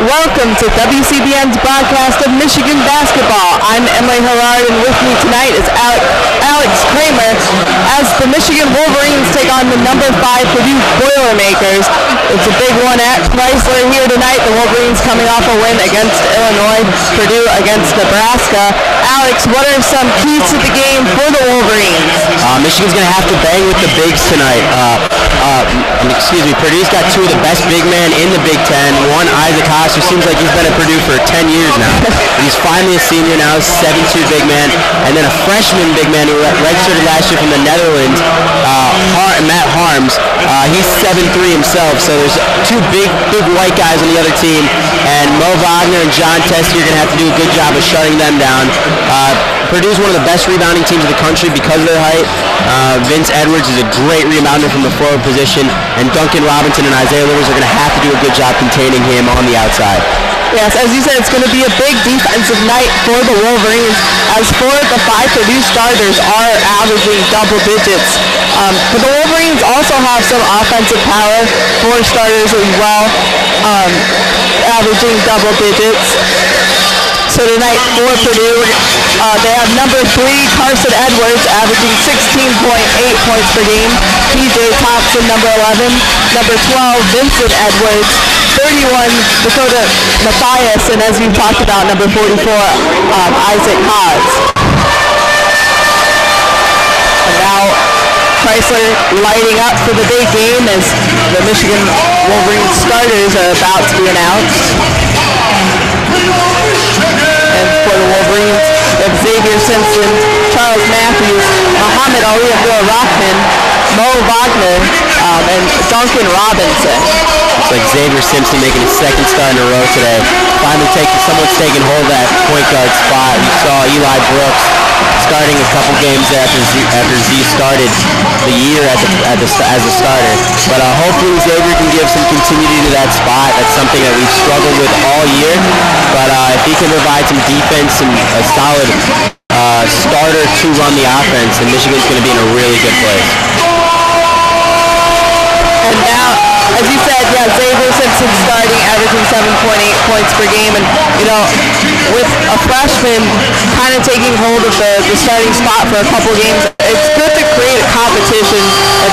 Welcome to WCBN's broadcast of Michigan basketball. I'm Emily Hillard, and with me tonight is Alex Kramer as the Michigan Wolverines take on the number 5 Purdue Boilermakers. It's a big one at Crisler here tonight. The Wolverines coming off a win against Illinois, Purdue against Nebraska. Alex, what are some keys to the game for the Wolverines? Michigan's going to have to bang with the bigs tonight. Purdue's got two of the best big men in the Big Ten. One, Isaac Haas, who seems like he's been at Purdue for 10 years now. He's finally a senior now, 7'2" big man. And then a freshman big man who redshirted last year from the Netherlands, Matt Harms. He's 7'3" himself, so there's two big white guys on the other team. And Mo Wagner and John Tester are going to have to do a good job of shutting them down. Purdue's one of the best rebounding teams in the country because of their height. Vince Edwards is a great rebounder from the forward position, and Duncan Robinson and Isaiah Livers are going to have to do a good job containing him on the outside. Yes, as you said, it's going to be a big defensive night for the Wolverines. As for the 5 Purdue starters are averaging double digits. But the Wolverines also have some offensive power. 4 starters as well, averaging double digits. So tonight for Purdue, they have number 3, Carson Edwards, averaging 16.8 points per game. PJ Thompson, number 11. Number 12, Vincent Edwards. 31, Dakota Mathias. And as we've talked about, number 44, Isaac Haas. And now Crisler lighting up for the big game as the Michigan Wolverines starters are about to be announced. And for the Wolverines, we have Xavier Simpson, Charles Matthews, Muhammad Ali Abdul-Rahman, Mo Wagner, and Duncan Robinson. It's like Xavier Simpson making his second start in a row today. Finally someone's taking hold of that point guard spot. You saw Eli Brooks starting a couple games after Z started the year as a starter. But hopefully Xavier can give some continuity to that spot. That's something that we've struggled with all year. But if he can provide some defense and a solid starter to run the offense, then Michigan's going to be in a really good place. And now, as you said, Xavier Simpson starting, averaging 7.8 points per game. And, with a freshman kind of taking hold of the starting spot for a couple games, it's good to create a competition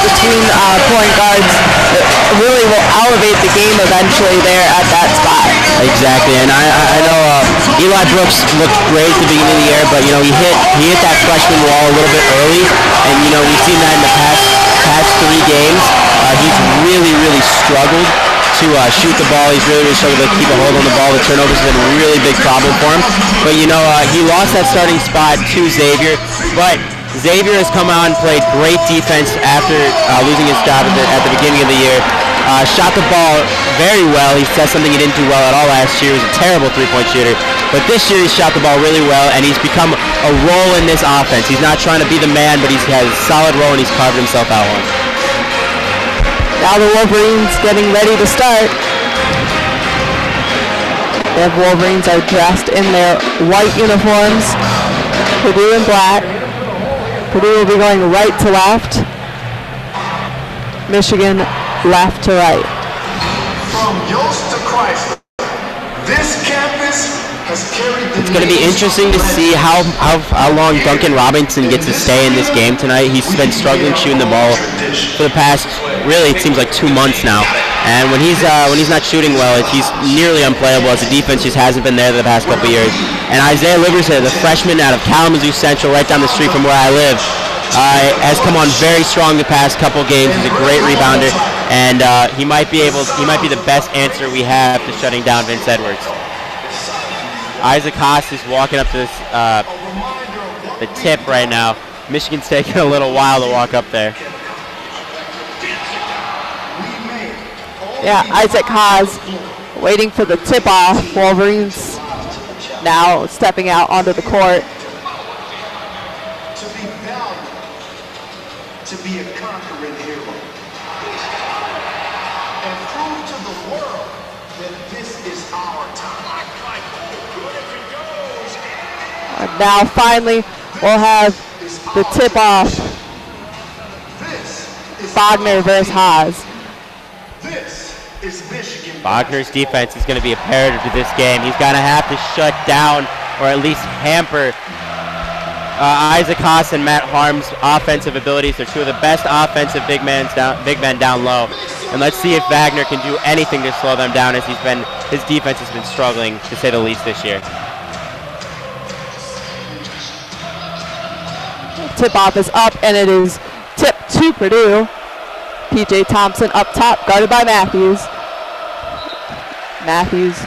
between point guards that really will elevate the game eventually there at that spot. Exactly, and I know Eli Brooks looked great at the beginning of the year, but, he hit that freshman wall a little bit early, and, we've seen that in the past 3 games. He's really struggled to shoot the ball. He's really struggled to keep a hold on the ball. The turnovers have been a really big problem for him. But, he lost that starting spot to Xavier. But Xavier has come out and played great defense after losing his job at the beginning of the year. Shot the ball very well. He said something he didn't do well at all last year. He was a terrible three-point shooter. But this year he shot the ball really well, and he's become a role in this offense. He's not trying to be the man, but he has a solid role, and he's carved himself out one. Now the Wolverines getting ready to start. The Wolverines are dressed in their white uniforms, Purdue in black. Purdue will be going right to left. Michigan left to right. From Yost to Crisler, this campus has carried the It's going to be interesting to see how long Duncan Robinson gets to stay in this game tonight. He's been struggling shooting the ball for the past, really, it seems like 2 months now. And when he's not shooting well, he's nearly unplayable, as the defense just hasn't been there the past couple years. And Isaiah Livers, the freshman out of Kalamazoo Central, right down the street from where I live, has come on very strong the past couple games. He's a great rebounder, and he might be the best answer we have to shutting down Vince Edwards. Isaac Haas is walking up to this, the tip right now. Michigan's taking a little while to walk up there. Yeah, Isaac Haas waiting for the tip-off. Wolverines now stepping out onto the court. To be valiant, to be a conquering hero, and prove to the world that this is our time. And now finally we'll have the tip-off. Wagner versus Haas. This is Michigan. Wagner's defense is going to be imperative to this game. He's going to have to shut down or at least hamper Isaac Haas and Matt Harm's offensive abilities. They're two of the best offensive big men down low. And let's see if Wagner can do anything to slow them down, as his defense has been struggling, to say the least, this year. Tip-off is up, and it is tipped to Purdue. P.J. Thompson up top, guarded by Matthews. Matthews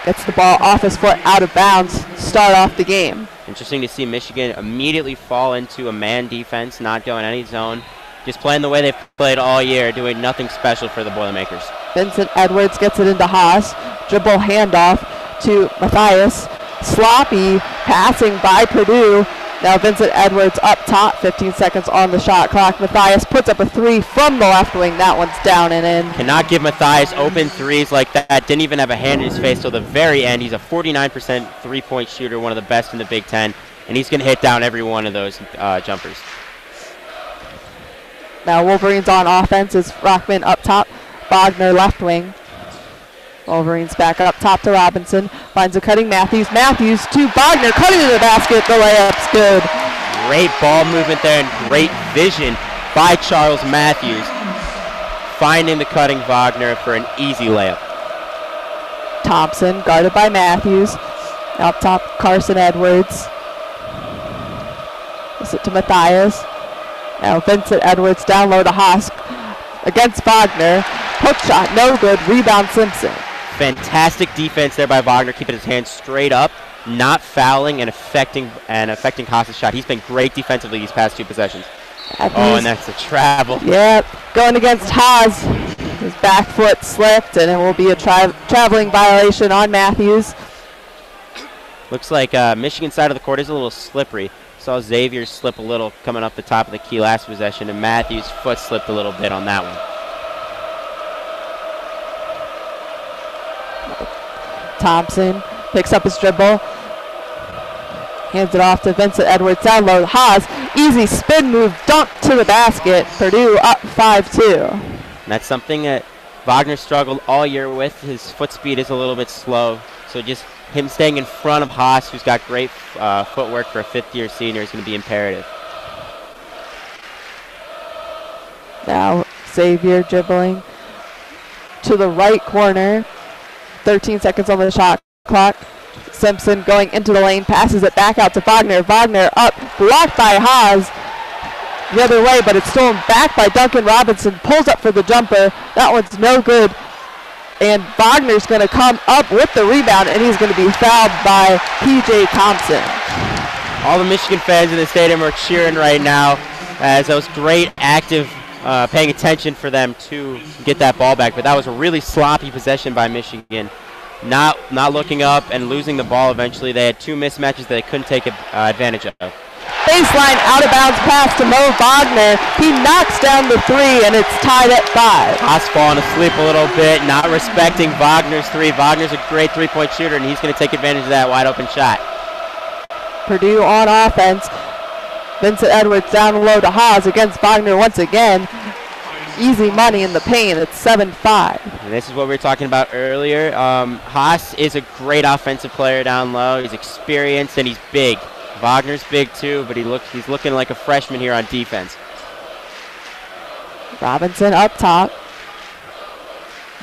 gets the ball off his foot, out of bounds, start off the game. Interesting to see Michigan immediately fall into a man defense, not going any zone. Just playing the way they've played all year, doing nothing special for the Boilermakers. Vincent Edwards gets it into Haas. Dribble handoff to Matthias. Sloppy passing by Purdue. Now Vincent Edwards up top, 15 seconds on the shot clock. Matthias puts up a three from the left wing. That one's down and in. Cannot give Matthias open threes like that. Didn't even have a hand in his face till the very end. He's a 49% three-point shooter, one of the best in the Big Ten, and he's going to hit down every one of those jumpers. Now Wolverines on offense is Rockman up top, Wagner left wing. Wolverines back up top to Robinson, finds a cutting Matthews. Matthews to Wagner, cutting to the basket, the layup's good. Great ball movement there and great vision by Charles Matthews, finding the cutting Wagner for an easy layup. Thompson guarded by Matthews. Up top, Carson Edwards. Gives it to Matthias. Now Vincent Edwards down low to Haas against Wagner. Hook shot, no good. Rebound Simpson. Fantastic defense there by Wagner, keeping his hands straight up, not fouling and affecting Haas's shot. He's been great defensively these past two possessions. And that's a travel. Yep, going against Haas. His back foot slipped, and it will be a traveling violation on Matthews. Looks like Michigan side of the court is a little slippery. Saw Xavier slip a little coming up the top of the key last possession, and Matthews' foot slipped a little bit on that one. Thompson picks up his dribble, hands it off to Vincent Edwards, down low. Haas, easy spin move, dunk to the basket. Purdue up 5-2. That's something that Wagner struggled all year with. His foot speed is a little bit slow, so just him staying in front of Haas, who's got great footwork for a fifth-year senior, is going to be imperative. Now Xavier dribbling to the right corner. 13 seconds on the shot clock. Simpson going into the lane, passes it back out to Wagner. Wagner up, blocked by Haas the other way, but it's stolen back by Duncan Robinson. Pulls up for the jumper. That one's no good. And Wagner's going to come up with the rebound, and he's going to be fouled by P.J. Thompson. All the Michigan fans in the stadium are cheering right now, as that was great active paying attention for them to get that ball back. But that was a really sloppy possession by Michigan. Not looking up and losing the ball eventually. They had two mismatches that they couldn't take advantage of. Baseline out of bounds pass to Mo Wagner. He knocks down the three, and it's tied at 5. Haas falling asleep a little bit, not respecting Wagner's three. Wagner's a great three-point shooter, and he's going to take advantage of that wide-open shot. Purdue on offense. Vincent Edwards down low to Haas against Wagner once again. Easy money in the paint. It's 7-5. And this is what we were talking about earlier. Haas is a great offensive player down low. He's experienced, and he's big. Wagner's big too, but he's looking like a freshman here on defense. Robinson up top.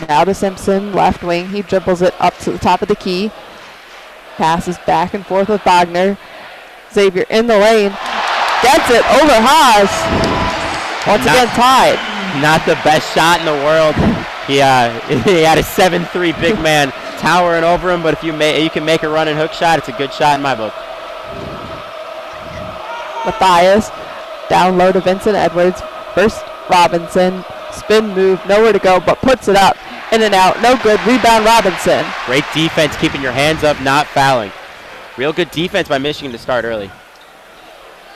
Now to Simpson, left wing. He dribbles it up to the top of the key. Passes back and forth with Wagner. Xavier in the lane. Gets it over Haas. Once again tied. Not the best shot in the world. He had a 7'3" big man towering over him, but if you can make a run and hook shot, it's a good shot in my book. Matthias down low to Vincent Edwards. First Robinson. Spin move, nowhere to go, but puts it up. In and out, no good. Rebound Robinson. Great defense, keeping your hands up, not fouling. Real good defense by Michigan to start early.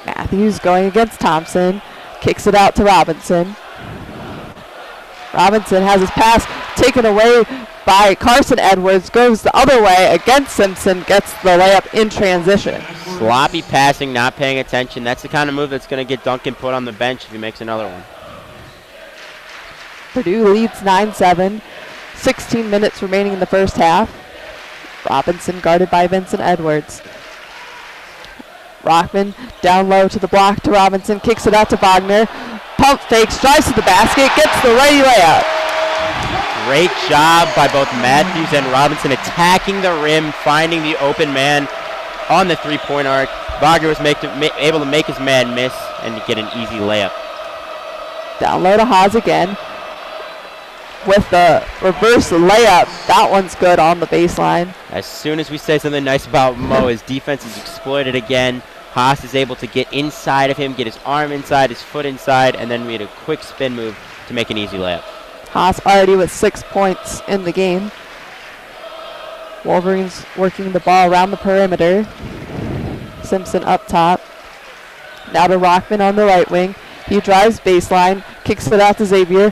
Matthews going against Thompson. Kicks it out to Robinson. Robinson has his pass taken away by Carson Edwards. Goes the other way against Simpson. Gets the layup in transition. Sloppy passing, not paying attention. That's the kind of move that's going to get Duncan put on the bench if he makes another one. Purdue leads 9-7. 16 minutes remaining in the first half. Robinson guarded by Vincent Edwards. Rockman down low to the block to Robinson, kicks it out to Wagner. Pump fakes, drives to the basket, gets the ready layup. Great job by both Matthews and Robinson attacking the rim, finding the open man on the three-point arc. Wagner was able to make his man miss and get an easy layup. Down low to Haas again with the reverse layup. That one's good on the baseline. As soon as we say something nice about Mo, his defense is exploited again. Haas is able to get inside of him, get his arm inside, his foot inside, and then we had a quick spin move to make an easy layup. Haas already with 6 points in the game. Wolverines working the ball around the perimeter. Simpson up top. Now to Rockman on the right wing. He drives baseline, kicks it out to Xavier.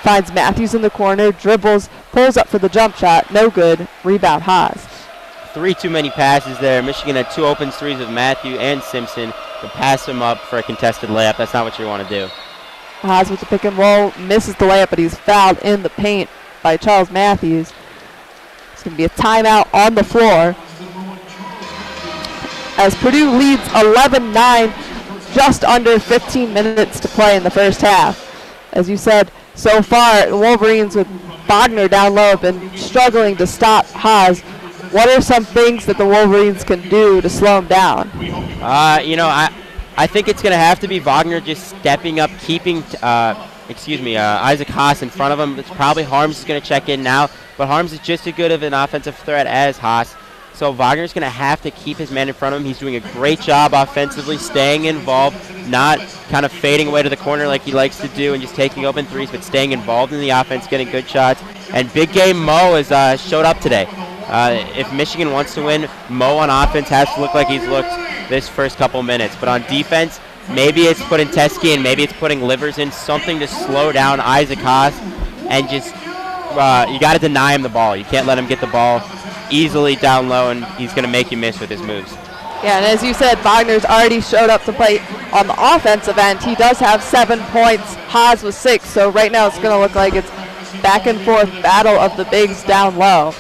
Finds Matthews in the corner, dribbles, pulls up for the jump shot. No good. Rebound Haas. 3 too many passes there. Michigan had 2 open threes with Matthew and Simpson, but pass him up for a contested layup. That's not what you want to do. Haas with the pick and roll, misses the layup, but he's fouled in the paint by Charles Matthews. It's going to be a timeout on the floor as Purdue leads 11-9, just under 15 minutes to play in the first half. As you said, so far, the Wolverines with Wagner down low have been struggling to stop Haas. What are some things that the Wolverines can do to slow him down? I think it's going to have to be Wagner just stepping up, keeping Isaac Haas in front of him. It's probably Harms is going to check in now, but Harms is just as good of an offensive threat as Haas. So Wagner's going to have to keep his man in front of him. He's doing a great job offensively, staying involved, not kind of fading away to the corner like he likes to do and just taking open threes, but staying involved in the offense, getting good shots. And big game Mo has showed up today. If Michigan wants to win, Mo on offense has to look like he's looked this first couple minutes. But on defense, maybe it's putting Teskey and maybe it's putting Livers in, something to slow down Isaac Haas and just you got to deny him the ball. You can't let him get the ball easily down low, and he's going to make you miss with his moves. Yeah, and as you said, Wagner's already showed up to play on the offensive end. He does have 7 points, Haas with 6, so right now it's going to look like it's back and forth battle of the bigs down low.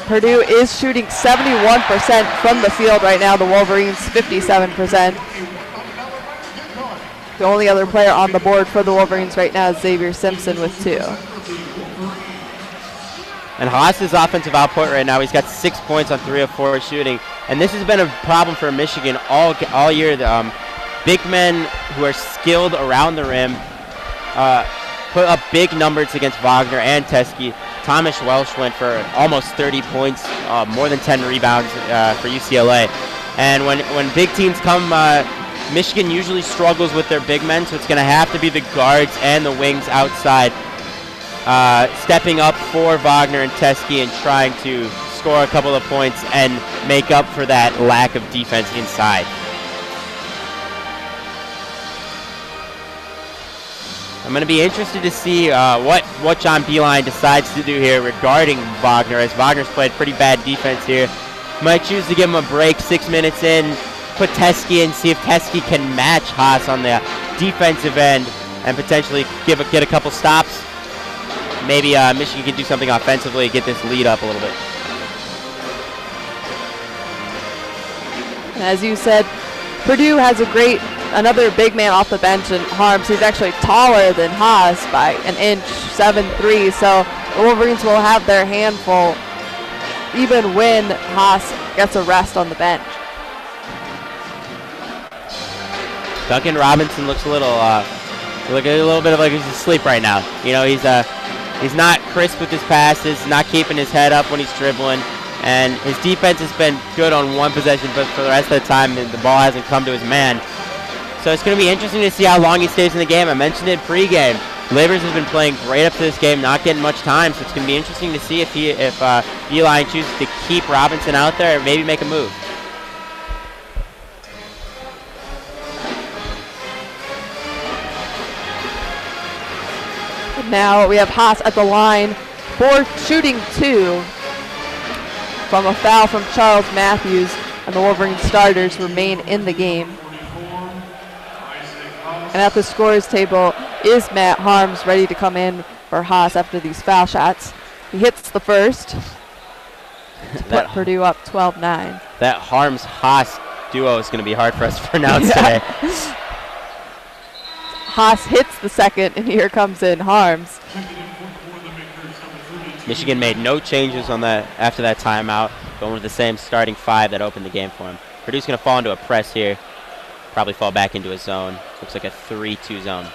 Purdue is shooting 71% from the field right now. The Wolverines 57%. The only other player on the board for the Wolverines right now is Xavier Simpson with 2. And Haas's offensive output right now, he's got 6 points on 3 of 4 shooting. And this has been a problem for Michigan all year. Big men who are skilled around the rim put up big numbers against Wagner and Teskey. Thomas Welsh went for almost 30 points, more than 10 rebounds for UCLA. And when big teams come, Michigan usually struggles with their big men, so it's going to have to be the guards and the wings outside stepping up for Wagner and Teskey and trying to score a couple of points and make up for that lack of defense inside. I'm going to be interested to see what John Beilein decides to do here regarding Wagner, as Wagner's played pretty bad defense here. Might choose to give him a break 6 minutes in, put Teskey in, see if Teskey can match Haas on the defensive end and potentially get a couple stops. Maybe Michigan can do something offensively, get this lead up a little bit. As you said, Purdue has another big man off the bench in Harms. He's actually taller than Haas by an inch, 7'3", so the Wolverines will have their handful even when Haas gets a rest on the bench. Duncan Robinson looks a little bit of like he's asleep right now. You know, he's not crisp with his passes, not keeping his head up when he's dribbling, and his defense has been good on one possession, but for the rest of the time the ball hasn't come to his man. So it's going to be interesting to see how long he stays in the game. I mentioned it pregame. Livers has been playing great up to this game, not getting much time, so it's going to be interesting to see if Beilein chooses to keep Robinson out there or maybe make a move. Now we have Haas at the line for shooting 2 from a foul from Charles Matthews, and the Wolverine starters remain in the game. And at the scorer's table is Matt Harms, ready to come in for for Haas after these foul shots. He hits the first to put Purdue up 12-9. That Harms-Haas duo is going to be hard for us to pronounce today. Haas hits the second, and here comes in Harms. Michigan made no changes on that after that timeout, going with the same starting 5 that opened the game for him. Purdue's going to fall into a press here, probably fall back into a zone. Looks like a 3-2 zone.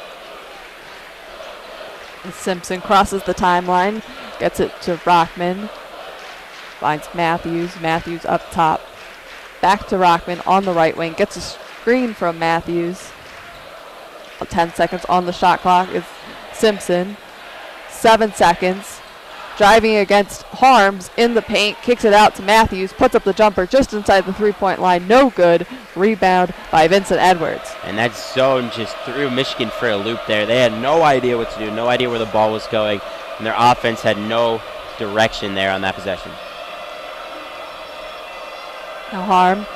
Simpson crosses the timeline, gets it to Rockman, finds Matthews. Matthews up top. Back to Rockman on the right wing, gets a screen from Matthews. 10 seconds on the shot clock is Simpson. 7 seconds. Driving against Harms in the paint, kicks it out to Matthews, puts up the jumper just inside the three-point line. No good. Rebound by Vincent Edwards. And that zone just threw Michigan for a loop there. They had no idea what to do, no idea where the ball was going, and their offense had no direction there on that possession. Now Harm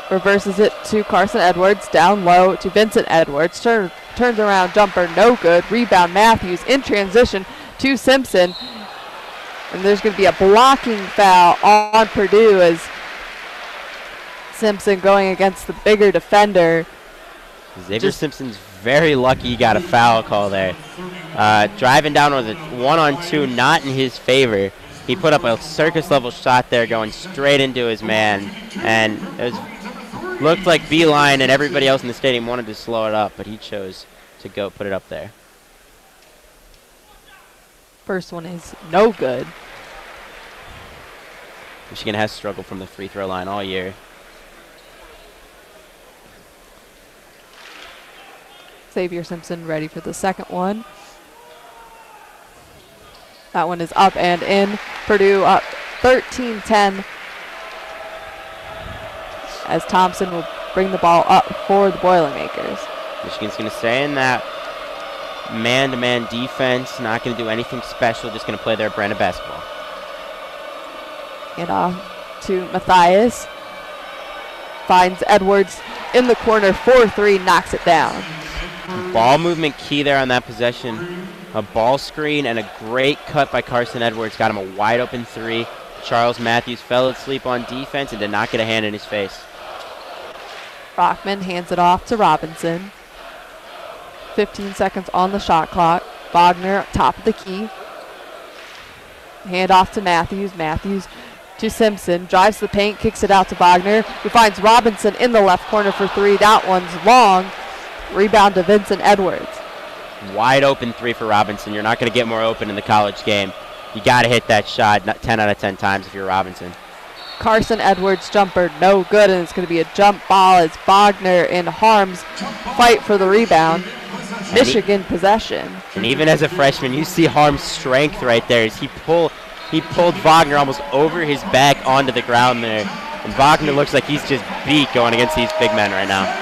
reverses it to Carson Edwards, down low to Vincent Edwards. Turns around, jumper, no good. Rebound Matthews in transition to Simpson. And there's going to be a blocking foul on Purdue as Simpson going against the bigger defender. Xavier Simpson's very lucky he got a foul call there. Driving down with a 1-on-2, not in his favor. He put up a circus-level shot there going straight into his man. And it looked like Beeline and everybody else in the stadium wanted to slow it up, but he chose to go put it up there. First one is no good. Michigan has struggled from the free throw line all year. Xavier Simpson ready for the second one. That one is up and in. Purdue up 13-10 as Thompson will bring the ball up for the Boilermakers. Michigan's going to stay in that man-to-man defense, not going to do anything special, just going to play their brand of basketball. And off to Matthias. Finds Edwards in the corner, 4-3, knocks it down. Ball movement key there on that possession. A ball screen and a great cut by Carson Edwards. Got him a wide open 3. Charles Matthews fell asleep on defense and did not get a hand in his face. Rockman hands it off to Robinson. 15 seconds on the shot clock. Wagner top of the key. Hand off to Matthews. Matthews to Simpson. Drives the paint, kicks it out to Wagner, who finds Robinson in the left corner for 3. That one's long. Rebound to Vincent Edwards. Wide open 3 for Robinson. You're not going to get more open in the college game. You got to hit that shot 10 out of 10 times if you're Robinson. Carson Edwards jumper, no good, and it's going to be a jump ball as Wagner and Harms fight for the rebound. Michigan possession. And even as a freshman, you see Harms' strength right there as he pulled Wagner almost over his back onto the ground there. And Wagner looks like he's just beat going against these big men right now.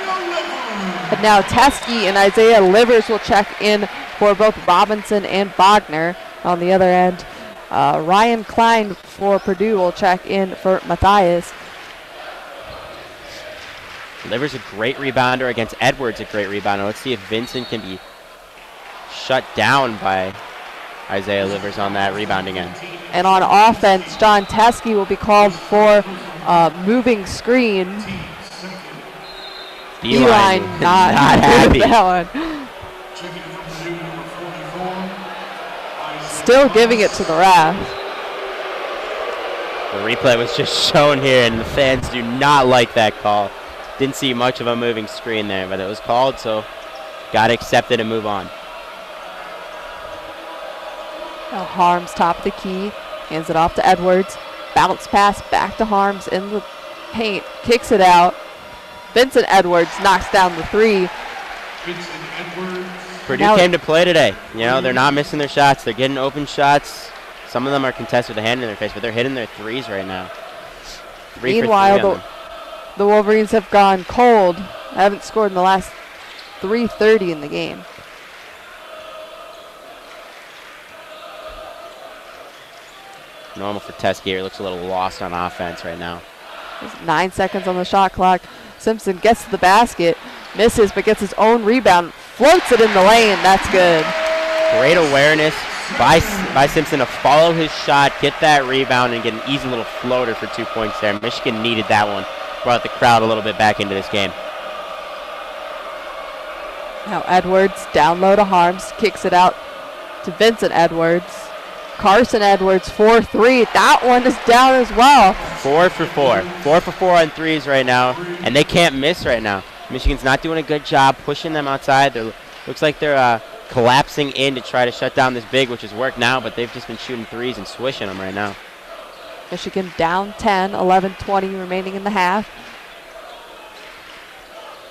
But now Teskey and Isaiah Livers will check in for both Robinson and Wagner. On the other end, Ryan Klein for Purdue will check in for Matthias. Livers a great rebounder against Edwards, a great rebounder. Let's see if Vincent can be shut down by Isaiah Livers on that rebounding end. And on offense, John Teskey will be called for moving screen. Beeline not happy. That one. Still giving it to the ref. The replay was just shown here, and the fans do not like that call. Didn't see much of a moving screen there, but it was called, so got to accept it and move on. Now Harms top of the key, hands it off to Edwards. Bounce pass back to Harms in the paint, kicks it out. Vincent Edwards knocks down the 3. Purdue came to play today. You know, they're not missing their shots. They're getting open shots. Some of them are contested with a hand in their face, but they're hitting their 3s right now. Meanwhile, the Wolverines have gone cold. Haven't scored in the last 3:30 in the game. Normal for Teskey here. Looks a little lost on offense right now. There's 9 seconds on the shot clock. Simpson gets to the basket, misses, but gets his own rebound, floats it in the lane. That's good. Great awareness by Simpson to follow his shot, get that rebound, and get an easy little floater for 2 points there. Michigan needed that one. Brought the crowd a little bit back into this game. Now Edwards down low to Harms, kicks it out to Vincent Edwards. Carson Edwards, 4-3. That one is down as well. 4 for 4. 4 for 4 on threes right now, and they can't miss right now. Michigan's not doing a good job pushing them outside. Looks like they're collapsing in to try to shut down this big, which has worked now, but they've just been shooting threes and swishing them right now. Michigan down 10, 11:20 remaining in the half.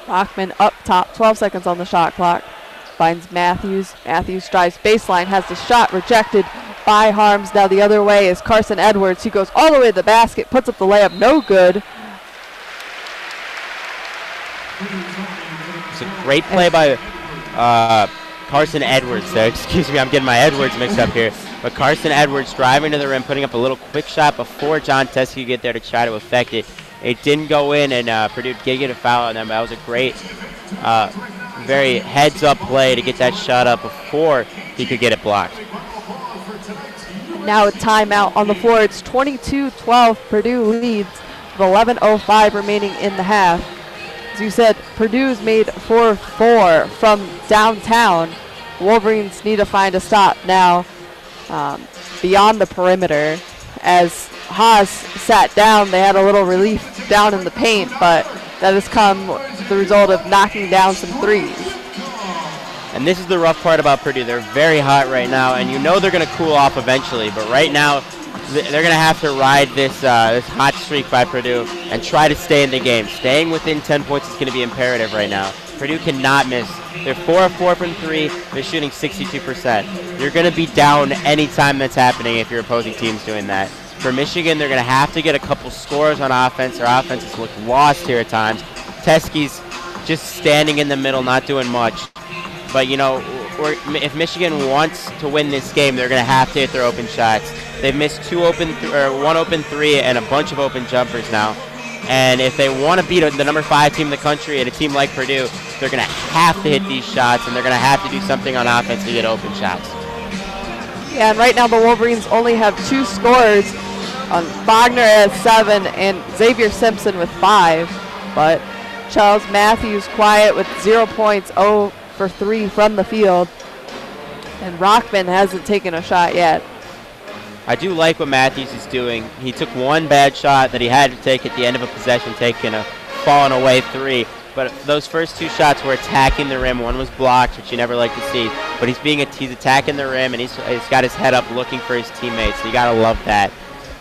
Rockman up top, 12 seconds on the shot clock. Finds Matthews. Matthews drives baseline, has the shot rejected by Harms. Now the other way is Carson Edwards. He goes all the way to the basket, puts up the layup, no good. It's a great play by Carson Edwards there. Excuse me, I'm getting my Edwards mixed up here. But Carson Edwards driving to the rim, putting up a little quick shot before John Teske could get there to try to affect it. It didn't go in, and Purdue did get a foul on them. That was a great, very heads-up play to get that shot up before he could get it blocked. Now a timeout on the floor. It's 22-12. Purdue leads with 11:05 remaining in the half. As you said, Purdue's made 4-4 from downtown. Wolverines need to find a stop now beyond the perimeter. As Haas sat down, they had a little relief down in the paint, but that has come the result of knocking down some threes. And this is the rough part about Purdue. They're very hot right now, and you know they're going to cool off eventually, but right now they're going to have to ride this hot streak by Purdue and try to stay in the game. Staying within 10 points is going to be imperative right now. Purdue cannot miss. They're 4 of 4 from 3. They're shooting 62%. You're going to be down anytime that's happening if your opposing team's doing that. For Michigan, they're going to have to get a couple scores on offense. Their offense has looked lost here at times. Teske's just standing in the middle, not doing much. But, you know, if Michigan wants to win this game, they're going to have to hit their open shots. They've missed one open three and a bunch of open jumpers now. And if they want to beat the number 5 team in the country at a team like Purdue, they're going to have to hit these shots, and they're going to have to do something on offense to get open shots. Yeah, and right now the Wolverines only have 2 scorers. Wagner has 7 and Xavier Simpson with 5. But Charles Matthews quiet with 0 points, 0 for 3 from the field. And Rockman hasn't taken a shot yet. I do like what Matthews is doing. He took one bad shot that he had to take at the end of a possession, taking a falling away 3. But those first 2 shots were attacking the rim. One was blocked, which you never like to see. But he's attacking the rim, and he's got his head up looking for his teammates. So you got to love that.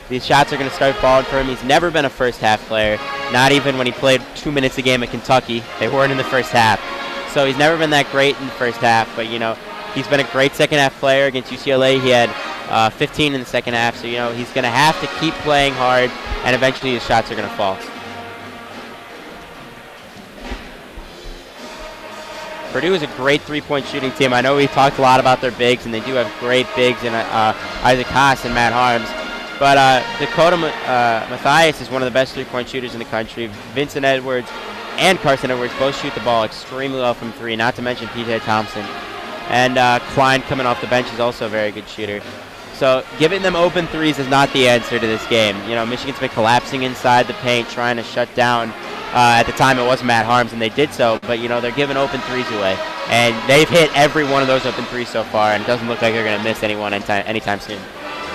These shots are going to start falling for him. He's never been a first-half player, not even when he played 2 minutes a game at Kentucky. They weren't in the first half. So he's never been that great in the first half. But, you know, he's been a great second-half player. Against UCLA, he had 15 in the second half. So, you know, he's going to have to keep playing hard, and eventually his shots are going to fall. Purdue is a great three-point shooting team. I know we've talked a lot about their bigs, and they do have great bigs in Isaac Haas and Matt Harms. But Dakota Mathias is one of the best three-point shooters in the country. Vincent Edwards and Carson Edwards both shoot the ball extremely well from 3, not to mention P.J. Thompson. And Klein coming off the bench is also a very good shooter. So giving them open threes is not the answer to this game. You know, Michigan's been collapsing inside the paint, trying to shut down. At the time, it was Matt Harms, and they did so. But, you know, they're giving open threes away. And they've hit every one of those open threes so far, and it doesn't look like they're going to miss anyone anytime soon.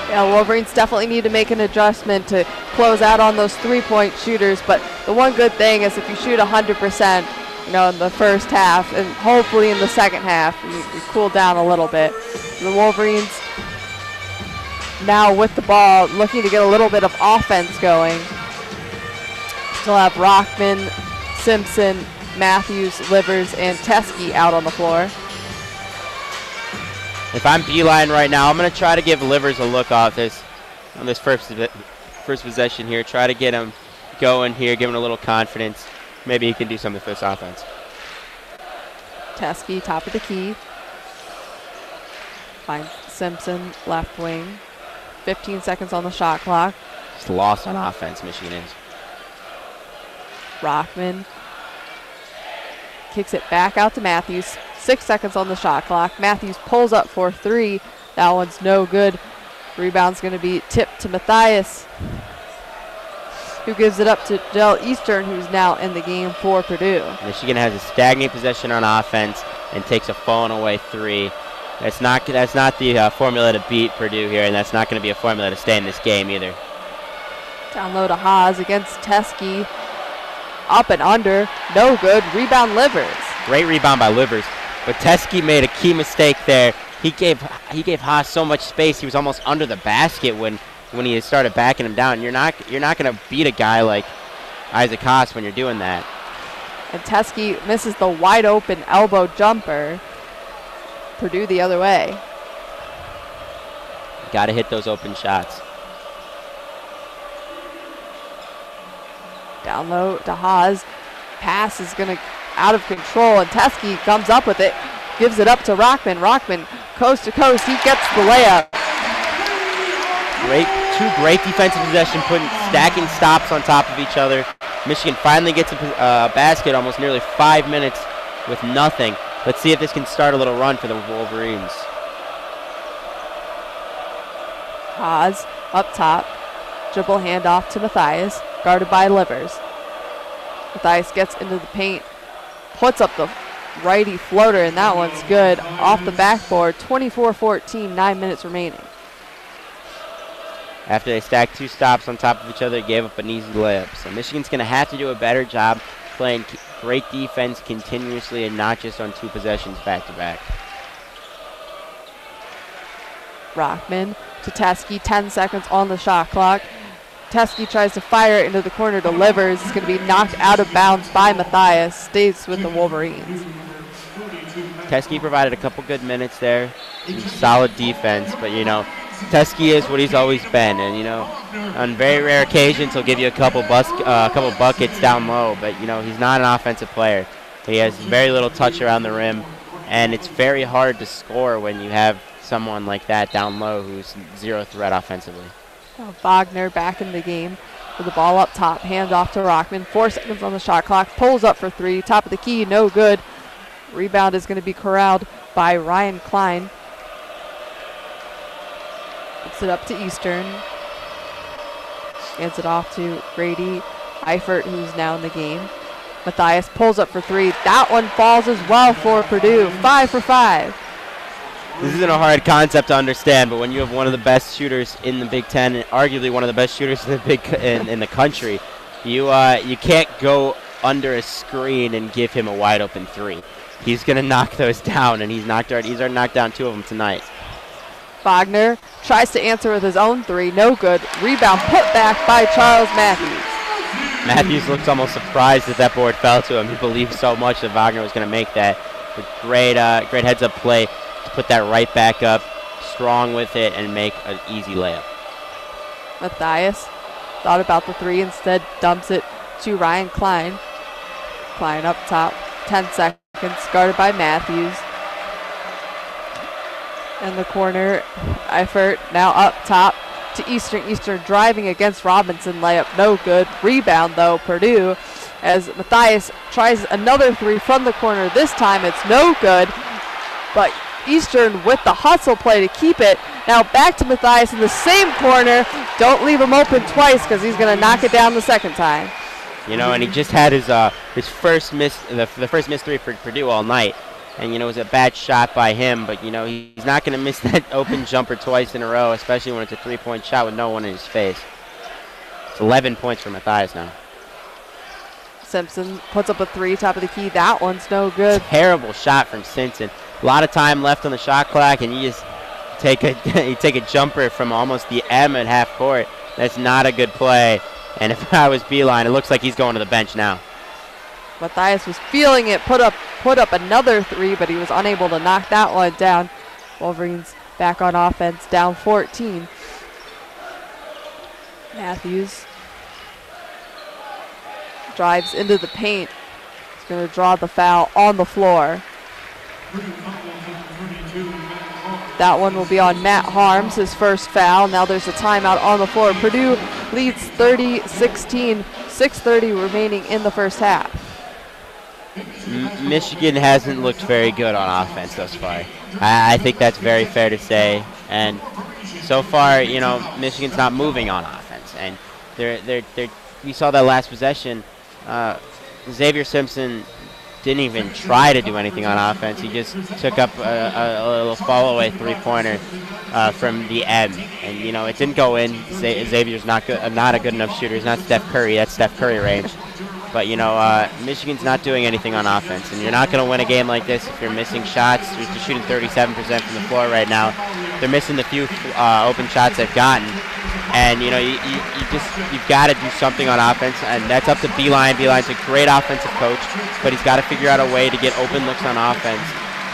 Yeah, Wolverines definitely need to make an adjustment to close out on those three-point shooters. But the one good thing is if you shoot 100%, you know, in the first half, and hopefully in the second half, you cool down a little bit. The Wolverines now with the ball, looking to get a little bit of offense going. Still have Rockman, Simpson, Matthews, Livers, and Teske out on the floor. If I'm Beeline right now, I'm going to try to give Livers a look off on this first possession here. Try to get him going here, give him a little confidence. Maybe he can do something for this offense. Teske, top of the key. Finds Simpson, left wing. 15 seconds on the shot clock. Just lost on offense, Michigan is. Rockman kicks it back out to Matthews. 6 seconds on the shot clock. Matthews pulls up for 3. That one's no good. Rebound's going to be tipped to Matthias, who gives it up to Del Eastern, who's now in the game for Purdue. Michigan has a stagnant possession on offense and takes a falling away 3. That's not the formula to beat Purdue here, and that's not going to be a formula to stay in this game either. Down low to Haas against Teskey. Up and under, no good. Rebound Livers. Great rebound by Livers, but Teskey made a key mistake there. He gave Haas so much space. He was almost under the basket when he started backing him down. You're not going to beat a guy like Isaac Haas when you're doing that. And Teskey misses the wide open elbow jumper. Purdue the other way. Got to hit those open shots. Down low to Haas. Pass is going to out of control, and Teskey comes up with it. Gives it up to Rockman. Rockman, coast to coast. He gets the layup. Two great defensive possession, stacking stops on top of each other. Michigan finally gets a basket almost nearly 5 minutes with nothing. Let's see if this can start a little run for the Wolverines. Haas up top. Dribble handoff to Matthias, guarded by Livers. Matthias gets into the paint, puts up the righty floater, and that one's good. Off the backboard, 24-14, 9 minutes remaining. After they stacked 2 stops on top of each other, gave up an easy layup. So Michigan's going to have to do a better job playing great defense continuously and not just on 2 possessions back-to-back. Rockman to Teskey, 10 seconds on the shot clock. Teskey tries to fire it into the corner to Livers. It's going to be knocked out of bounds by Matthias. Stays with the Wolverines. Teskey provided a couple good minutes there. Solid defense, but Teskey is what he's always been, and on very rare occasions he'll give you a couple buckets down low, but he's not an offensive player. He has very little touch around the rim, and it's very hard to score when you have someone like that down low who's zero threat offensively. Wagner back in the game with the ball up top, hand off to Rockman. 4 seconds on the shot clock, pulls up for 3, top of the key, no good. Rebound is going to be corralled by Ryan Klein. Puts it up to Eastern. Hands it off to Grady Eifert, who's now in the game. Matthias pulls up for 3. That one falls as well for Purdue. 5 for 5. This isn't a hard concept to understand, but when you have one of the best shooters in the Big Ten, and arguably one of the best shooters in the in the country, you can't go under a screen and give him a wide open 3. He's going to knock those down, and he's already knocked down 2 of them tonight. Wagner tries to answer with his own 3, no good. Rebound put back by Charles Matthews. Matthews looks almost surprised that board fell to him. He believed so much that Wagner was going to make that. But great heads-up play to put that right back up, strong with it, and make an easy layup. Matthias thought about the 3, instead dumps it to Ryan Klein. Klein up top, 10 seconds, guarded by Matthews. In the corner, Eifert now up top to Eastern. Eastern driving against Robinson, layup no good. Rebound though, Purdue, as Matthias tries another 3 from the corner. This time it's no good, but Eastern with the hustle play to keep it. Now back to Matthias in the same corner. Don't leave him open twice because he's going to knock it down the second time. And he just had his first miss, the first missed 3 for Purdue all night. And, it was a bad shot by him, but, he's not going to miss that open jumper twice in a row, especially when it's a 3-point shot with no one in his face. It's 11 points for Matthias now. Simpson puts up a 3, top of the key. That one's no good. Terrible shot from Simpson. A lot of time left on the shot clock, and you just take a jumper from almost the M at half court. That's not a good play. And if I was Beeline, it looks like he's going to the bench now. Matthias was feeling it, put up another 3, but he was unable to knock that one down. Wolverines back on offense, down 14. Matthews drives into the paint. He's going to draw the foul on the floor. That one will be on Matt Harms, his first foul. Now there's a timeout on the floor. Purdue leads 30-16, 6:30 remaining in the first half. Michigan hasn't looked very good on offense thus far. I think that's very fair to say. And so far, you know, Michigan's not moving on offense. And we saw that last possession. Xavier Simpson didn't even try to do anything on offense. He just took up a little fall-away three-pointer from the end. And, you know, it didn't go in. Xavier's not a good enough shooter. He's not Steph Curry. That's Steph Curry range. But, you know, Michigan's not doing anything on offense. And you're not going to win a game like this if you're missing shots. You're shooting 37% from the floor right now. They're missing the few open shots they've gotten. And, you know, you've got to do something on offense. And that's up to Beilein. Beilein's a great offensive coach. But he's got to figure out a way to get open looks on offense.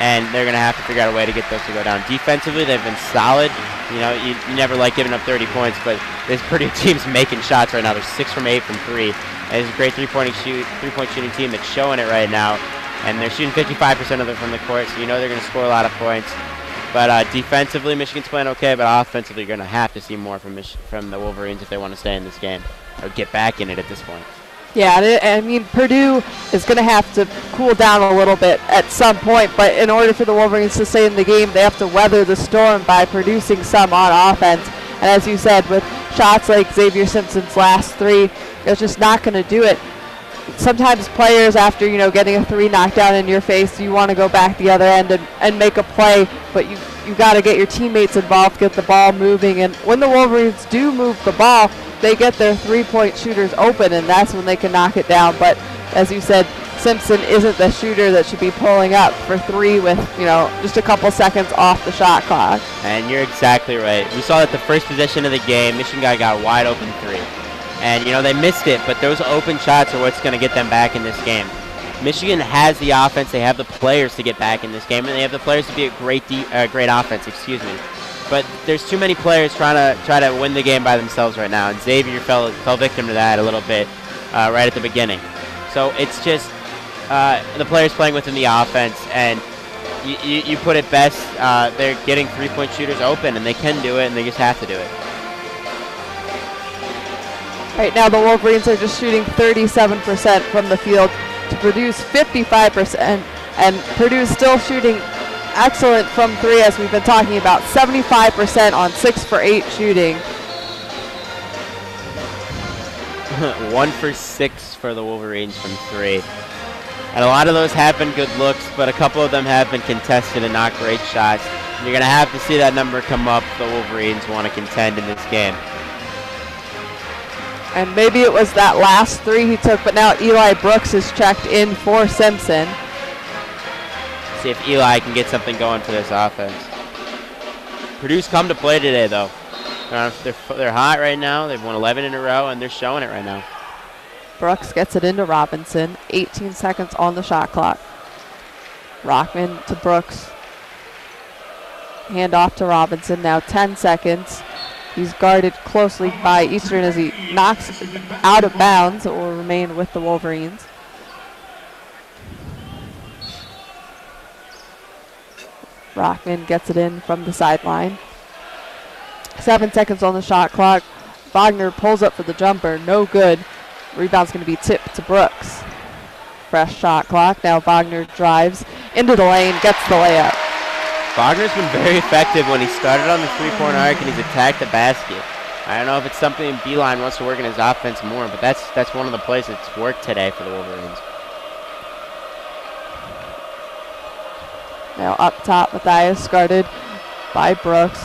And they're going to have to figure out a way to get those to go down. Defensively, they've been solid. You know, you never like giving up 30 points. But this Purdue team's making shots right now. They're 6 from 8 from 3. And it's a great three-point shooting team that's showing it right now. And they're shooting 55% of them from the court, so you know they're going to score a lot of points. But defensively, Michigan's playing okay, but offensively, you're going to have to see more from the Wolverines if they want to stay in this game or get back in it at this point. Yeah, I mean, Purdue is going to have to cool down a little bit at some point, but in order for the Wolverines to stay in the game, they have to weather the storm by producing some on offense. And as you said, with shots like Xavier Simpson's last 3, it's just not going to do it. Sometimes players, after, you know, getting a 3 knocked down in your face, you want to go back the other end and make a play, but you got to get your teammates involved, get the ball moving. And when the Wolverines do move the ball, they get their three-point shooters open, and that's when they can knock it down. But as you said, Simpson isn't the shooter that should be pulling up for 3 with, you know, just a couple seconds off the shot clock. And you're exactly right. We saw that the first possession of the game, Michigan got a wide open 3. And, you know, they missed it, but those open shots are what's going to get them back in this game. Michigan has the offense. They have the players to get back in this game, and they have the players to be a great offense, excuse me. But there's too many players try to win the game by themselves right now, and Xavier fell victim to that a little bit right at the beginning. So it's just the players playing within the offense, and you put it best. They're getting three-point shooters open, and they can do it, and they just have to do it. Right now, the Wolverines are just shooting 37% from the field to Purdue's 55%, and Purdue is still shooting excellent from 3, as we've been talking about, 75% on 6 for 8 shooting. 1 for 6 for the Wolverines from 3. And a lot of those have been good looks, but a couple of them have been contested and not great shots. And you're going to have to see that number come up if the Wolverines want to contend in this game. And maybe it was that last 3 he took, but now Eli Brooks is checked in for Simpson. See if Eli can get something going for this offense. Purdue's come to play today, though. They're hot right now. They've won 11 in a row, and they're showing it right now. Brooks gets it into Robinson. 18 seconds on the shot clock. Rockman to Brooks. Hand off to Robinson. Now 10 seconds. He's guarded closely by Eastern as he knocks out of bounds. It will remain with the Wolverines. Rockman gets it in from the sideline. 7 seconds on the shot clock. Wagner pulls up for the jumper. No good. Rebound's going to be tipped to Brooks. Fresh shot clock. Now Wagner drives into the lane, gets the layup. Wagner's been very effective when he started on the three-point arc and he's attacked the basket. I don't know if it's something Beilein wants to work in his offense more, but that's one of the plays that's worked today for the Wolverines. Now up top, Matthias guarded by Brooks.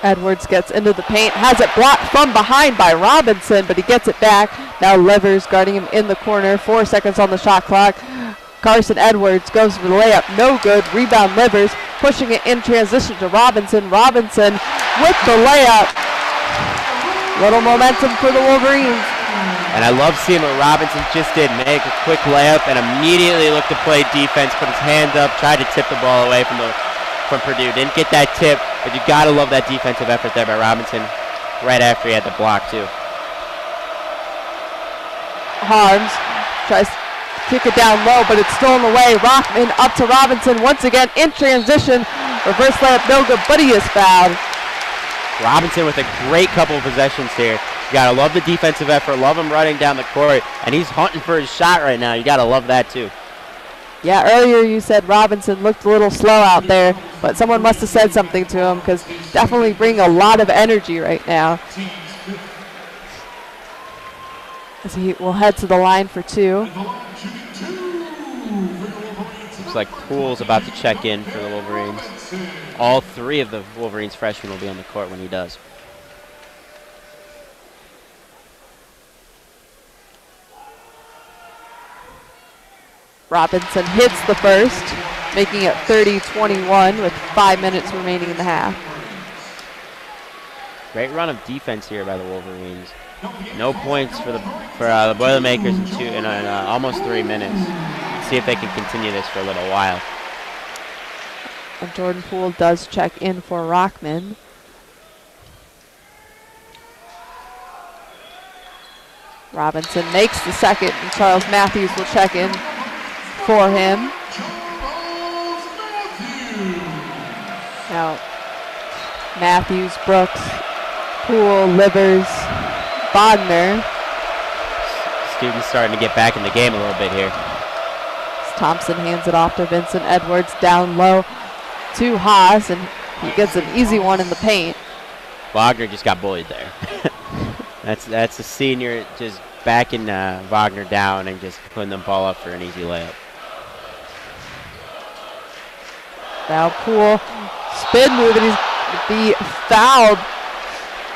Edwards gets into the paint, has it blocked from behind by Robinson, but he gets it back. Now Livers guarding him in the corner. 4 seconds on the shot clock. Carson Edwards goes for the layup, no good. Rebound Livers, pushing it in transition to Robinson. Robinson with the layup. Little momentum for the Wolverines. And I love seeing what Robinson just did. Make a quick layup and immediately look to play defense, put his hand up, tried to tip the ball away from Purdue. Didn't get that tip, but you got to love that defensive effort there by Robinson right after he had the block too. Harms tries to kick it down low, but it's still in the way. Rockman up to Robinson once again in transition. Reverse layup, no good, but he is fouled. Robinson with a great couple of possessions here. You got to love the defensive effort, love him running down the court, and he's hunting for his shot right now. You got to love that too. Yeah, earlier you said Robinson looked a little slow out there, but someone must have said something to him because definitely bring a lot of energy right now. As he will head to the line for 2. Looks like Poole's about to check in for the Wolverines. All 3 of the Wolverines freshmen will be on the court when he does. Robinson hits the first, making it 30-21 with 5 minutes remaining in the half. Great run of defense here by the Wolverines. No points for the Boilermakers in almost 3 minutes. Let's see if they can continue this for a little while. And Jordan Poole does check in for Rockman. Robinson makes the second, and Charles Matthews will check in for him. Now, Matthews, Brooks, Poole, Livers, Wagner. Students starting to get back in the game a little bit here. Thompson hands it off to Vincent Edwards down low to Haas, and he gets an easy one in the paint. Wagner just got bullied there. That's a senior just backing Wagner down and just putting the ball up for an easy layup. Now Poole spin move, and he's be fouled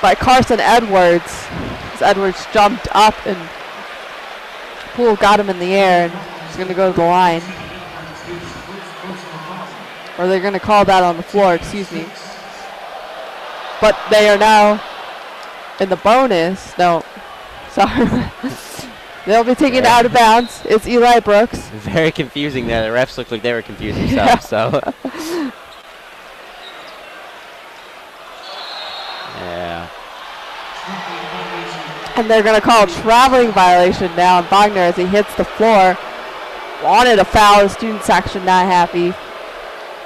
by Carson Edwards. As Edwards jumped up and Poole got him in the air, and he's going to go to the line. Or they're going to call that on the floor, excuse me. But they are now in the bonus. No, sorry. They'll be taken out of bounds. It's Eli Brooks. Very confusing there. The refs looked like they were confused themselves. So. Yeah. And they're going to call a traveling violation now on Wagner as he hits the floor. Wanted a foul. The student section not happy.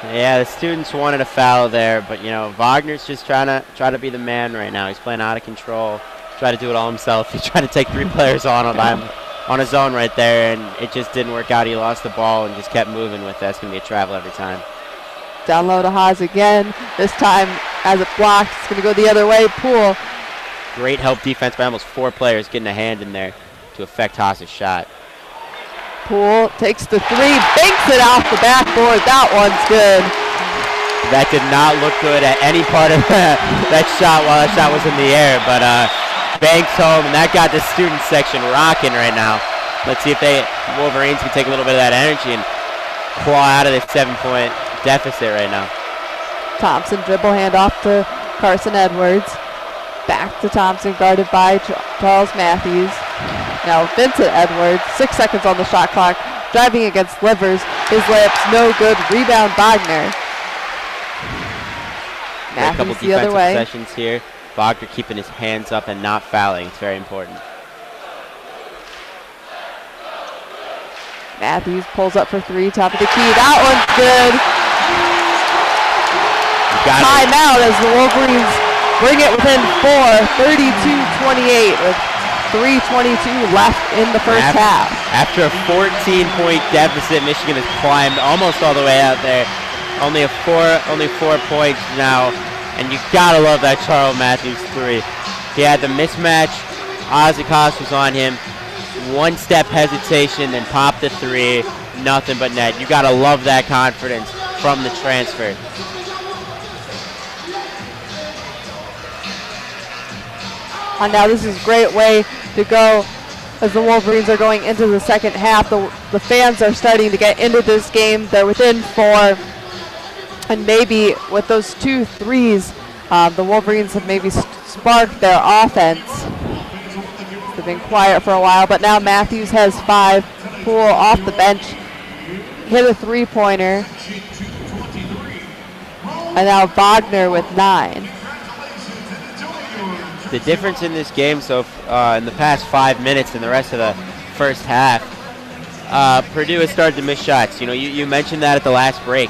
Yeah, the students wanted a foul there, but you know Wagner's just trying to be the man right now. He's playing out of control. Try to do it all himself. He's trying to take 3 players on his own right there, and it just didn't work out. He lost the ball and just kept moving with it. That's going to be a travel every time. Down low to Haas again. This time, as it blocks, it's going to go the other way. Poole. Great help defense by almost 4 players getting a hand in there to affect Haas's shot. Poole takes the 3, banks it off the backboard. That one's good. That did not look good at any part of that shot while that shot was in the air, but banks home, and that got the student section rocking right now. Let's see if Wolverines can take a little bit of that energy and claw out of this 7-point deficit right now. Thompson dribble handoff to Carson Edwards. Back to Thompson, guarded by Charles Matthews. Now Vincent Edwards, 6 seconds on the shot clock, driving against Livers. His layup's no good. Rebound Wagner. A couple Matthews the other defensive way. sessions here. Wagner keeping his hands up and not fouling. It's very important. Matthews pulls up for 3, top of the key. That one's good. Timeout as the Wolverines bring it within 4, 32-28 with 3:22 left in the first half. After a 14-point deficit, Michigan has climbed almost all the way out there. Only 4 points now. And you gotta love that Charles Matthews 3. He had the mismatch. Ozikas was on him. 1-step hesitation, then popped the 3. Nothing but net. You gotta love that confidence from the transfer. And now this is a great way to go as the Wolverines are going into the second half. The fans are starting to get into this game. They're within 4. And maybe with those 2 threes, the Wolverines have maybe sparked their offense. They've been quiet for a while, but now Matthews has 5. Poole off the bench, hit a 3-pointer. And now Wagner with 9. The difference in this game, so in the past 5 minutes and the rest of the first half, Purdue has started to miss shots. You know, you mentioned that at the last break.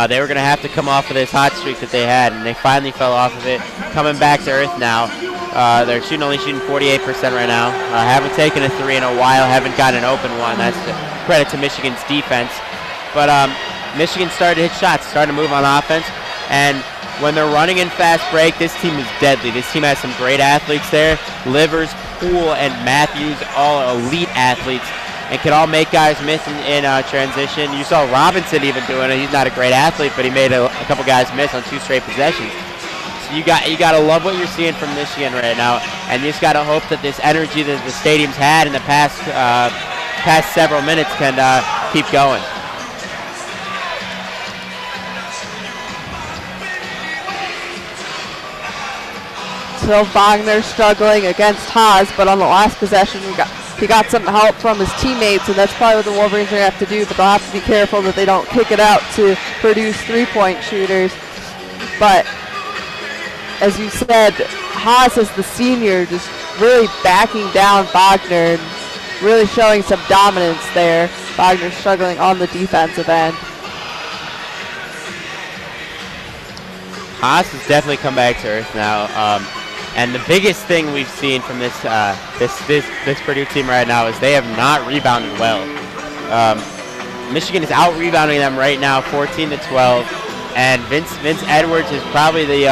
They were going to have to come off of this hot streak that they had, and they finally fell off of it. Coming back to earth now. They're only shooting 48% right now. Haven't taken a three in a while. Haven't gotten an open one. That's credit to Michigan's defense. But Michigan started to hit shots, started to move on offense. And when they're running in fast break, this team is deadly. This team has some great athletes there. Livers, Poole, and Matthews, all elite athletes, and can all make guys miss in transition. You saw Robinson even doing it. He's not a great athlete, but he made a couple guys miss on 2 straight possessions. So you got to love what you're seeing from Michigan right now, and you just got to hope that this energy that the stadium's had in the past several minutes can keep going. So Wagner struggling against Haas, but on the last possession he got some help from his teammates, and that's probably what the Wolverines are going to have to do, but they'll have to be careful that they don't kick it out to Purdue's 3-point shooters. But as you said, Haas as the senior just really backing down Wagner and really showing some dominance there. Wagner struggling on the defensive end. Haas has definitely come back to earth now. And the biggest thing we've seen from this Purdue team right now is they have not rebounded well. Michigan is out-rebounding them right now, 14-12. And Vince Edwards is probably the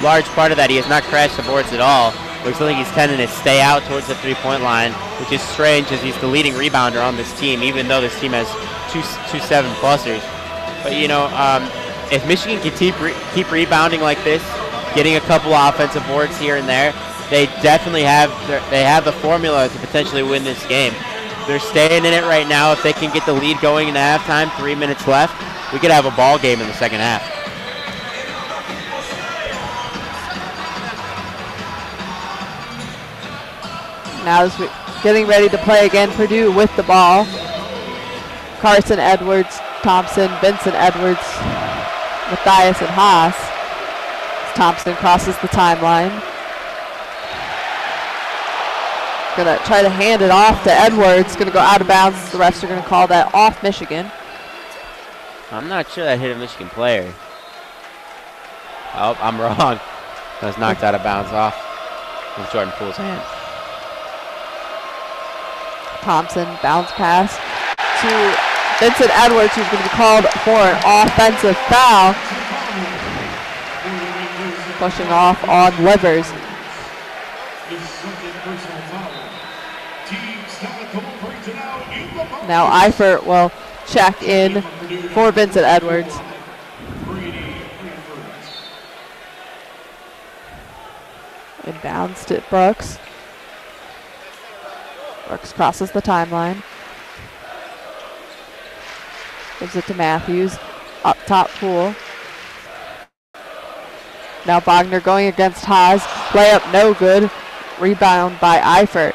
large part of that. He has not crashed the boards at all. Looks like he's tending to stay out towards the 3-point line, which is strange as he's the leading rebounder on this team, even though this team has two 7-plussers. But, you know, if Michigan can keep rebounding like this, getting a couple offensive boards here and there, they definitely have the formula to potentially win this game. They're staying in it right now. If they can get the lead going into halftime, 3 minutes left, we could have a ball game in the second half. Now as we're getting ready to play again, Purdue with the ball. Carson, Edwards, Thompson, Vincent Edwards, Matthias, and Haas. Thompson crosses the timeline. Gonna try to hand it off to Edwards. Gonna go out of bounds. The refs are gonna call that off Michigan. I'm not sure that hit a Michigan player. Oh, I'm wrong. That was knocked out of bounds off with Jordan Poole's hand. Thompson, bounce pass to Vincent Edwards, who's gonna be called for an offensive foul. Pushing off on Livers. Now Eifert will check in for Vincent Edwards. Inbounds to Brooks. Brooks crosses the timeline. Gives it to Matthews. Up top, Poole. Now Wagner going against Haas. Layup no good. Rebound by Eifert.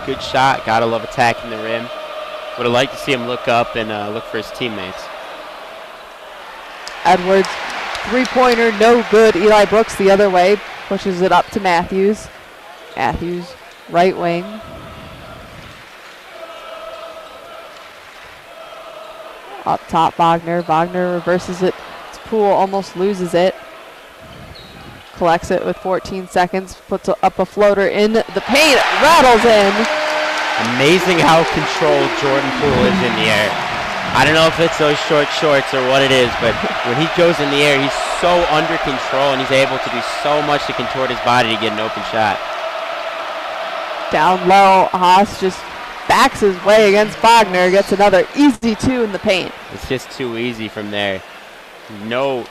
Good shot. Gotta love attacking the rim. Would have liked to see him look up and look for his teammates. Edwards, 3-pointer, no good. Eli Brooks the other way. Pushes it up to Matthews. Matthews, right wing. Up top, Wagner. Wagner reverses it. Poole almost loses it. Collects it with 14 seconds. Puts up a floater in the paint. Rattles in. Amazing how controlled Jordan Poole is in the air. I don't know if it's those short shorts or what it is, but when he goes in the air, he's so under control and he's able to do so much to contort his body to get an open shot. Down low, Haas just backs his way against Wagner. Gets another easy 2 in the paint. It's just too easy from there. No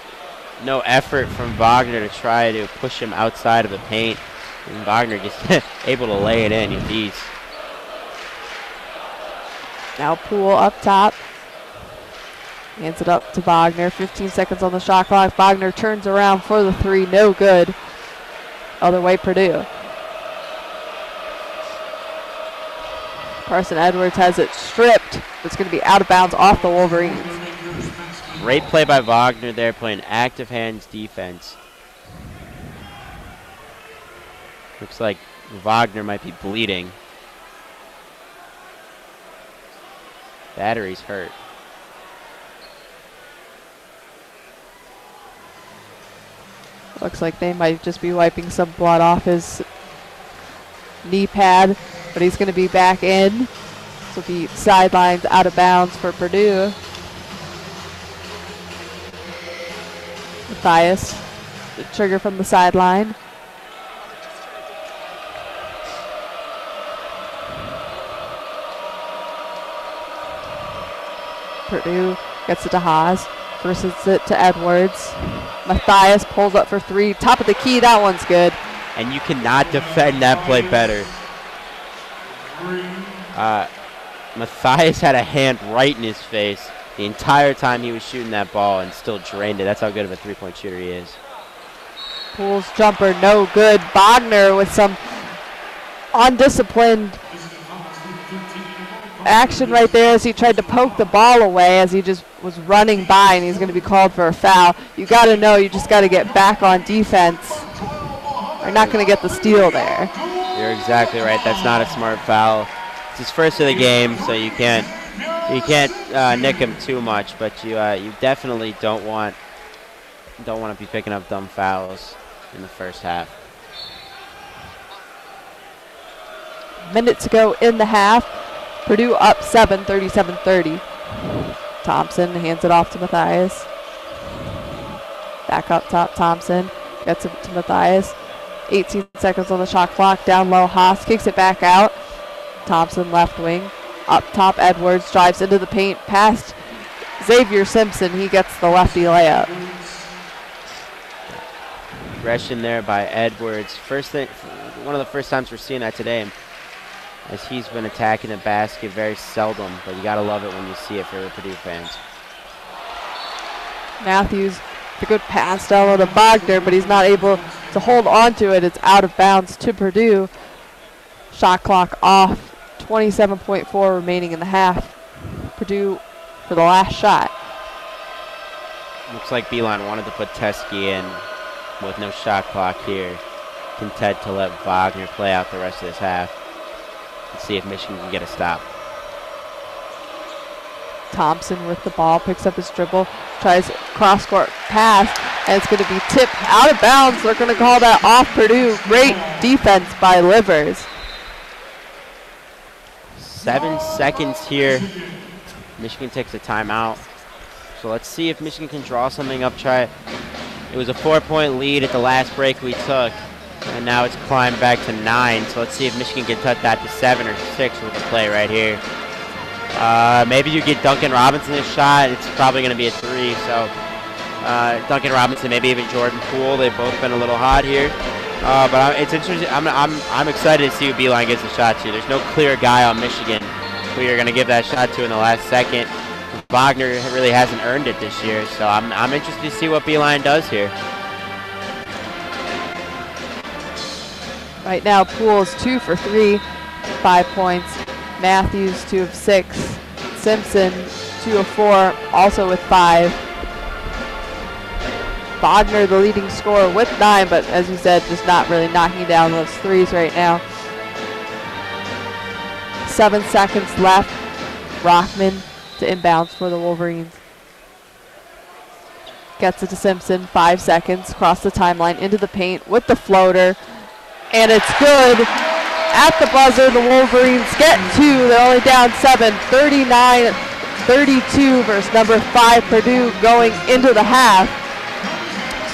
effort from Wagner to try to push him outside of the paint. And Wagner just able to lay it in with ease. Now Poole up top. Hands it up to Wagner. 15 seconds on the shot clock. Wagner turns around for the 3. No good. Other way, Purdue. Carson Edwards has it stripped. It's going to be out of bounds off the Wolverines. Great play by Wagner there, playing active hands defense. Looks like Wagner might be bleeding. Battery's hurt. Looks like they might just be wiping some blood off his knee pad, but he's going to be back in. This will be sidelines out of bounds for Purdue. Matthias, the trigger from the sideline. Purdue gets it to Haas, versus it to Edwards. Matthias pulls up for three, top of the key, that one's good. And you cannot defend that play better. Matthias had a hand right in his face the entire time he was shooting that ball and still drained it. That's how good of a three-point shooter he is. Poole's jumper, no good. Wagner with some undisciplined action right there as he tried to poke the ball away as he just was running by, and he's going to be called for a foul. You got to know you just got to get back on defense. You're not going to get the steal there. You're exactly right. That's not a smart foul. It's his first of the game, so you can't nick him too much, but you definitely don't want to be picking up dumb fouls in the first half. Minute to go in the half. Purdue up 7, 37-30. Thompson hands it off to Matthias. Back up top, Thompson gets it to Matthias. 18 seconds on the shot clock. Down low, Haas kicks it back out. Thompson left wing. Up top, Edwards drives into the paint past Xavier Simpson. He gets the lefty layup. Aggression there by Edwards. One of the first times we're seeing that today, as he's been attacking the basket very seldom, but you gotta love it when you see it for the Purdue fans. Matthews, the good pass down to Wagner, but he's not able to hold on to it. It's out of bounds to Purdue. Shot clock off, 27.4 remaining in the half. Purdue for the last shot. Looks like Beeline wanted to put Teskey in with no shot clock here. Content to let Wagner play out the rest of this half. Let's see if Michigan can get a stop. Thompson with the ball, picks up his dribble, tries cross-court pass, and it's going to be tipped out of bounds. They're going to call that off Purdue. Great defense by Livers. 7 seconds here. Michigan takes a timeout. So let's see if Michigan can draw something up. It was a 4-point lead at the last break we took, and now it's climbed back to 9. So let's see if Michigan can cut that to 7 or 6 with the play right here. Maybe you get Duncan Robinson a shot. It's probably going to be a 3. So Duncan Robinson, maybe even Jordan Poole. They've both been a little hot here. But it's interesting. I'm excited to see who Beeline gets a shot to. There's no clear guy on Michigan who you're going to give that shot to in the last second. Wagner really hasn't earned it this year, so I'm interested to see what Beeline does here. Right now, Poole's 2 for 3, 5 points. Matthews 2 of 6. Simpson 2 of 4, also with 5. Wagner, the leading scorer, with 9, but as you said, just not really knocking down those threes right now. 7 seconds left. Rockman to inbounds for the Wolverines. Gets it to Simpson, 5 seconds, across the timeline, into the paint with the floater, and it's good. At the buzzer, the Wolverines get 2. They're only down 7, 39-32 versus number 5 Purdue going into the half.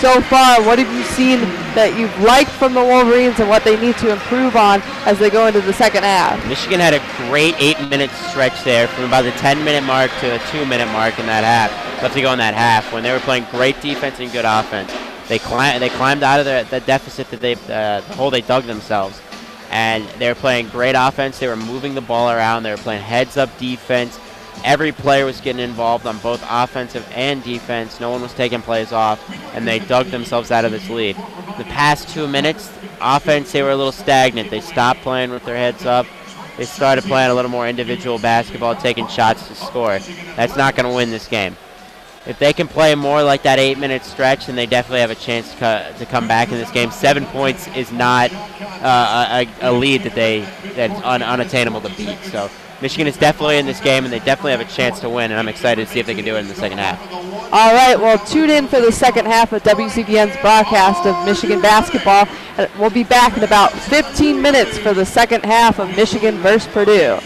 So far, what have you seen that you've liked from the Wolverines and what they need to improve on as they go into the second half? Michigan had a great 8-minute stretch there from about the 10-minute mark to the 2-minute mark in that half. Left to go in that half when they were playing great defense and good offense. They climbed out of the deficit that the hole they dug themselves, and they were playing great offense. They were moving the ball around. They were playing heads-up defense. Every player was getting involved on both offensive and defense. No one was taking plays off, and they dug themselves out of this lead. The past 2 minutes, offense, they were a little stagnant. They stopped playing with their heads up. They started playing a little more individual basketball, taking shots to score. That's not going to win this game. If they can play more like that 8-minute stretch, then they definitely have a chance to come back in this game. 7 points is not a lead that's unattainable to beat. So Michigan is definitely in this game, and they definitely have a chance to win, and I'm excited to see if they can do it in the second half. All right, well, tune in for the second half of WCBN's broadcast of Michigan basketball. We'll be back in about 15 minutes for the second half of Michigan versus Purdue.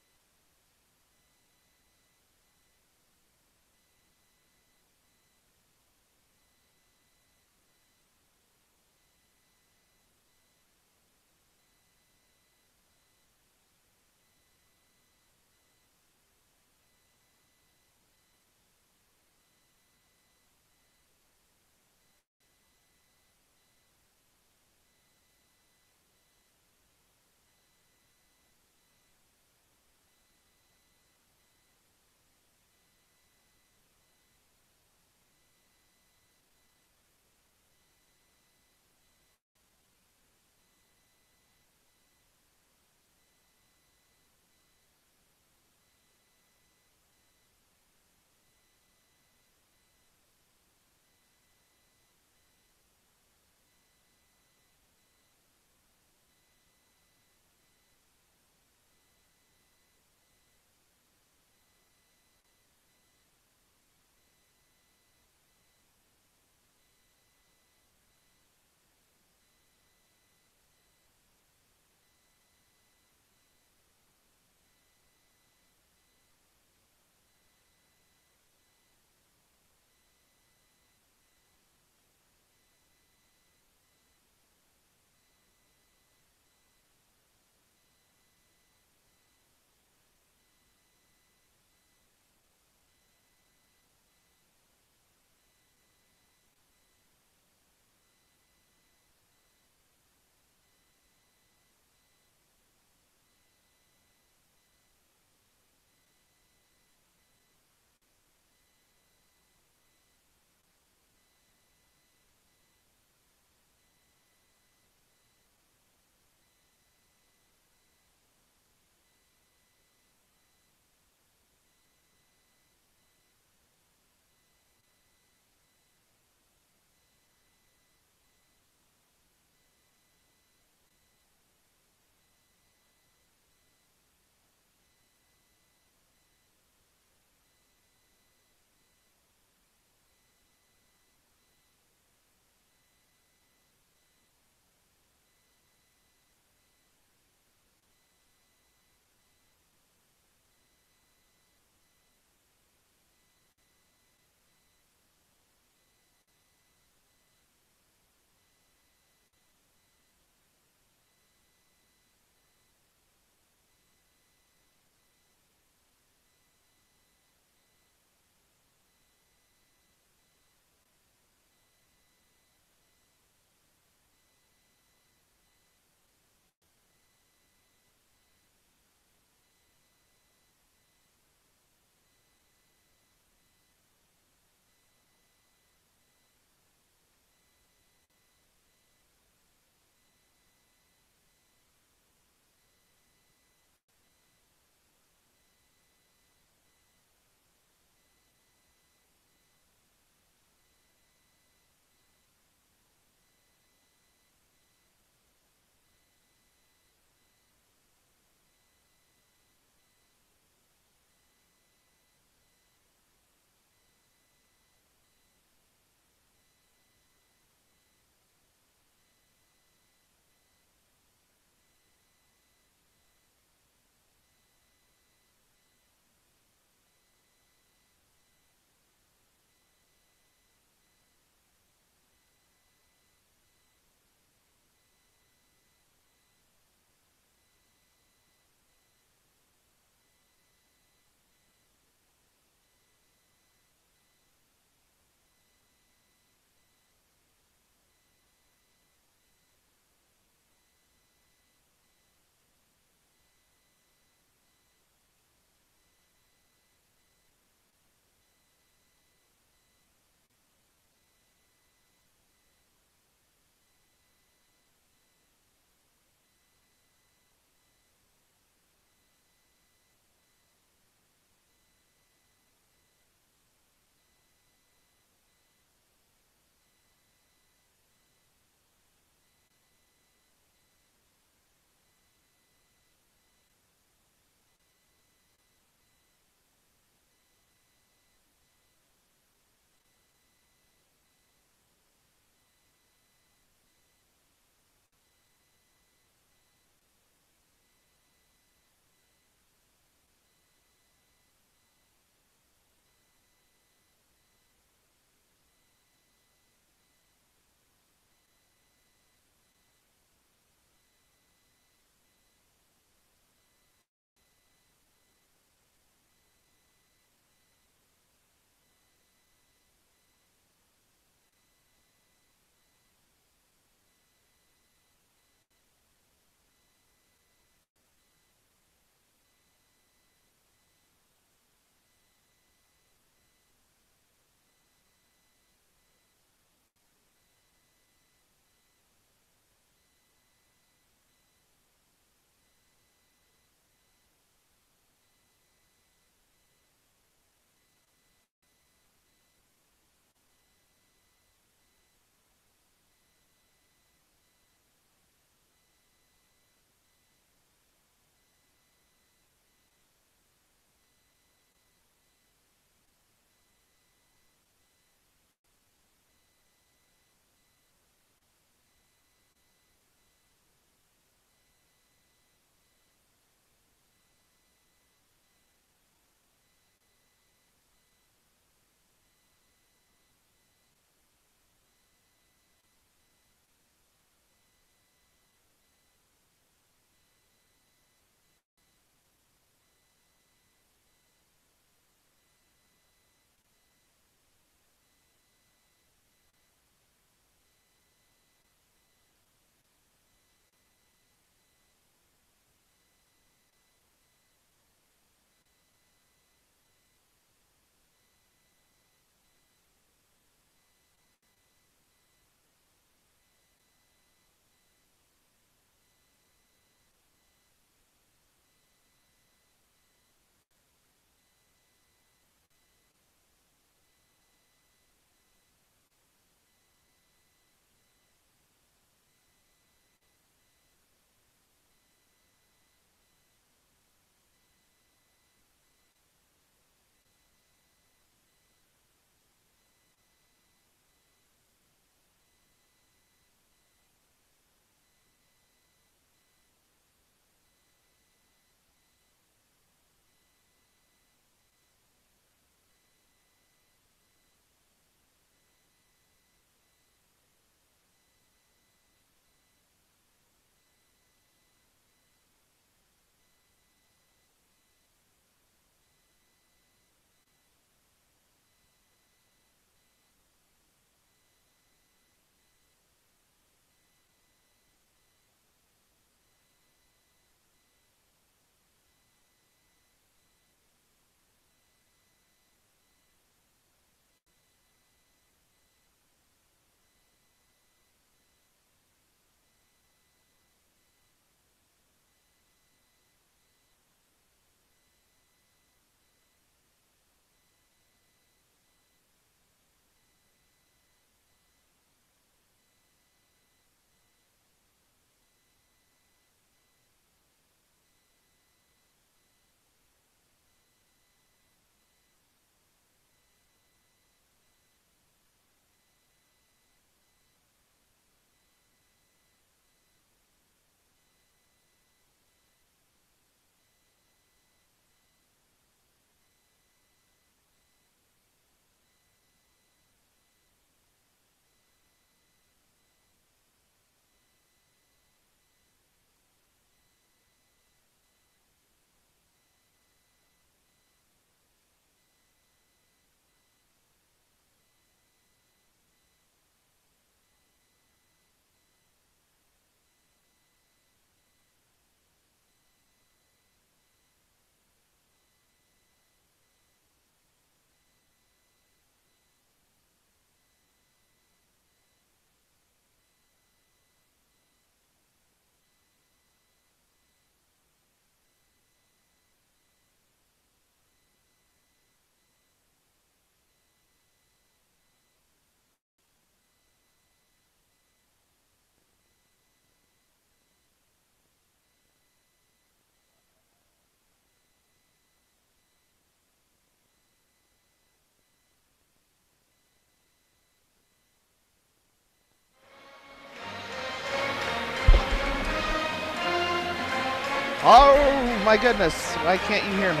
Oh my goodness, why can't you hear me?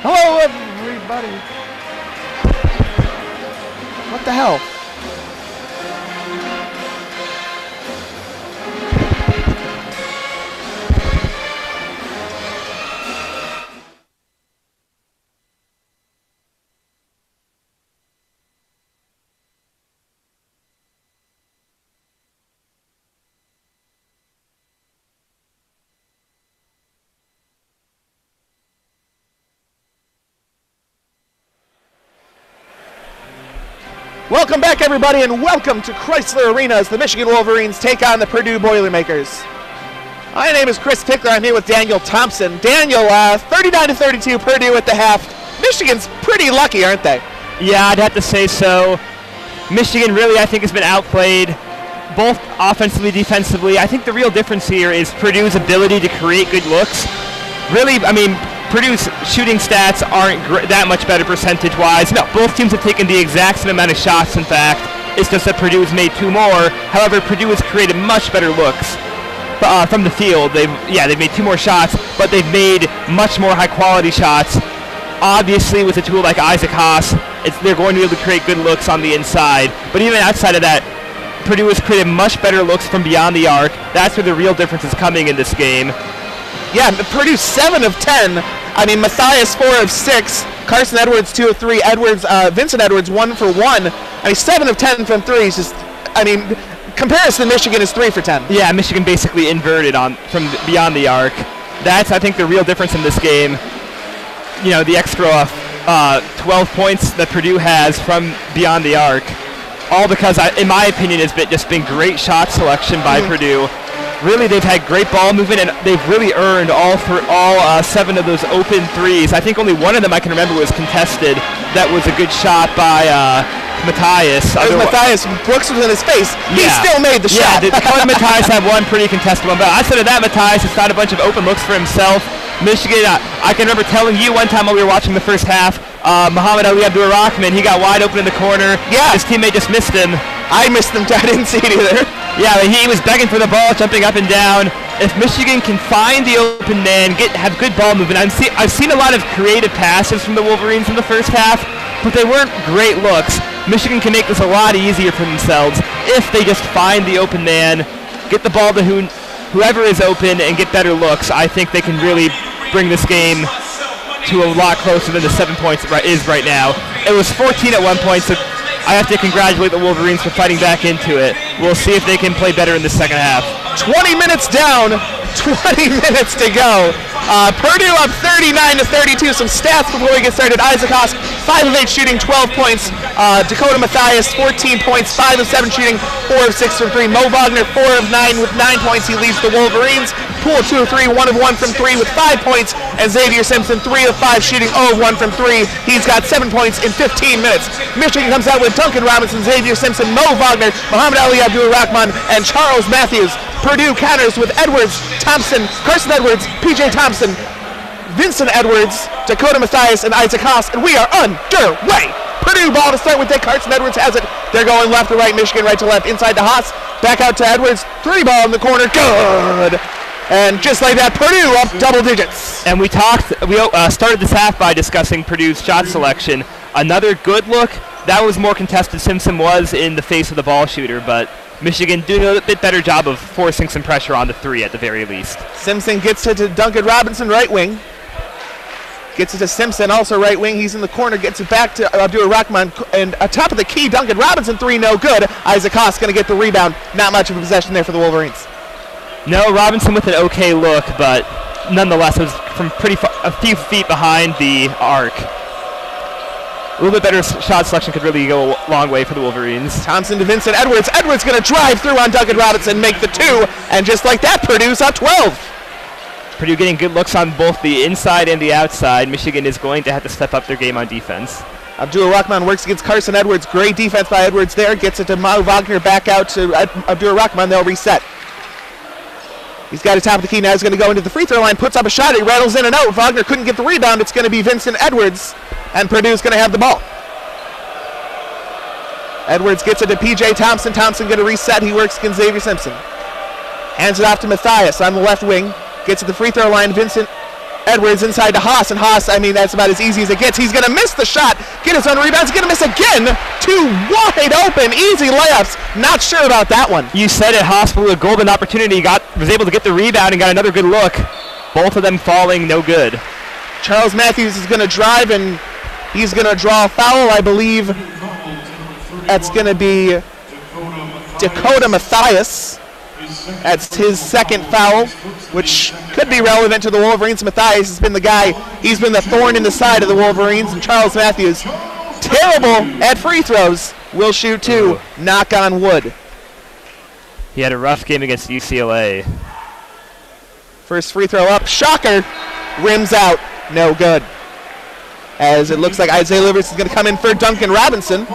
Hello everybody. What the hell? Welcome back, everybody, and welcome to Crisler Arena as the Michigan Wolverines take on the Purdue Boilermakers. My name is Chris Pickler. I'm here with Daniel Thompson. Daniel, 39-32, Purdue at the half. Michigan's pretty lucky, aren't they? Yeah, I'd have to say so. Michigan really, I think, has been outplayed, both offensively, defensively. I think the real difference here is Purdue's ability to create good looks. Really, I mean, Purdue's shooting stats aren't that much better percentage-wise. No, both teams have taken the exact same amount of shots, in fact. It's just that Purdue's made 2 more. However, Purdue has created much better looks from the field. They've made 2 more shots, but they've made much more high-quality shots. Obviously, with a tool like Isaac Haas, they're going to be able to create good looks on the inside. But even outside of that, Purdue has created much better looks from beyond the arc. That's where the real difference is coming in this game. Yeah, Purdue 7 of 10. I mean, Matthias 4 of 6. Carson Edwards 2 of 3. Vincent Edwards 1 for 1. I mean, 7 of 10 from 3 is just, I mean, comparison to Michigan is 3 for 10. Yeah, Michigan basically inverted from beyond the arc. That's, I think, the real difference in this game. You know, the extra 12 points that Purdue has from beyond the arc. All because, in my opinion, it's just been great shot selection by Purdue. Really, they've had great ball movement, and they've really earned all 7 of those open threes. I think only one of them I can remember was contested. That was a good shot by Matthias. Matthias. Brooks was in his face. He still made the shot. Yeah, Matthias had one pretty contested one. But outside of that, Matthias has found a bunch of open looks for himself. Michigan, I can remember telling you one time while we were watching the first half, Muhammad Ali Abdur-Rahman, he got wide open in the corner. Yeah. His teammate just missed him. I missed him. I didn't see it either. Yeah, he was begging for the ball, jumping up and down. If Michigan can find the open man, have good ball movement. I've seen a lot of creative passes from the Wolverines in the first half, but they weren't great looks. Michigan can make this a lot easier for themselves if they just find the open man, get the ball to whoever is open, and get better looks. I think they can really bring this game to a lot closer than the 7 points it is right now. It was 14 at one point, so I have to congratulate the Wolverines for fighting back into it. We'll see if they can play better in the second half. 20 minutes down, 20 minutes to go. Purdue up 39-32. Some stats before we get started. Isaac Haas, 5 of 8 shooting, 12 points. Dakota Matthias, 14 points, 5 of 7 shooting, 4 of 6 from 3. Mo Wagner, 4 of 9 with 9 points. He leads the Wolverines. Poole, 2 of 3, 1 of 1 from 3 with 5 points. And Xavier Simpson, 3 of 5 shooting, 0 of 1 from 3. He's got 7 points in 15 minutes. Michigan comes out with Duncan Robinson, Xavier Simpson, Mo Wagner, Muhammad Ali Abdur-Rahman, and Charles Matthews. Purdue counters with Edwards, Thompson, Carson Edwards, PJ Thompson, Vincent Edwards, Dakota Matthias, and Isaac Haas, and we are underway. Purdue ball to start with Dick. Carson Edwards has it. They're going left to right, Michigan right to left, inside to Haas, back out to Edwards, 3 ball in the corner, good. And just like that, Purdue up double digits. And we started this half by discussing Purdue's shot selection. Another good look. That was more contested. Simpson was in the face of the ball shooter, but Michigan doing a bit better job of forcing some pressure on the 3 at the very least. Simpson gets it to Duncan Robinson, right wing. Gets it to Simpson, also right wing. He's in the corner, gets it back to Abdur-Rahman. And atop of the key, Duncan Robinson, 3, no good. Isaac Haas going to get the rebound. Not much of a possession there for the Wolverines. No, Robinson with an okay look, but nonetheless, it was from a few feet behind the arc. A little bit better shot selection could really go a long way for the Wolverines. Thompson to Vincent Edwards. Edwards going to drive through on Duncan Robinson, make the 2, and just like that, Purdue's up 12. Purdue getting good looks on both the inside and the outside. Michigan is going to have to step up their game on defense. Abdur-Rahman works against Carson Edwards. Great defense by Edwards there. Gets it to Mo Wagner, back out to Abdur-Rahman. They'll reset. He's got a top of the key now. He's going to go into the free throw line, puts up a shot. He rattles in and out. Wagner couldn't get the rebound. It's going to be Vincent Edwards, and Purdue's going to have the ball. Edwards gets it to P.J. Thompson. Thompson going to reset. He works against Xavier Simpson. Hands it off to Matthias on the left wing. Gets to the free throw line. Vincent Edwards inside to Haas. And Haas, I mean, that's about as easy as it gets. He's going to miss the shot. Get his own rebound. He's going to miss again. Two wide open, easy layups. Not sure about that one. You said it, Haas blew a golden opportunity. Was able to get the rebound and got another good look. Both of them falling, no good. Charles Matthews is going to drive, and he's going to draw a foul, I believe. That's going to be Dakota Matthias. That's his second foul, which could be relevant to the Wolverines. Matthias has been the guy, he's been the thorn in the side of the Wolverines, and Charles Matthews, terrible at free throws, will shoot two. Knock on wood. He had a rough game against UCLA. First free throw up, shocker, rims out, no good. As it looks like Isaiah Livers is going to come in for Duncan Robinson.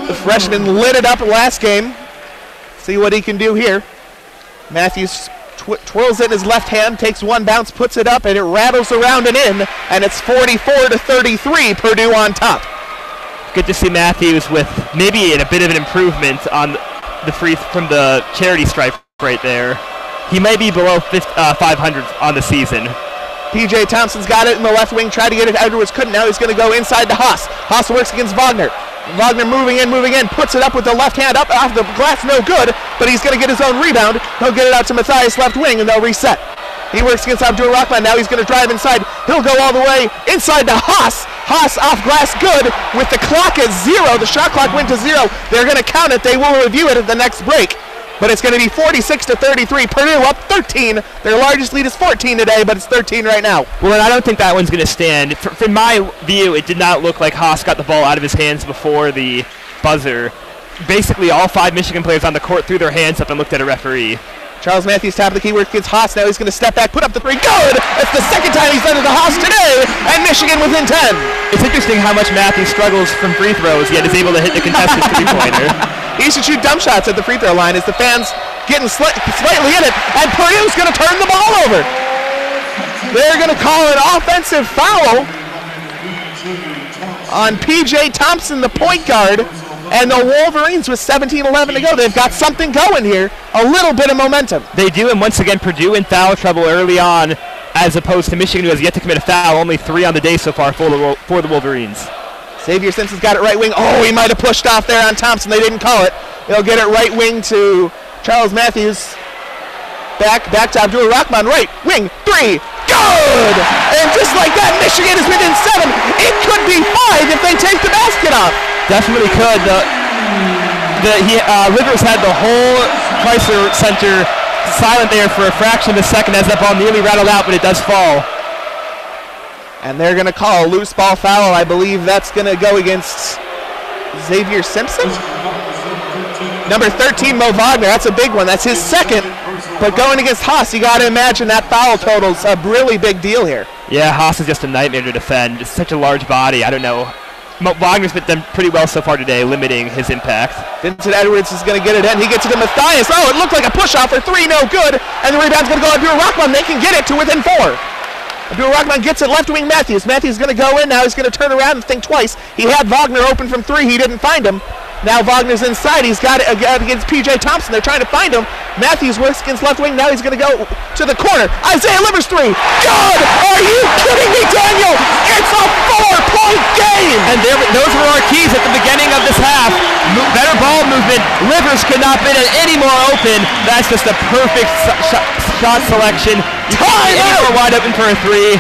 The freshman lit it up last game. See what he can do here. Matthews twirls it in his left hand, takes one bounce, puts it up, and it rattles around and in, and it's 44-33, Purdue on top. Good to see Matthews with maybe a bit of an improvement on the free from the charity stripe right there. He may be below 500 on the season. P.J. Thompson's got it in the left wing, tried to get it. Edwards couldn't. Now he's going to go inside to Haas. Haas works against Wagner. Wagner moving in, puts it up with the left hand up off the glass, no good, but he's going to get his own rebound. He'll get it out to Matthias left wing, and they'll reset. He works against Abdul Rahman. Now he's going to drive inside. He'll go all the way inside to Haas. Haas off glass, good, with the clock at 0. The shot clock went to 0. They're going to count it. They will review it at the next break. But it's going to be 46-33. Purdue up 13. Their largest lead is 14 today, but it's 13 right now. Well, and I don't think that one's going to stand. From my view, it did not look like Haas got the ball out of his hands before the buzzer. Basically, all 5 Michigan players on the court threw their hands up and looked at a referee. Charles Matthews, top of the key, work against Haas. Now he's going to step back, put up the three. Good! That's the second time he's done it to Haas today, and Michigan within 10. It's interesting how much Matthews struggles from free throws, yet is able to hit the contested three-pointer. He should shoot dump shots at the free throw line as the fans getting slightly in it, and Purdue's going to turn the ball over. They're going to call an offensive foul on P.J. Thompson, the point guard, and the Wolverines with 17-11 to go. They've got something going here, a little bit of momentum. They do, and once again, Purdue in foul trouble early on, as opposed to Michigan, who has yet to commit a foul, only 3 on the day so far for the Wolverines. Xavier Simpson's got it right wing. Oh, he might have pushed off there on Thompson. They didn't call it. They'll get it right wing to Charles Matthews. Back to Abdul Rahman. Right wing, 3. Good! And just like that, Michigan is within 7. It could be 5 if they take the basket off. Definitely could. Rivers had the whole Crisler Center silent there for a fraction of a second as that ball nearly rattled out, but it does fall. And they're going to call a loose ball foul. I believe that's going to go against Xavier Simpson. Number 13, Mo Wagner. That's a big one. That's his second. But going against Haas, you got to imagine that foul total's a really big deal here. Yeah, Haas is just a nightmare to defend. It's such a large body. I don't know. Wagner's been done pretty well so far today, limiting his impact. Vincent Edwards is going to get it in. He gets it to Matthias. Oh, it looked like a push-off for 3, no good. And the rebound's going to go to Rahman. They can get it to within 4. Abdul Rahman gets it left wing Matthews. Matthews is going to go in. Now he's going to turn around and think twice. He had Wagner open from 3. He didn't find him. Now Wagner's inside. He's got it against P.J. Thompson. They're trying to find him. Matthews works against left wing. Now he's going to go to the corner. Isaiah Livers 3. Good! Are you kidding me, Daniel? It's a 4-point game! And those were our keys at the beginning of this half. Better ball movement. Livers could not have been any more open. That's just a perfect shot selection. You can't get any more wide open for a 3.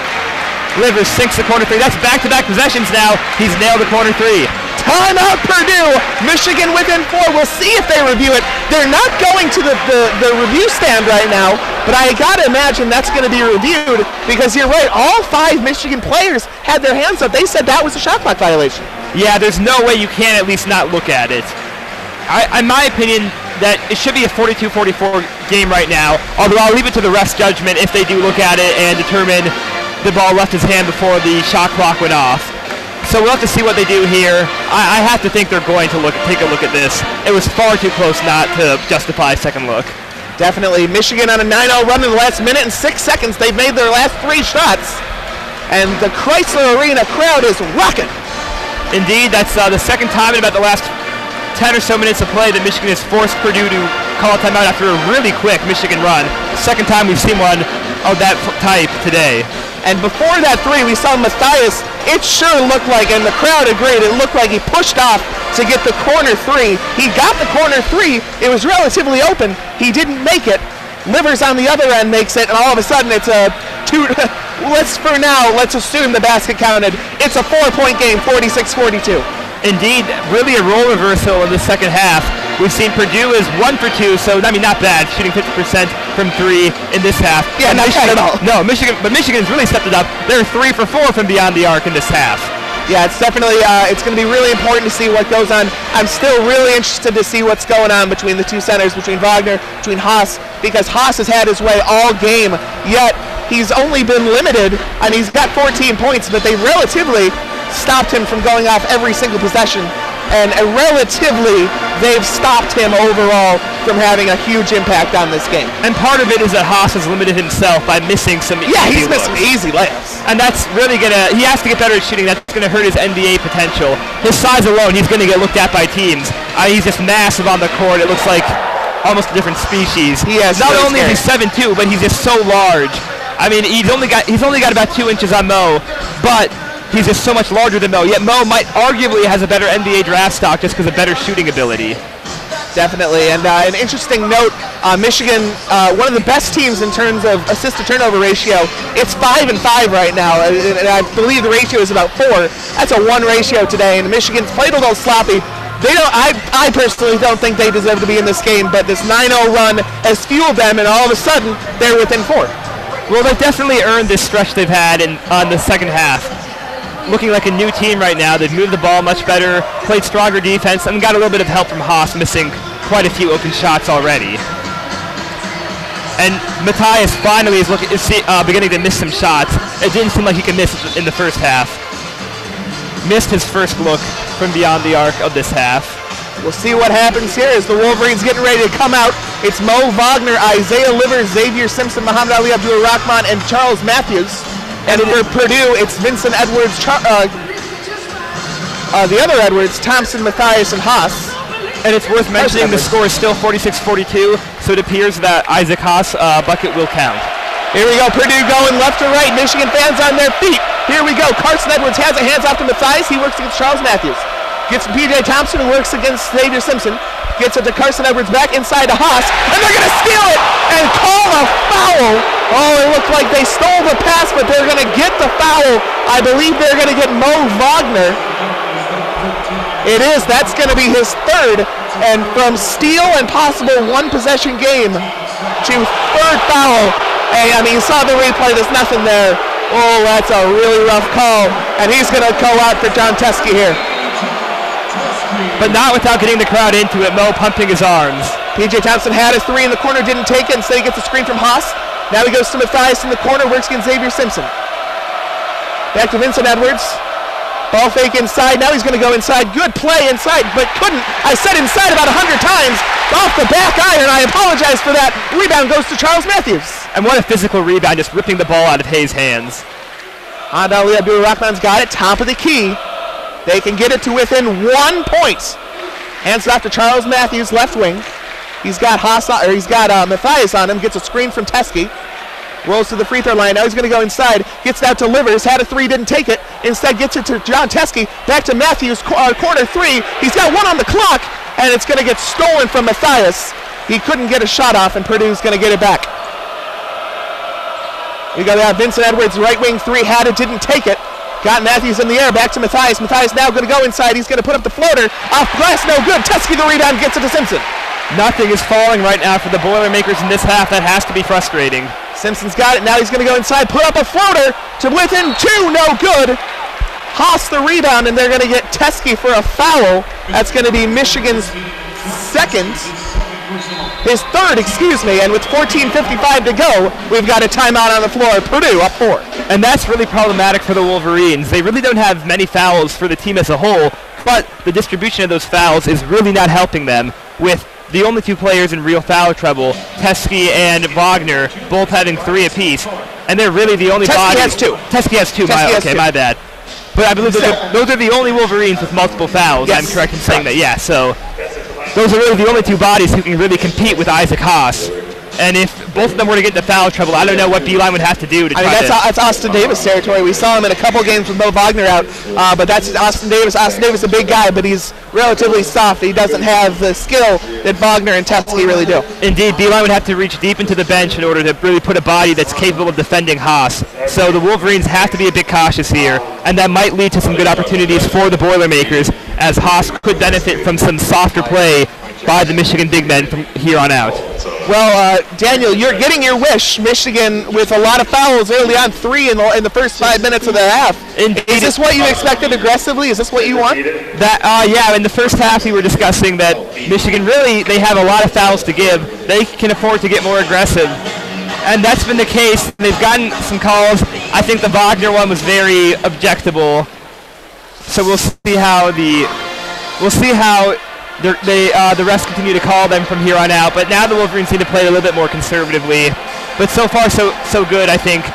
Livers sinks the corner 3. That's back-to-back possessions now. He's nailed the corner 3. Timeout Purdue. Michigan within 4. We'll see if they review it. They're not going to the review stand right now, but I got to imagine that's going to be reviewed because you're right. All 5 Michigan players had their hands up. They said that was a shot clock violation. Yeah, there's no way you can at least not look at it. In my opinion, that it should be a 42-44 game right now, although I'll leave it to the ref's judgment if they do look at it and determine the ball left his hand before the shot clock went off. So we'll have to see what they do here. I have to think they're going to take a look at this. It was far too close not to justify a second look. Definitely. Michigan on a 9-0 run in the last minute and 6 seconds. They've made their last 3 shots. And the Crisler Arena crowd is rocking. Indeed, that's the second time in about the last 10 or so minutes of play that Michigan has forced Purdue to call a timeout after a really quick Michigan run. Second time we've seen one of that type today. And before that three, we saw Matthias. It sure looked like, and the crowd agreed, it looked like he pushed off to get the corner three. He got the corner three. It was relatively open. He didn't make it. Livers on the other end makes it, and all of a sudden it's a two. Let's assume the basket counted. It's a 4-point game, 46-42. Indeed, really a role reversal in the second half. We've seen Purdue is 1 for 2, so I mean not bad, shooting 50% from 3 in this half. Yeah, not bad at all. No, Michigan's really stepped it up. They're 3 for 4 from beyond the arc in this half. Yeah, it's definitely it's going to be really important to see what goes on. I'm still really interested to see what's going on between the two centers, between Wagner, between Haas, because Haas has had his way all game, yet he's only been limited, and he's got 14 points, but they relatively stopped him from going off every single possession, and relatively they've stopped him overall from having a huge impact on this game. And part of it is that Haas has limited himself by missing some he's missing easy layups. And that's really he has to get better at shooting. That's going to hurt his NBA potential. His size alone, he's going to get looked at by teams. He's just massive on the court. It looks like almost a different species. Not only is he 7'2", but he's just so large. I mean, he's only got about 2 inches on Mo, but he's just so much larger than Mo. Yet Mo might arguably has a better NBA draft stock just because of better shooting ability. Definitely, and an interesting note, Michigan, one of the best teams in terms of assist-to-turnover ratio. It's 5-5 right now, and I believe the ratio is about 4. That's a 1 ratio today, and Michigan's played a little sloppy. I personally don't think they deserve to be in this game, but this 9-0 run has fueled them, and all of a sudden, they're within 4. Well, they've definitely earned this stretch they've had on the second half. Looking like a new team right now. They've moved the ball much better, played stronger defense, and got a little bit of help from Haas missing quite a few open shots already. And Matthias finally is beginning to miss some shots. It didn't seem like he could miss in the first half. Missed his first look from beyond the arc of this half. We'll see what happens here as the Wolverines getting ready to come out. It's Mo Wagner, Isaiah Livers, Xavier Simpson, Muhammad Ali Abdul-Rahman, and Charles Matthews. And for Purdue, it's Vincent Edwards, the other Edwards, Thompson, Matthias, and Haas. And it's worth mentioning the score is still 46-42, so it appears that Isaac Haas' bucket will count. Here we go, Purdue going left to right, Michigan fans on their feet. Here we go, Carson Edwards has it, hands off to Matthias, he works against Charles Matthews. Gets to P.J. Thompson, who works against Xavier Simpson. Gets it to Carson Edwards, back inside to Haas, and they're going to steal it and call a foul. Oh, it looked like they stole the pass, but they're going to get the foul. I believe they're going to get Mo Wagner. It is. That's going to be his third. And from steal and possible one-possession game to third foul. Hey, I mean, you saw the replay. There's nothing there. Oh, that's a really rough call. And he's going to go out for John Teskey here. But not without getting the crowd into it. Mo pumping his arms. P.J. Thompson had a 3 in the corner, didn't take it. Instead, he gets a screen from Haas. Now he goes to Matthias in the corner, works against Xavier Simpson. Back to Vincent Edwards. Ball fake inside. Now he's going to go inside. Good play inside, but couldn't. I said inside about 100 times. Off the back iron. I apologize for that. Rebound goes to Charles Matthews. And what a physical rebound, just ripping the ball out of Hayes' hands. Ali Abdul-Rahman's got it. Top of the key. They can get it to within 1 point. Hands it off to Charles Matthews, left wing. He's got Matthias on him. Gets a screen from Teskey. Rolls to the free throw line. Now he's going to go inside. Gets it out to Livers. Had a 3, didn't take it. Instead gets it to John Teskey. Back to Matthews, corner 3. He's got 1 on the clock, and it's going to get stolen from Matthias. He couldn't get a shot off, and Purdue's going to get it back. We got Vincent Edwards, right wing 3. Had it, didn't take it. Got Matthews in the air, back to Matthias. Matthias now going to go inside. He's going to put up the floater. Off glass, no good. Teskey the rebound, gets it to Simpson. Nothing is falling right now for the Boilermakers in this half. That has to be frustrating. Simpson's got it. Now he's going to go inside, put up a floater to within 2, no good. Haas the rebound, and they're going to get Teskey for a foul. That's going to be Michigan's third, and with 14:55 to go, we've got a timeout on the floor. Purdue up 4. And that's really problematic for the Wolverines. They really don't have many fouls for the team as a whole, but the distribution of those fouls is really not helping them, with the only 2 players in real foul trouble, Teskey and Wagner, both having 3 apiece. And they're really the only body. Teskey has 2. Teskey has 2, my bad. But I believe those are the only Wolverines with multiple fouls. Yes. I'm correct in saying that. Yeah. So those are really the only two bodies who can really compete with Isaac Haas. And if both of them were to get into foul trouble, I don't know what Beeline would have to do to try that's Austin Davis territory. We saw him in a couple games with Mo Wagner out, but that's Austin Davis. Austin Davis is a big guy, but he's relatively soft. He doesn't have the skill that Wagner and Teskey really do. Indeed, Beeline would have to reach deep into the bench in order to really put a body that's capable of defending Haas. So the Wolverines have to be a bit cautious here, and that might lead to some good opportunities for the Boilermakers, as Haas could benefit from some softer play by the Michigan big men from here on out. Well, Daniel, you're getting your wish. Michigan with a lot of fouls early on, 3 in the first 5 minutes of the half. Indeed. Is this what you expected aggressively? Is this what you want? Yeah, in the first half we were discussing that Michigan really, they have a lot of fouls to give. They can afford to get more aggressive. And that's been the case. They've gotten some calls. I think the Wagner one was very objectable. So we'll see how the refs continue to call them from here on out. But now the Wolverines need to play a little bit more conservatively. But so far, so good, I think,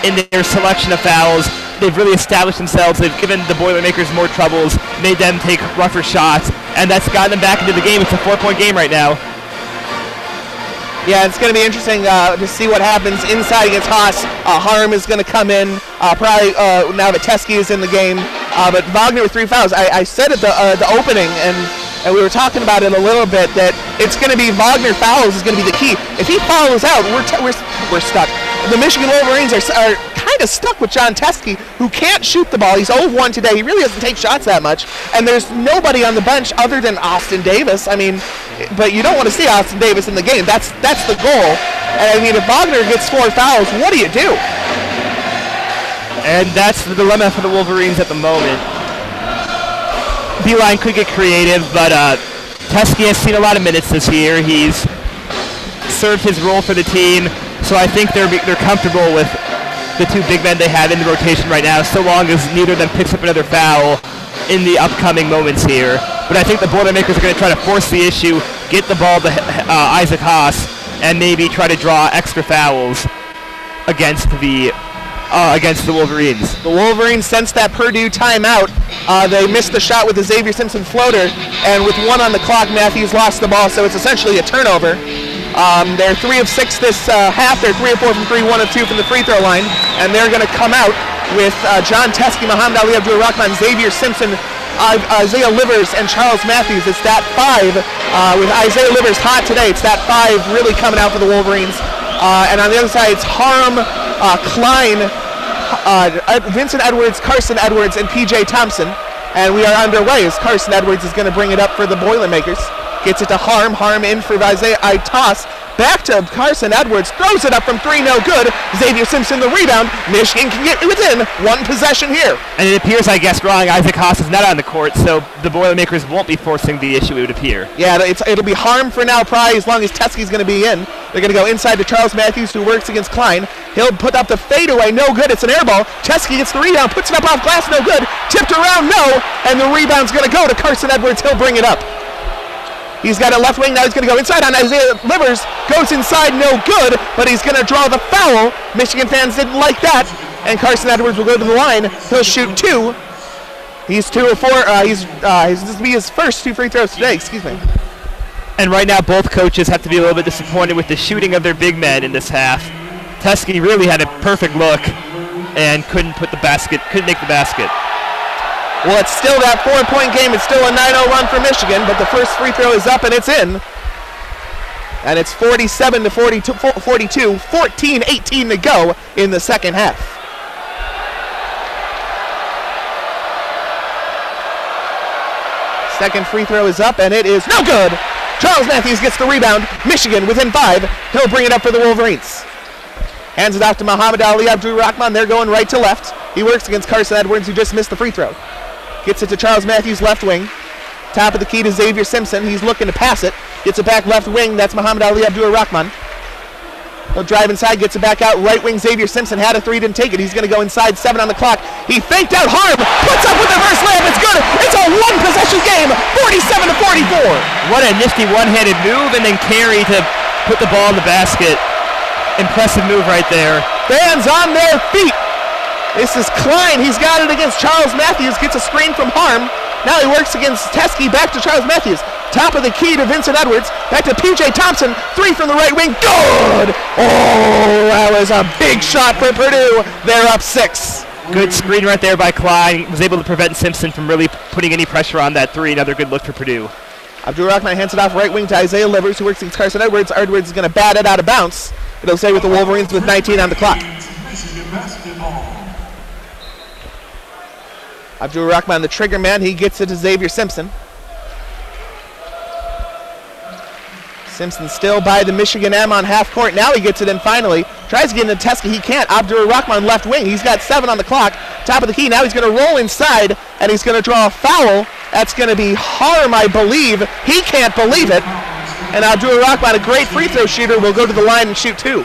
in their selection of fouls. They've really established themselves. They've given the Boilermakers more troubles, made them take rougher shots, and that's gotten them back into the game. It's a 4-point game right now. Yeah, it's going to be interesting to see what happens inside against Haas. Harm is going to come in, probably now that Teskey is in the game. But Wagner with 3 fouls. I said at the opening, and we were talking about it a little bit, that it's going to be Wagner fouls is going to be the key. If he fouls out, we're stuck. The Michigan Wolverines are kind of stuck with John Teskey, who can't shoot the ball. He's 0-1 today. He really doesn't take shots that much. And there's nobody on the bench other than Austin Davis. I mean, but you don't want to see Austin Davis in the game. That's the goal. And I mean, if Wagner gets 4 fouls, what do you do? And that's the dilemma for the Wolverines at the moment. Beeline could get creative, but Teskey has seen a lot of minutes this year. He's served his role for the team, so I think they're comfortable with the 2 big men they have in the rotation right now, so long as neither of them picks up another foul in the upcoming moments here. But I think the Boilermakers are going to try to force the issue, get the ball to Isaac Haas, and maybe try to draw extra fouls against the Wolverines. The Wolverines sensed that Purdue timeout. They missed the shot with the Xavier Simpson floater, and with 1 on the clock, Matthews lost the ball, so it's essentially a turnover. They're 3 of 6 this half. They're 3 of 4 from 3, 1 of 2 from the free throw line, and they're going to come out with John Teskey, Muhammad Ali Abdul-Rahman, Xavier Simpson, Isaiah Livers, and Charles Matthews. It's that 5 with Isaiah Livers hot today. It's that 5 really coming out for the Wolverines. And on the other side, it's Harum, Klein, Vincent Edwards, Carson Edwards, and PJ Thompson. And we are underway as Carson Edwards is going to bring it up for the Boilermakers. Gets it to Harm. Harm in for Isaiah. I toss. Back to Carson Edwards. Throws it up from 3. No good. Xavier Simpson the rebound. Michigan can get within 1 possession here. And it appears I guessed wrong. Isaac Haas is not on the court, so the Boilermakers won't be forcing the issue, it would appear. Yeah, it'll be Harm for now, probably, as long as Teskey's going to be in. They're going to go inside to Charles Matthews, who works against Klein. He'll put up the fadeaway. No good. It's an air ball. Teskey gets the rebound. Puts it up off glass. No good. Tipped around. No. And the rebound's going to go to Carson Edwards. He'll bring it up. He's got a left wing. Now he's going to go inside on Isaiah Livers. Goes inside. No good. But he's going to draw the foul. Michigan fans didn't like that. And Carson Edwards will go to the line. He'll shoot 2. He's 2 of 4. This will be his first 2 free throws today. Excuse me. And right now, both coaches have to be a little bit disappointed with the shooting of their big men in this half. Teskey really had a perfect look and couldn't make the basket. Well, it's still that 4-point game. It's still a 9-0 run for Michigan, but the first free throw is up and it's in. And it's 47 to 42, 14-18 to go in the second half. Second free throw is up and it is no good. Charles Matthews gets the rebound. Michigan within 5. He'll bring it up for the Wolverines. Hands it off to Muhammad Ali Abdul-Rahman. They're going right to left. He works against Carson Edwards, who just missed the free throw. Gets it to Charles Matthews, left wing. Top of the key to Xavier Simpson. He's looking to pass it. Gets it back left wing. That's Muhammad Ali Abdul-Rahman. He'll drive inside, gets it back out. Right wing, Xavier Simpson had a 3, didn't take it. He's going to go inside, 7 on the clock. He faked out Harm. Puts up with the reverse layup. It's good. It's a 1-possession game, 47 to 44. What a nifty one-handed move and then carry to put the ball in the basket. Impressive move right there. Fans on their feet. This is Klein. He's got it against Charles Matthews. Gets a screen from Harm. Now he works against Teskey. Back to Charles Matthews. Top of the key to Vincent Edwards. Back to P.J. Thompson. 3 from the right wing. Good! Oh, that was a big shot for Purdue. They're up 6. Good screen right there by Klein. Was able to prevent Simpson from really putting any pressure on that 3. Another good look for Purdue. Abdul-Rahman hands it off right wing to Isaiah Livers, who works against Carson Edwards. Edwards is going to bat it out of bounds. It'll stay with the Wolverines with 19 on the clock. Abdul-Rahman, the trigger man, he gets it to Xavier Simpson. Simpson still by the Michigan M on half court. Now he gets it in finally. Tries to get into Teskey. He can't. Abdul-Rahman left wing. He's got 7 on the clock. Top of the key. Now he's going to roll inside, and he's going to draw a foul. That's going to be Harm, I believe. He can't believe it. And Abdul-Rahman, a great free throw shooter, will go to the line and shoot 2.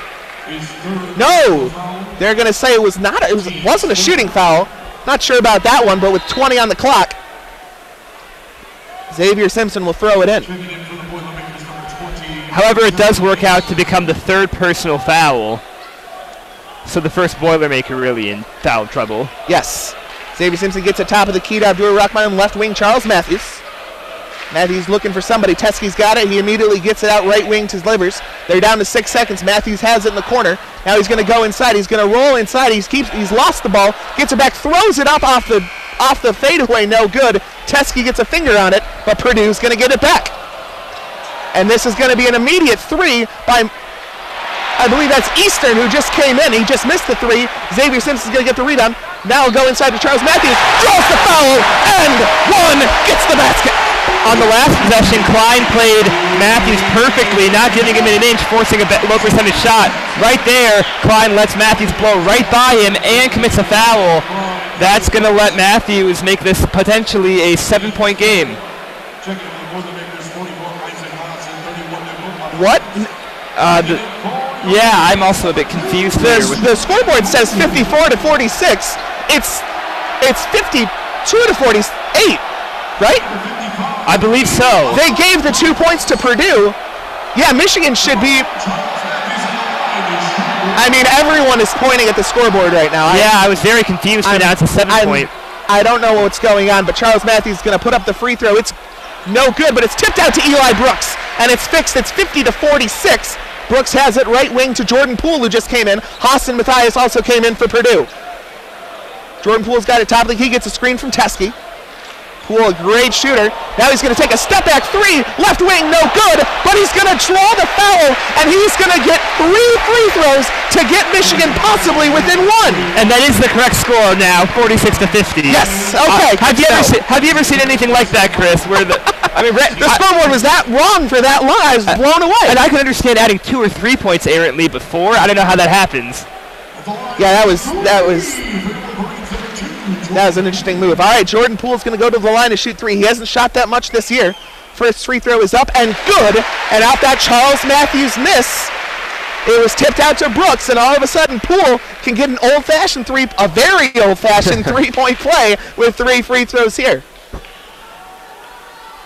No, they're going to say it wasn't a shooting foul. Not sure about that one, but with 20 on the clock, Xavier Simpson will throw it in. However, it does work out to become the 3rd personal foul. So the first Boilermaker really in foul trouble. Yes. Xavier Simpson gets it top of the key to Abdul-Rahman, left wing Charles Matthews. Matthews looking for somebody. Teskey's got it. He immediately gets it out right wing to Livers. They're down to 6 seconds. Matthews has it in the corner. Now he's going to go inside. He's going to roll inside. He's lost the ball. Gets it back. Throws it up off the fadeaway. No good. Teskey gets a finger on it, but Purdue's going to get it back. And this is going to be an immediate 3 by, I believe that's Eastern, who just came in. He just missed the 3. Xavier Simpson's going to get the rebound. Now he'll go inside to Charles Matthews. Draws the foul, and 1 gets the basket. On the last possession, Klein played Matthews perfectly, not giving him an inch, forcing a low percentage shot. Right there, Klein lets Matthews blow right by him and commits a foul. That's going to let Matthews make this potentially a 7-point game. What? Yeah, I'm also a bit confused here. The scoreboard says 54-46. It's 52-48, right? I believe so. They gave the 2 points to Purdue. Yeah, Michigan should be. I mean, everyone is pointing at the scoreboard right now. I was very confused when now it's a 7-point. I don't know what's going on, but Charles Matthews is going to put up the free throw. It's no good, but it's tipped out to Eli Brooks, and it's fixed. It's 50-46. Brooks has it right wing to Jordan Poole, who just came in. Hassan Matthias also came in for Purdue. Jordan Poole's got it top of the key, gets a screen from Teskey. Poole, a great shooter. Now he's going to take a step back 3, left wing, no good, but he's going to draw the foul, and he's going to get 3 free throws to get Michigan possibly within 1. And that is the correct score now, 46-50. Yes, okay. Have you ever seen anything like that, Chris? Where the scoreboard was that wrong for that long. I was blown away. And I can understand adding 2 or 3 points errantly before. I don't know how that happens. Yeah, that was an interesting move. All right, Jordan Poole's going to go to the line to shoot 3. He hasn't shot that much this year. First free throw is up and good. And out that Charles Matthews miss. It was tipped out to Brooks, and all of a sudden Poole can get a very old-fashioned 3-point play with 3 free throws here.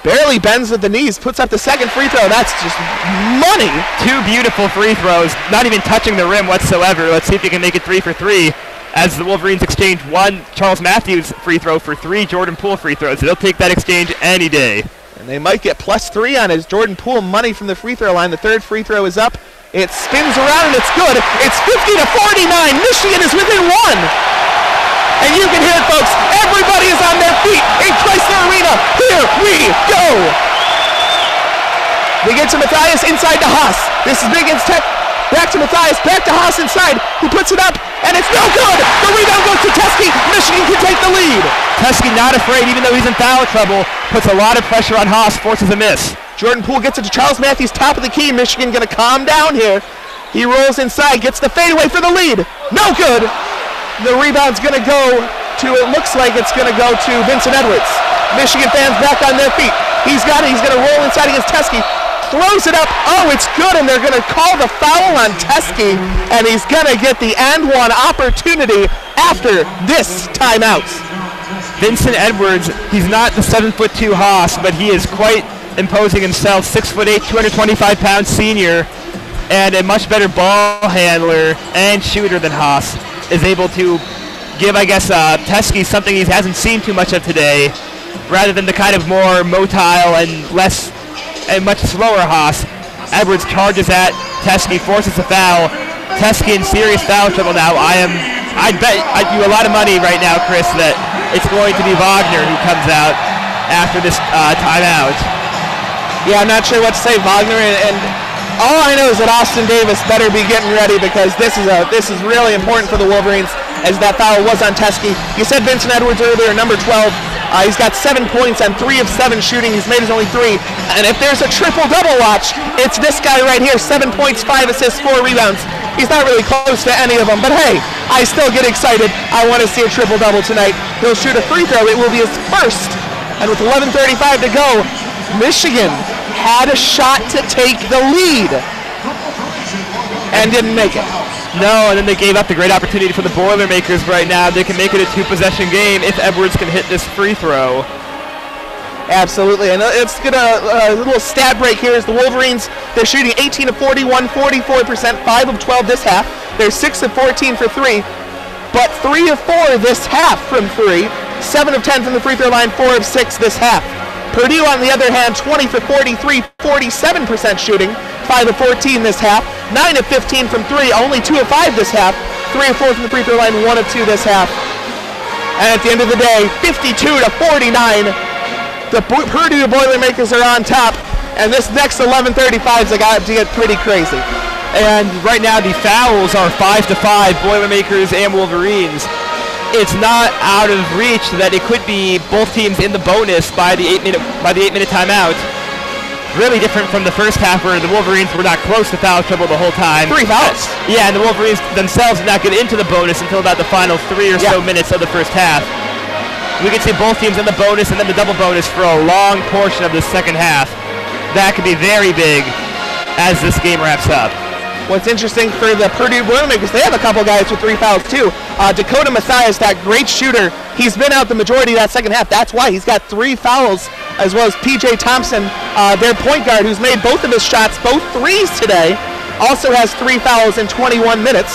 Barely bends at the knees, puts up the second free throw. That's just money. 2 beautiful free throws, not even touching the rim whatsoever. Let's see if he can make it 3 for 3. As the Wolverines exchange 1 Charles Matthews free throw for 3 Jordan Poole free throws. They'll take that exchange any day. And they might get +3 on his Jordan Poole money from the free throw line. The 3rd free throw is up. It spins around and it's good. It's 50-49. Michigan is within 1. And you can hear it, folks. Everybody is on their feet in Crisler Arena. Here we go. We get to Matthias inside to Haas. This is big against Tech. Back to Matthias, back to Haas inside. He puts it up, and it's no good. The rebound goes to Teskey. Michigan can take the lead. Teskey not afraid, even though he's in foul trouble. Puts a lot of pressure on Haas, forces a miss. Jordan Poole gets it to Charles Matthews, top of the key. Michigan going to calm down here. He rolls inside, gets the fadeaway for the lead. No good. The rebound's going to go to, it looks like it's going to go to Vincent Edwards. Michigan fans back on their feet. He's got it. He's going to roll inside against Teskey. Throws it up. Oh, it's good, and they're going to call the foul on Teskey, and he's going to get the and-one opportunity after this timeout. Vincent Edwards, he's not the 7'2" Haas, but he is quite imposing himself. 6'8", 225-pound senior, and a much better ball handler and shooter than Haas, is able to give, I guess, Teskey something he hasn't seen too much of today, rather than the kind of more motile and much slower Haas. Edwards charges at Teskey, forces a foul. Teskey in serious foul trouble now. I'd bet you a lot of money right now, Chris, that it's going to be Wagner who comes out after this timeout. Yeah, I'm not sure what to say, Wagner, and all I know is that Austin Davis better be getting ready, because this is really important for the Wolverines, as that foul was on Teskey. You said Vincent Edwards earlier, number 12. He's got 7 points on 3 of 7 shooting. He's made his only 3. And if there's a triple-double watch, it's this guy right here. 7 points, 5 assists, 4 rebounds. He's not really close to any of them, but hey, I still get excited. I want to see a triple-double tonight. He'll shoot a free throw. It will be his first. And with 11:35 to go, Michigan had a shot to take the lead and didn't make it. No, and then they gave up the great opportunity for the Boilermakers right now. They can make it a 2-possession game if Edwards can hit this free throw. Absolutely, and it's a little stat break here. Is the Wolverines, they're shooting 18 of 41, 44%, 5 of 12 this half. They're 6 of 14 for 3, but 3 of 4 this half from 3, 7 of 10 from the free throw line, 4 of 6 this half. Purdue, on the other hand, 20 for 43, 47% shooting, 5 of 14 this half, 9 of 15 from 3, only 2 of 5 this half, 3 of 4 from the free throw line, 1 of 2 this half. And at the end of the day, 52 to 49, the Purdue Boilermakers are on top, and this next 11:35 is got to get pretty crazy. And right now the fouls are 5-5, Boilermakers and Wolverines. It's not out of reach that it could be both teams in the bonus by the 8-minute timeout. Really different from the first half, where the Wolverines were not close to foul trouble the whole time. 3 fouls. Yeah, and the Wolverines themselves did not get into the bonus until about the final 3 or so minutes of the first half. We could see both teams in the bonus and then the double bonus for a long portion of the second half. That could be very big as this game wraps up. What's interesting for the Purdue Boilermakers, they have a couple guys with 3 fouls too. Dakota Mathias, that great shooter, he's been out the majority of that second half. That's why he's got 3 fouls, as well as PJ Thompson, their point guard, who's made both of his shots, both 3s today, also has 3 fouls in 21 minutes.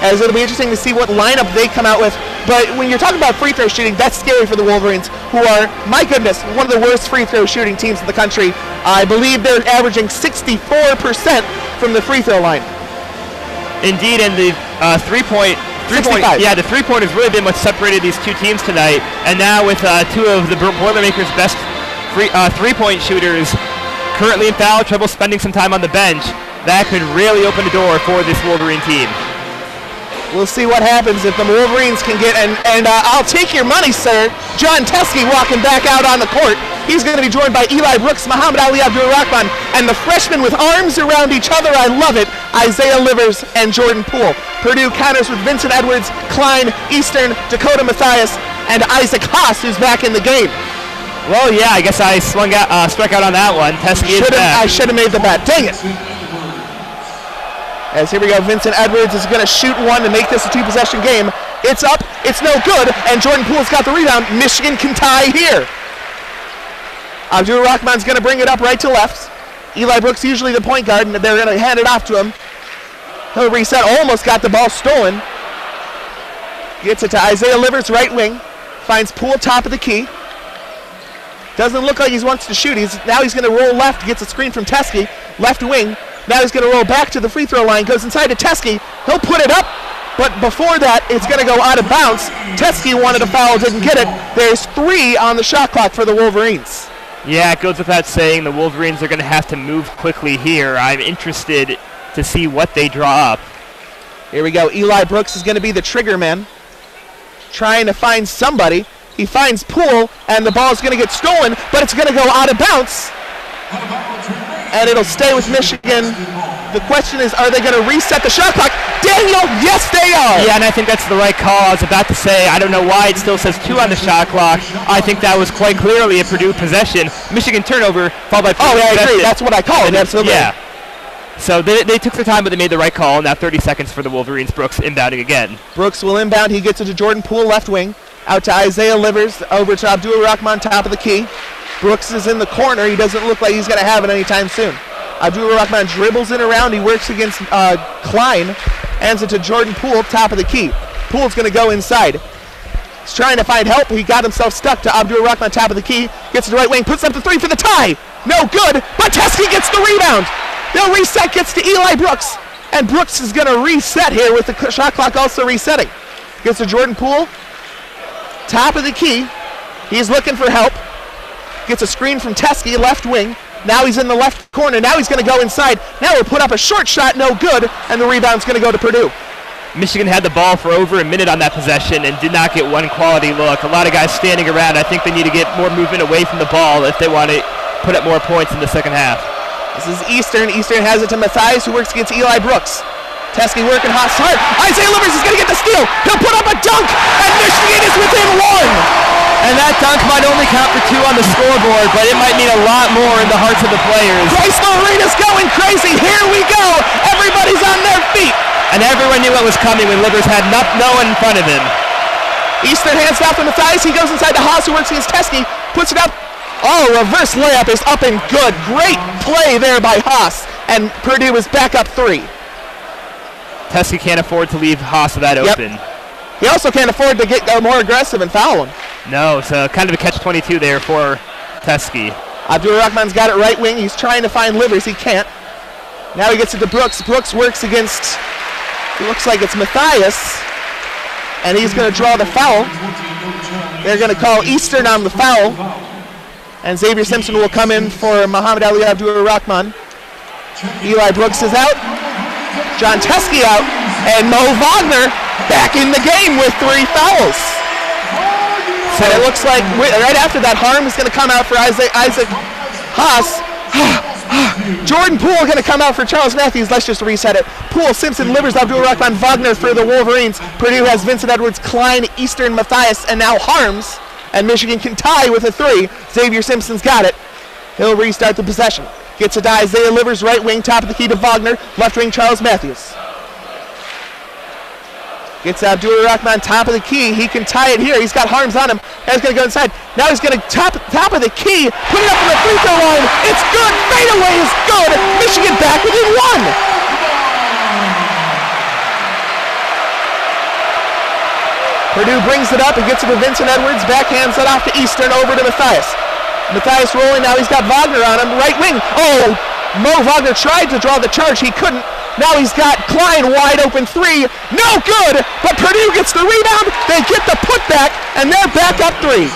As it'll be interesting to see what lineup they come out with. But when you're talking about free throw shooting, that's scary for the Wolverines, who are, my goodness, one of the worst free throw shooting teams in the country. I believe they're averaging 64% from the free throw line. Indeed, and the three-point, the three-point has really been what separated these two teams tonight. And now with 2 of the Boilermakers' best three-point shooters currently in foul trouble, spending some time on the bench, that could really open the door for this Wolverine team. We'll see what happens if the Wolverines can get, and I'll take your money, sir. John Teskey walking back out on the court. He's going to be joined by Eli Brooks, Muhammad Ali Abdul-Rahman, and the freshmen with arms around each other. I love it. Isaiah Livers and Jordan Poole. Purdue counters with Vincent Edwards, Klein, Eastern, Dakota Mathias, and Isaac Haas, who's back in the game. Well, yeah, I guess I struck out on that one. Teskey is back. I should have made the bet. Dang it. As here we go, Vincent Edwards is going to shoot one to make this a 2-possession game. It's up, it's no good, and Jordan Poole's got the rebound. Michigan can tie here. Abdul-Rahman's going to bring it up right to left. Eli Brooks, usually the point guard, and they're going to hand it off to him. He'll reset, almost got the ball stolen. Gets it to Isaiah Livers, right wing. Finds Poole, top of the key. Doesn't look like he wants to shoot. Now he's going to roll left, gets a screen from Teskey, left wing. Now he's going to roll back to the free throw line, goes inside to Teskey. He'll put it up, but before that, it's going to go out of bounds. Teskey wanted a foul, didn't get it. There's 3 on the shot clock for the Wolverines. Yeah, it goes without saying the Wolverines are going to have to move quickly here. I'm interested to see what they draw up. Here we go. Eli Brooks is going to be the trigger man, trying to find somebody. He finds Poole, and the ball is going to get stolen, but it's going to go out of bounds. And it'll stay with Michigan. The question is, are they going to reset the shot clock? Daniel, yes they are! Yeah, and I think that's the right call. I was about to say, I don't know why it still says 2 on the shot clock. I think that was quite clearly a Purdue possession. Michigan turnover, followed by Purdue I possession. agree. That's what I called. Absolutely. Yeah. So they took their time, but they made the right call. Now 30 seconds for the Wolverines. Brooks inbounding again. Brooks will inbound. He gets it to Jordan Poole, left wing. Out to Isaiah Livers, over to Abdul-Rahman, top of the key. Brooks is in the corner. He doesn't look like he's going to have it anytime soon. Abdul-Rahman dribbles it around. He works against Klein. Hands it to Jordan Poole, top of the key. Poole's going to go inside. He's trying to find help. He got himself stuck to Abdul Rahman, top of the key. Gets to the right wing, puts up the three for the tie. No good, but Teskey gets the rebound. They'll reset, gets to Eli Brooks. And Brooks is going to reset here with the shot clock also resetting. Gets to Jordan Poole, top of the key. He's looking for help. Gets a screen from Teskey, left wing. Now he's in the left corner. Now he's going to go inside. Now he'll put up a short shot, no good, and the rebound's going to go to Purdue. Michigan had the ball for over a minute on that possession and did not get one quality look. A lot of guys standing around. I think they need to get more movement away from the ball if they want to put up more points in the second half. This is Eastern. Eastern has it to Matthias, who works against Eli Brooks. Teskey working hot start. Isaiah Livers is going to get the steal. He'll put up a dunk, and Michigan is within one. And that dunk might only count for 2 on the scoreboard, but it might mean a lot more in the hearts of the players. Crisler Arena's going crazy. Here we go. Everybody's on their feet. And everyone knew what was coming when Livers had no one in front of him. Eastern hands off to Matthias. He goes inside to Haas, who works against Teskey. Puts it up. Oh, reverse layup is up and good. Great play there by Haas. And Purdue is back up 3. Teskey can't afford to leave Haas without open. He also can't afford to get more aggressive and foul him. No, so kind of a catch-22 there for Teskey. Abdul Rahman's got it right wing. He's trying to find Livers. He can't. Now he gets it to Brooks. Brooks works against, it looks like it's Matthias. And he's going to draw the foul. They're going to call Eastern on the foul. And Xavier Simpson will come in for Muhammad Ali Abdul Rahman. Eli Brooks is out. John Teskey out. And Mo Wagner back in the game with 3 fouls. And it looks like right after that, Harm is going to come out for Isaac Haas. Jordan Poole going to come out for Charles Matthews. Let's just reset it. Poole, Simpson, Livers, Abdul Rahman, Wagner for the Wolverines. Purdue has Vincent Edwards, Klein, Eastern, Matthias, and now Harms. And Michigan can tie with a 3. Xavier Simpson's got it. He'll restart the possession. Gets it to Isaiah Livers, right wing, top of the key to Wagner. Left wing, Charles Matthews. Gets Abdul Rahman, top of the key. He can tie it here. He's got Harms on him. Now he's going to go inside. Now he's going to top of the key. Put it up on the free throw line. It's good. Fadeaway is good. Michigan back within 1. Purdue brings it up and gets it to Vincent Edwards. Backhands it off to Eastern, over to Matthias. Matthias rolling. Now he's got Wagner on him. Right wing. Oh, Mo Wagner tried to draw the charge. He couldn't. Now he's got Klein wide open 3. No good, but Purdue gets the rebound. They get the putback, and they're back up 3.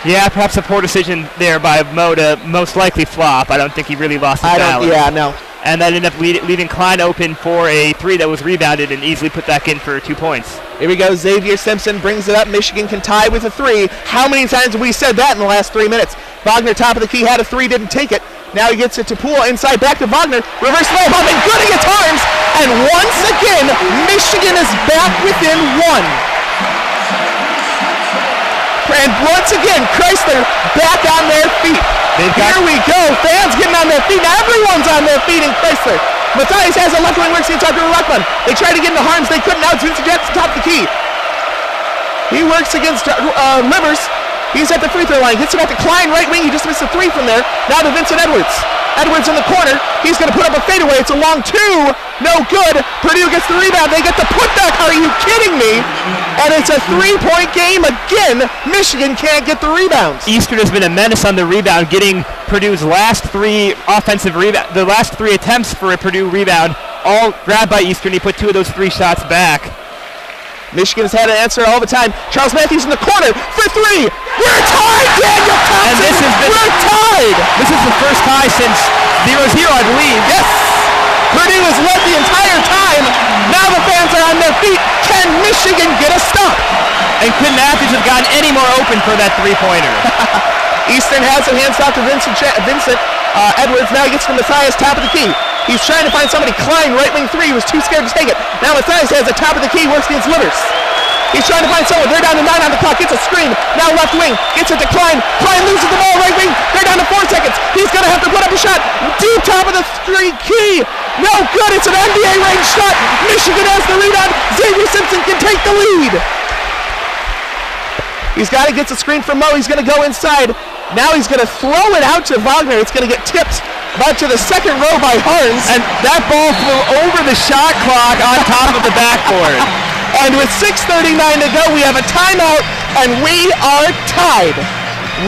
Yeah, perhaps a poor decision there by Mo to most likely flop. I don't think he really lost his balance. Yeah, no. And that ended up leaving Klein open for a 3 that was rebounded and easily put back in for 2 points. Here we go. Xavier Simpson brings it up. Michigan can tie with a 3. How many times have we said that in the last 3 minutes? Wagner, top of the key, had a 3, didn't take it. Now he gets it to Poole, inside back to Wagner. Reverse layup, and good against Harms. And once again, Michigan is back within 1. And once again, Crisler back on their feet. Here we go. Fans getting on their feet. Now everyone's on their feet in Crisler. Matthias has a left wing works against Abdul Rahman. They tried to get into Harms. They couldn't. Now it's Vincent Jackson top of the key. He works against Livers. He's at the free throw line. Gets it back to Klein, right wing. He just missed a 3 from there. Now to Vincent Edwards. Edwards in the corner. He's going to put up a fadeaway. It's a long 2. No good. Purdue gets the rebound. They get the putback. Are you kidding me? And it's a 3-point game again. Michigan can't get the rebounds. Eastern has been a menace on the rebound, getting Purdue's last 3 offensive rebound. The last 3 attempts for a Purdue rebound, all grabbed by Eastern. He put 2 of those 3 shots back. Michigan's had an answer all the time. Charles Matthews in the corner for 3. We're tied, Daniel Thompson. And we're tied. This is the first tie since 0-0, I believe. Yes. Purdue has led the entire time. Now the fans are on their feet. Can Michigan get a stop? And could Matthews have gotten any more open for that 3-pointer? Eastern has it, hands off to Vincent Edwards. Now he gets to Matthias, top of the key. He's trying to find somebody. Klein, right wing 3, was too scared to take it. Now Matthias has the top of the key, works against Livers. He's trying to find someone. They're down to 9 on the clock. Gets a screen. Now left wing. Gets it to Klein. Klein loses the ball, right wing. They're down to 4 seconds. He's going to have to put up a shot. Deep top of the key. No good. It's an NBA range shot. Michigan has the rebound. Xavier Simpson can take the lead. He's got to get the screen from Mo. He's going to go inside. Now he's going to throw it out to Wagner. It's going to get tipped about to the second row by Harms. And that ball flew over the shot clock on top of the backboard. And with 6:39 to go, we have a timeout, and we are tied.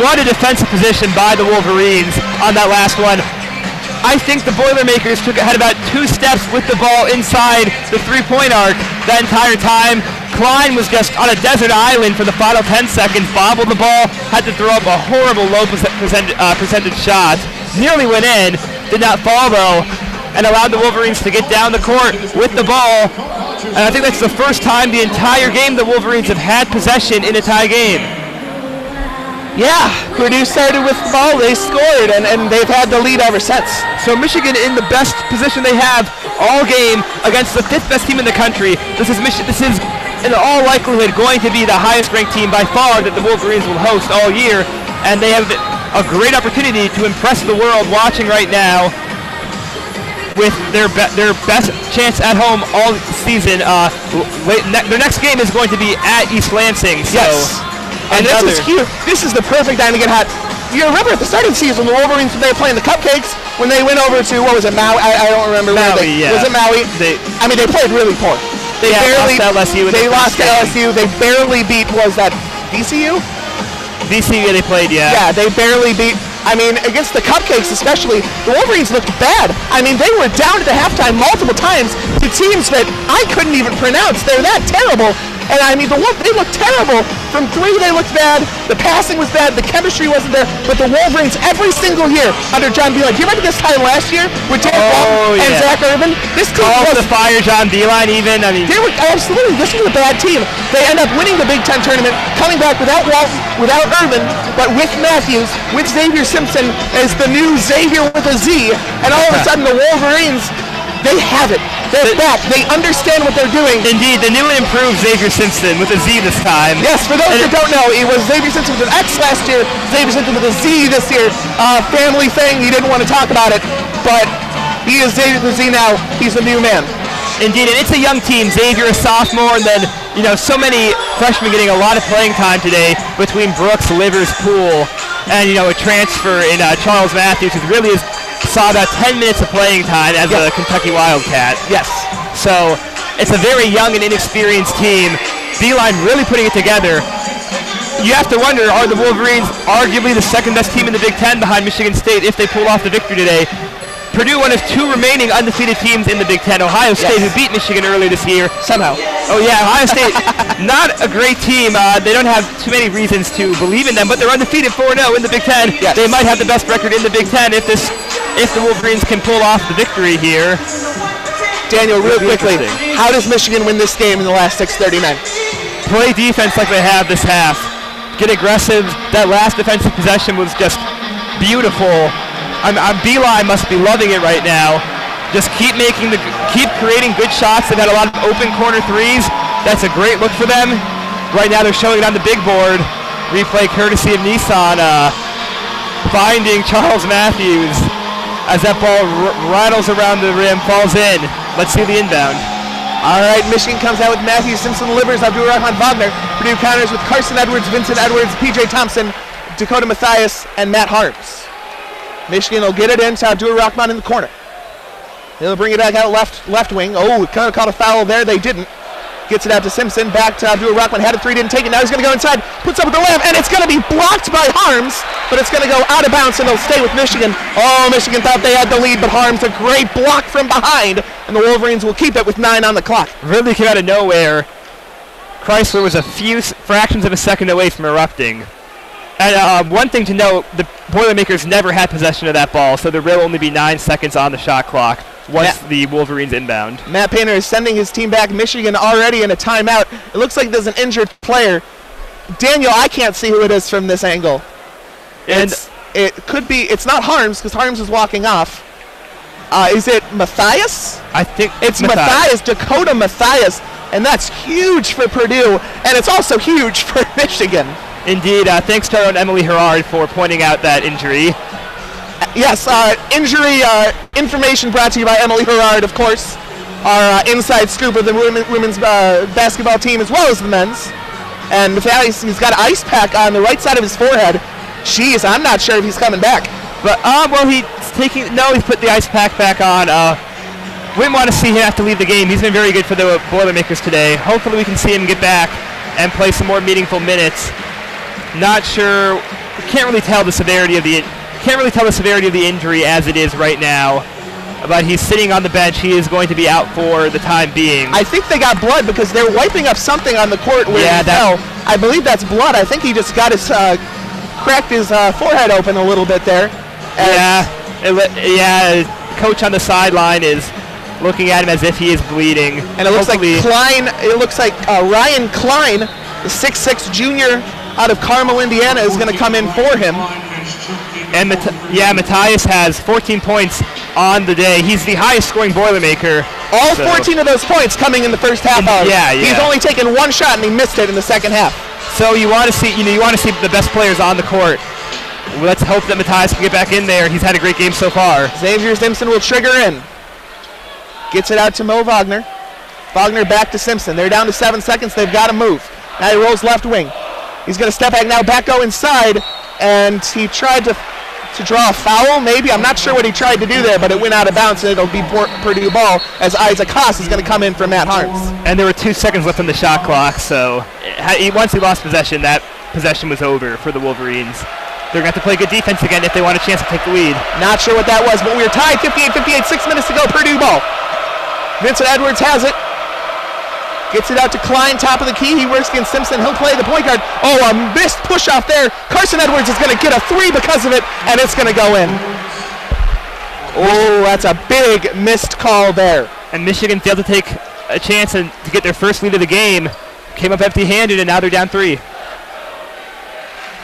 What a defensive position by the Wolverines on that last one. I think the Boilermakers had about 2 steps with the ball inside the three-point arc that entire time. Klein was just on a desert island for the final 10 seconds, bobbled the ball, had to throw up a horrible low percentage shot. Nearly went in, did not fall though, and allowed the Wolverines to get down the court with the ball. And I think that's the first time the entire game the Wolverines have had possession in a tie game. Yeah, Purdue started with the ball, they scored, and they've had the lead ever since. So Michigan in the best position they have all game against the 5th best team in the country. This is in all likelihood going to be the highest ranked team by far that the Wolverines will host all year, and they have a great opportunity to impress the world watching right now with their best chance at home all season. Their next game is going to be at East Lansing. So yes. And this is huge. This is the perfect time to get hot. You remember at the start of the season, the Wolverines, when they were playing the Cupcakes, when they went over to, what was it, Maui? I don't remember. Maui, yeah. Was it Maui? They played really poor. They lost to LSU. They lost to LSU. They barely beat, was that VCU? VCU they played, yeah. Yeah, they barely beat. I mean, against the Cupcakes especially, the Wolverines looked bad. I mean, they were down at the halftime multiple times to teams that I couldn't even pronounce. They're that terrible. And I mean, they looked terrible. From 3, they looked bad. The passing was bad. The chemistry wasn't there. But the Wolverines, every single year under John Beeline. Do you remember this time last year with Dan Walton and Zach Irvin? This team was to fire John Beeline even. I mean, they were absolutely. This was a bad team. They end up winning the Big Ten tournament, coming back without Walton, without Irvin, but with Matthews, with Xavier Simpson as the new Xavier with a Z. And all of a sudden, the Wolverines, they have it. They're back. They understand what they're doing. Indeed, the new and improved Xavier Simpson with a Z this time. Yes, for those that don't know, it was Xavier Simpson with an X last year, Xavier Simpson with a Z this year. Family thing, he didn't want to talk about it, but he is Xavier with a Z now. He's a new man. Indeed, and it's a young team. Xavier, a sophomore, and then, so many freshmen getting a lot of playing time today between Brooks, Livers, Poole, and, a transfer in Charles Matthews, who really saw about 10 minutes of playing time as a Kentucky Wildcat. Yes. So it's a very young and inexperienced team. Beeline really putting it together. You have to wonder, are the Wolverines arguably the second best team in the Big Ten behind Michigan State if they pull off the victory today? Purdue, one of 2 remaining undefeated teams in the Big Ten. Ohio State, who beat Michigan earlier this year. Somehow. Oh yeah, Ohio State, not a great team. They don't have too many reasons to believe in them, but they're undefeated 4-0 in the Big Ten. Yes. They might have the best record in the Big Ten if the Wolverines can pull off the victory here. Daniel, real quickly, how does Michigan win this game in the last 6:39? Play defense like they have this half. Get aggressive. That last defensive possession was just beautiful. Beeline must be loving it right now. Just keep creating good shots. They've had a lot of open corner threes. That's a great look for them. Right now they're showing it on the big board. Replay courtesy of Nissan, finding Charles Matthews as that ball rattles around the rim, falls in. Let's see the inbound. All right, Michigan comes out with Matthews, Simpson, Livers, Abdul-Rahman Wagner. Purdue counters with Carson Edwards, Vincent Edwards, P.J. Thompson, Dakota Mathias, and Matt Harms. Michigan will get it in to Abdul-Rahman in the corner. They'll bring it back out left wing. Oh, kind of caught a foul there. They didn't. Gets it out to Simpson. Back to Abdul-Rahman. Had a 3, didn't take it. Now he's going to go inside. Puts up with the layup, and it's going to be blocked by Harms, but it's going to go out of bounds, and they'll stay with Michigan. Oh, Michigan thought they had the lead, but Harms, a great block from behind, and the Wolverines will keep it with 9 on the clock. Really came out of nowhere. Crisler was a few fractions of a second away from erupting. And one thing to note, the Boilermakers never had possession of that ball, so there will only be 9 seconds on the shot clock once the Wolverines inbound. Matt Painter is sending his team back. Michigan already in a timeout. It looks like there's an injured player. Daniel, I can't see who it is from this angle. And it could be, it's not Harms, because Harms is walking off. Is it Mathias? I think it's Mathias, Dakota Mathias, and that's huge for Purdue, and it's also huge for Michigan. Indeed. Thanks to our own Emily Herard for pointing out that injury. Yes, injury information brought to you by Emily Herard, of course, our inside scoop of the women's basketball team as well as the men's. And Mathias, he's got an ice pack on the right side of his forehead. Jeez, I'm not sure if he's coming back. But, well, he put the ice pack back on. Wouldn't want to see him have to leave the game. He's been very good for the Boilermakers today. Hopefully we can see him get back and play some more meaningful minutes. Not sure. Can't really tell the severity of the injury as it is right now. But he's sitting on the bench. He is going to be out for the time being. I think they got blood because they're wiping up something on the court where he fell. I believe that's blood. I think he just got his cracked his forehead open a little bit there. Coach on the sideline is looking at him as if he is bleeding. And it looks like Klein. It looks like Ryan Klein, the 6'6" junior out of Carmel, Indiana, is going to come in for him. And Matthias has 14 points on the day. He's the highest scoring Boilermaker. All 14 of those points coming in the first half hour. He's only taken one shot and he missed it in the second half. So you want to see, the best players on the court. Let's hope that Matthias can get back in there. He's had a great game so far. Xavier Simpson will trigger in. Gets it out to Mo Wagner. Wagner back to Simpson. They're down to 7 seconds. They've got to move. Now he rolls left wing. He's going to step back now, go inside, and he tried to draw a foul, maybe. I'm not sure what he tried to do there, but it went out of bounds, and it'll be Purdue ball as Isaac Haas is going to come in for Matt Harms. And there were 2 seconds left on the shot clock, so once he lost possession, that possession was over for the Wolverines. They're going to have to play good defense again if they want a chance to take the lead. Not sure what that was, but we're tied 58-58, 6 minutes to go, Purdue ball. Vincent Edwards has it. Gets it out to Klein, top of the key. He works against Simpson. He'll play the point guard. Oh, a missed push off there. Carson Edwards is going to get a 3 because of it, and it's going to go in. Oh, that's a big missed call there. And Michigan failed to take a chance to get their first lead of the game. Came up empty-handed, and now they're down 3.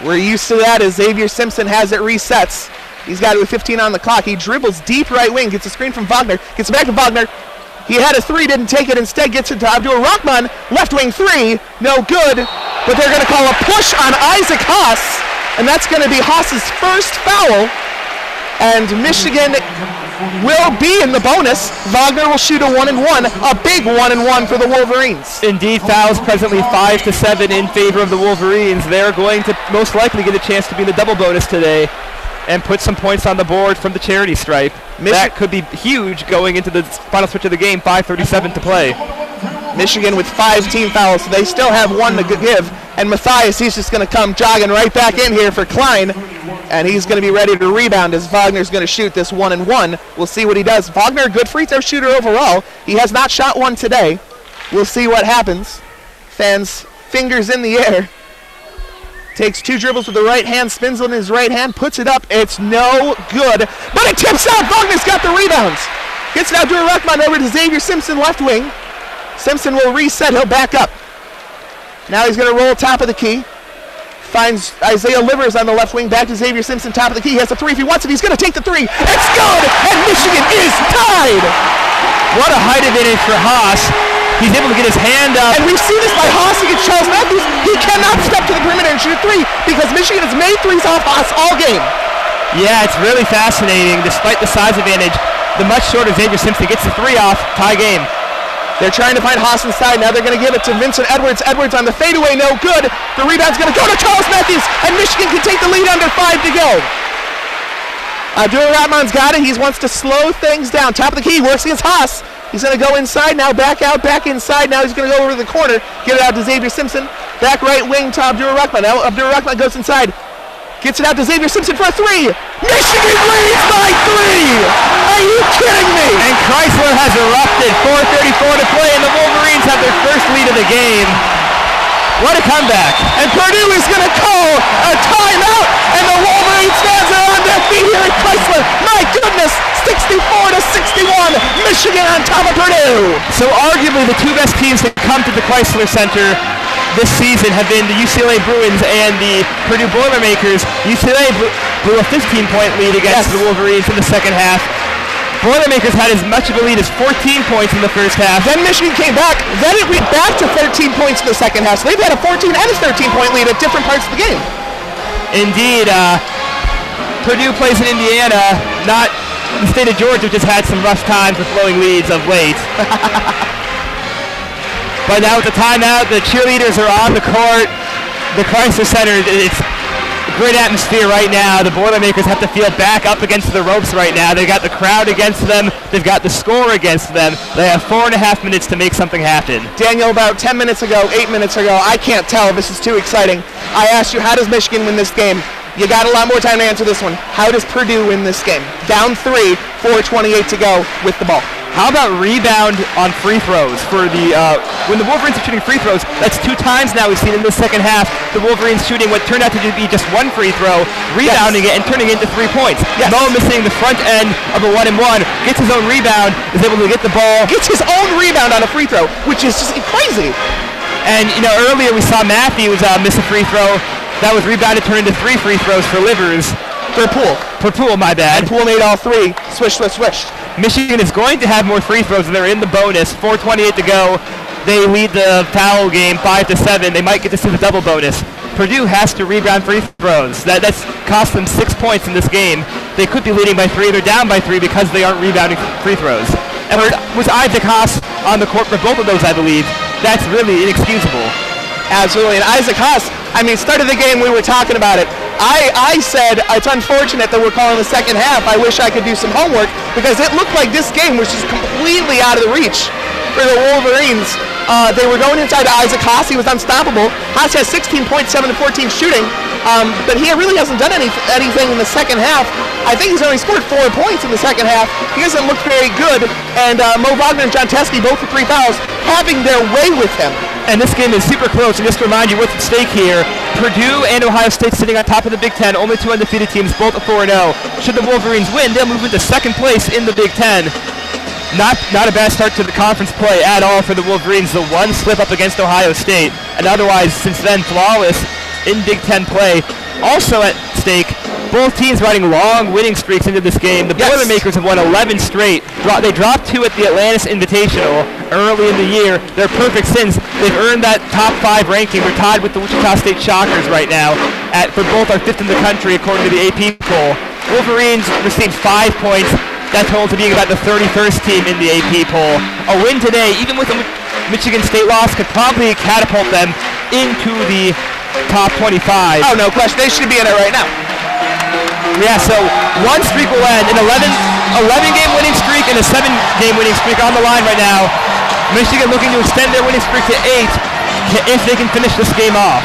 We're used to that as Xavier Simpson has it resets. He's got it with 15 on the clock. He dribbles deep right wing, gets a screen from Wagner, gets it back to Wagner. He had a 3, didn't take it, instead gets it to Abdul-Rahman, left wing 3, no good, but they're going to call a push on Isaac Haas, and that's going to be Haas's first foul, and Michigan will be in the bonus. Wagner will shoot a 1-and-1, a big 1-and-1 for the Wolverines. Indeed, fouls presently 5-7 in favor of the Wolverines. They're going to most likely get a chance to be in the double bonus today and put some points on the board from the charity stripe. That could be huge going into the final stretch of the game, 5:37 to play. Michigan with 5 team fouls, so they still have 1 to give. And Matthias, he's just going to come jogging right back in here for Klein, and he's going to be ready to rebound as Wagner's going to shoot this 1-and-1. We'll see what he does. Wagner, a good free throw shooter overall. He has not shot one today. We'll see what happens. Fans, fingers in the air. Takes 2 dribbles with the right hand, spins on his right hand, puts it up. It's no good, but it tips out. Wagner's got the rebounds. Gets it out to Rahman over to Xavier Simpson, left wing. Simpson will reset. He'll back up. Now he's going to roll top of the key. Finds Isaiah Livers on the left wing, back to Xavier Simpson, top of the key. He has a 3 if he wants it. He's going to take the 3. It's good, and Michigan is tied. What a height advantage for Haas. He's able to get his hand up. And we've seen this by Haas against Charles Matthews. He cannot step to the perimeter and shoot 3 because Michigan has made 3s off Haas all game. Yeah, it's really fascinating. Despite the size advantage, the much shorter Xavier Simpson gets the 3 off, tie game. They're trying to find Haas inside. Now they're going to give it to Vincent Edwards. Edwards on the fadeaway, no good. The rebound's going to go to Charles Matthews, and Michigan can take the lead under 5 to go. Abdul-Rahman's got it. He wants to slow things down. Top of the key, works against Haas. He's going to go inside now, back out, back inside. Now he's going to go over to the corner, get it out to Xavier Simpson. Back right wing to Abdul-Rahman. Now Abdul-Rahman goes inside. Gets it out to Xavier Simpson for a 3. Michigan leads by 3. Are you kidding me? And Crisler has erupted. 4:34 to play, and the Wolverines have their first lead of the game. What a comeback. And Purdue is going to call a timeout, and the Wolverines fans are on their feet here at Crisler. My goodness, 64-61. Michigan on top of Purdue. So arguably the 2 best teams that come to the Crisler Center this season have been the UCLA Bruins and the Purdue Boilermakers. UCLA blew a 15-point lead against the Wolverines in the second half. Boilermakers had as much of a lead as 14 points in the first half. Then Michigan came back. Then it went back to 13 points in the second half. So they've had a 14 and a 13-point lead at different parts of the game. Indeed. Purdue plays in Indiana, not the state of Georgia, which has had some rough times with blowing leads of late. But now with the timeout, the cheerleaders are on the court. The Crisler Center, great atmosphere right now. The Boilermakers have to feel back up against the ropes right now. They've got the crowd against them. They've got the score against them. They have 4.5 minutes to make something happen. Daniel, about 10 minutes ago, 8 minutes ago, I can't tell. This is too exciting. I asked you, how does Michigan win this game? You got a lot more time to answer this one. How does Purdue win this game? Down 3, 4:28 to go with the ball. How about rebound on free throws for the when the Wolverines are shooting free throws? That's 2 times now we've seen in the second half. The Wolverines shooting what turned out to be just 1 free throw, rebounding it and turning it into 3 points. Yes. Mo missing the front end of a 1-and-1, gets his own rebound, is able to get the ball. Gets his own rebound on a free throw, which is just crazy. And earlier we saw Matthews miss a free throw. That was rebounded, turned into 3 free throws for Livers. For Poole. For Poole, my bad. And Poole made all 3. Swish, swish, swish. Michigan is going to have more free throws, and they're in the bonus. 4:28 to go. They lead the foul game 5-7. They might get to see the double bonus. Purdue has to rebound free throws. That's cost them 6 points in this game. They could be leading by 3. They're down by 3 because they aren't rebounding free throws. And with Isaac Haas on the court for both of those, I believe, that's really inexcusable. Absolutely. And Isaac Haas, start of the game we were talking about it. I said it's unfortunate that we're calling the second half. I wish I could do some homework because it looked like this game was just completely out of the reach for the Wolverines. They were going inside to Isaac Haas. He was unstoppable. Haas has 16 points, 7 to 14 shooting, but he really hasn't done anything in the second half. I think he's only scored 4 points in the second half. He hasn't looked very good, and Mo Wagner and John Teskey, both with 3 fouls, having their way with him. And this game is super close, and just to remind you what's at stake here, Purdue and Ohio State sitting on top of the Big Ten, only 2 undefeated teams, both at 4-0. Should the Wolverines win, they'll move into second place in the Big Ten. Not a bad start to the conference play at all for the Wolverines. The 1 slip up against Ohio State, and otherwise, since then, flawless in Big Ten play. Also at stake, both teams riding long winning streaks into this game. The Boilermakers have won 11 straight. They dropped 2 at the Atlantis Invitational early in the year. They're perfect since. They've earned that top 5 ranking. They're tied with the Wichita State Shockers right now. For both are 5th in the country according to the AP poll. Wolverines received 5 points. That total to being about the 31st team in the AP poll. A win today, even with a Michigan State loss, could probably catapult them into the top 25. Oh, no question. They should be in it right now. Yeah, so 1 streak will end. An 11-game winning streak and a 7-game winning streak on the line right now. Michigan looking to extend their winning streak to 8 if they can finish this game off.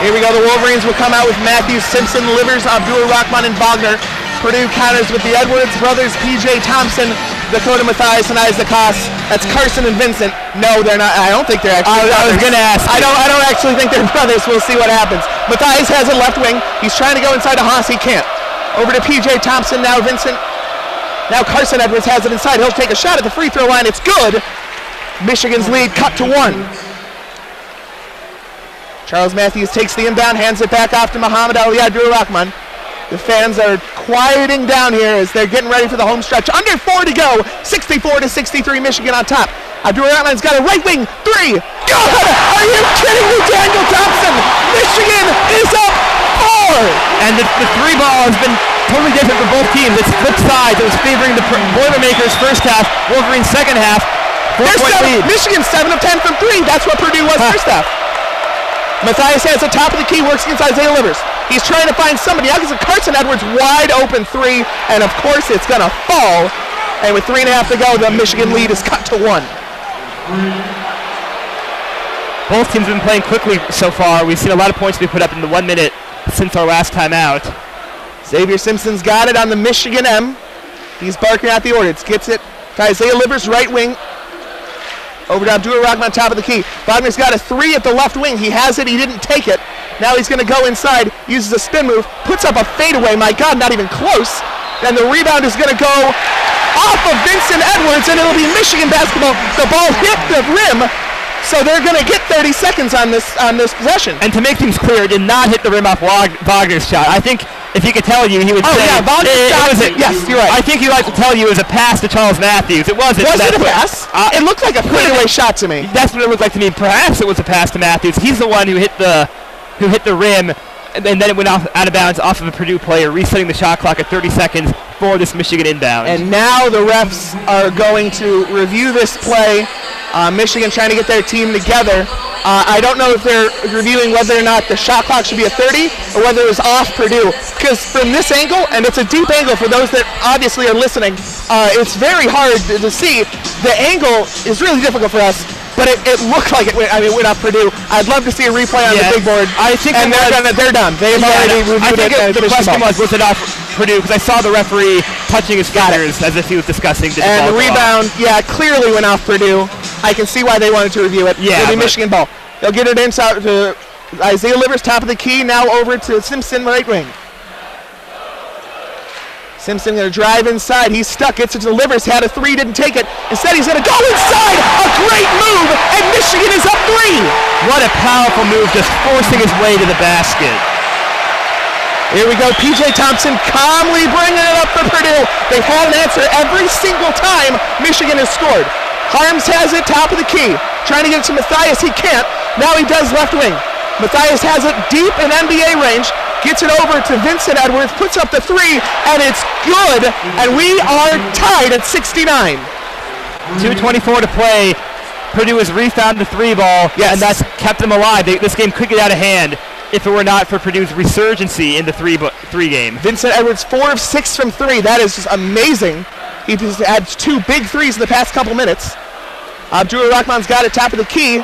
Here we go. The Wolverines will come out with Matthews, Simpson, Livers, Abdul-Rahman, and Wagner. Purdue counters with the Edwards brothers, P.J. Thompson, Dakota Mathias, and Isaac Haas. That's Carson and Vincent. No, they're not. I don't think they're actually brothers. I was going to ask. I don't actually think they're brothers. We'll see what happens. Mathias has a left wing. He's trying to go inside to Haas. He can't. Over to P.J. Thompson. Now Vincent. Now Carson Edwards has it inside. He'll take a shot at the free throw line. It's good. Michigan's lead cut to 1. Charles Matthews takes the inbound, hands it back off to Muhammad Ali Abdul-Rahman. The fans are quieting down here as they're getting ready for the home stretch. Under 4 to go. 64-63, Michigan on top. Abdul-Rahman's got a right wing 3. God, are you kidding me, Daniel Thompson? Michigan is up 4. And the 3 ball has been totally different for both teams. It's flipped sides. It was favoring the Boilermakers first half, Wolverines second half. Michigan 7 of 10 from 3. That's what Purdue was first half. Mathias has the top of the key, works against Isaiah Livers. He's trying to find somebody. Now gets a Carson Edwards wide open 3, and of course it's going to fall. And with 3.5 to go, the Michigan lead is cut to 1. Both teams have been playing quickly so far. We've seen a lot of points be put up in the 1 minute since our last time out. Xavier Simpson's got it on the Michigan M. He's barking out the orders. Gets it to Isaiah Livers, right wing. Over to Abdul-Rahman, top of the key. Wagner's got a 3 at the left wing. He has it. He didn't take it. Now he's going to go inside, uses a spin move, puts up a fadeaway. My God, not even close. And the rebound is going to go off of Vincent Edwards, and it'll be Michigan basketball. The ball hit the rim, so they're going to get 30 seconds on this possession. And to make things clear, it did not hit the rim off Wagner's shot. I think if he could tell you, he would say, yeah, Wagner's shot. Yes, you're right. I think he'd like to tell you it was a pass to Charles Matthews. It wasn't. Was it a pass? It looked like a fadeaway shot to me. That's what it looked like to me. Perhaps it was a pass to Matthews. He's the one who hit the rim, and then it went out of bounds off of a Purdue player, resetting the shot clock at 30 seconds for this Michigan inbound. And now the refs are going to review this play. Michigan trying to get their team together. I don't know if they're reviewing whether or not the shot clock should be at 30 or whether it was off Purdue. Because from this angle, and it's a deep angle for those that obviously are listening, it's very hard to see. The angle is really difficult for us, but it looked like it went off Purdue. I'd love to see a replay on the big board. I think and they're done. They've already reviewed it. I think the question was it off Purdue? Because I saw the referee touching his fingers as if he was discussing. And the rebound, clearly went off Purdue. I can see why they wanted to review it. Yeah, it'll be Michigan ball. They'll get it inside to Isaiah Livers, top of the key. Now over to Simpson, right wing. Simpson going to drive inside. He's stuck. Gets it to Livers. Had a three, didn't take it. Instead, he's going to go inside. A great move, and Michigan is up 3. What a powerful move, just forcing his way to the basket. Here we go. P.J. Thompson calmly bringing it up for Purdue. They've had an answer every single time Michigan has scored. Harms has it, top of the key. Trying to get it to Matthias, he can't. Now he does left wing. Matthias has it deep in NBA range, gets it over to Vincent Edwards, puts up the 3, and it's good, and we are tied at 69. 2:24 to play. Purdue has refound the 3 ball, and that's kept them alive. This game could get out of hand if it were not for Purdue's resurgency in the 3 game. Vincent Edwards, 4 of 6 from 3. That is just amazing. He just had 2 big threes in the past couple minutes. Abdul Rahman's got it, top of the key.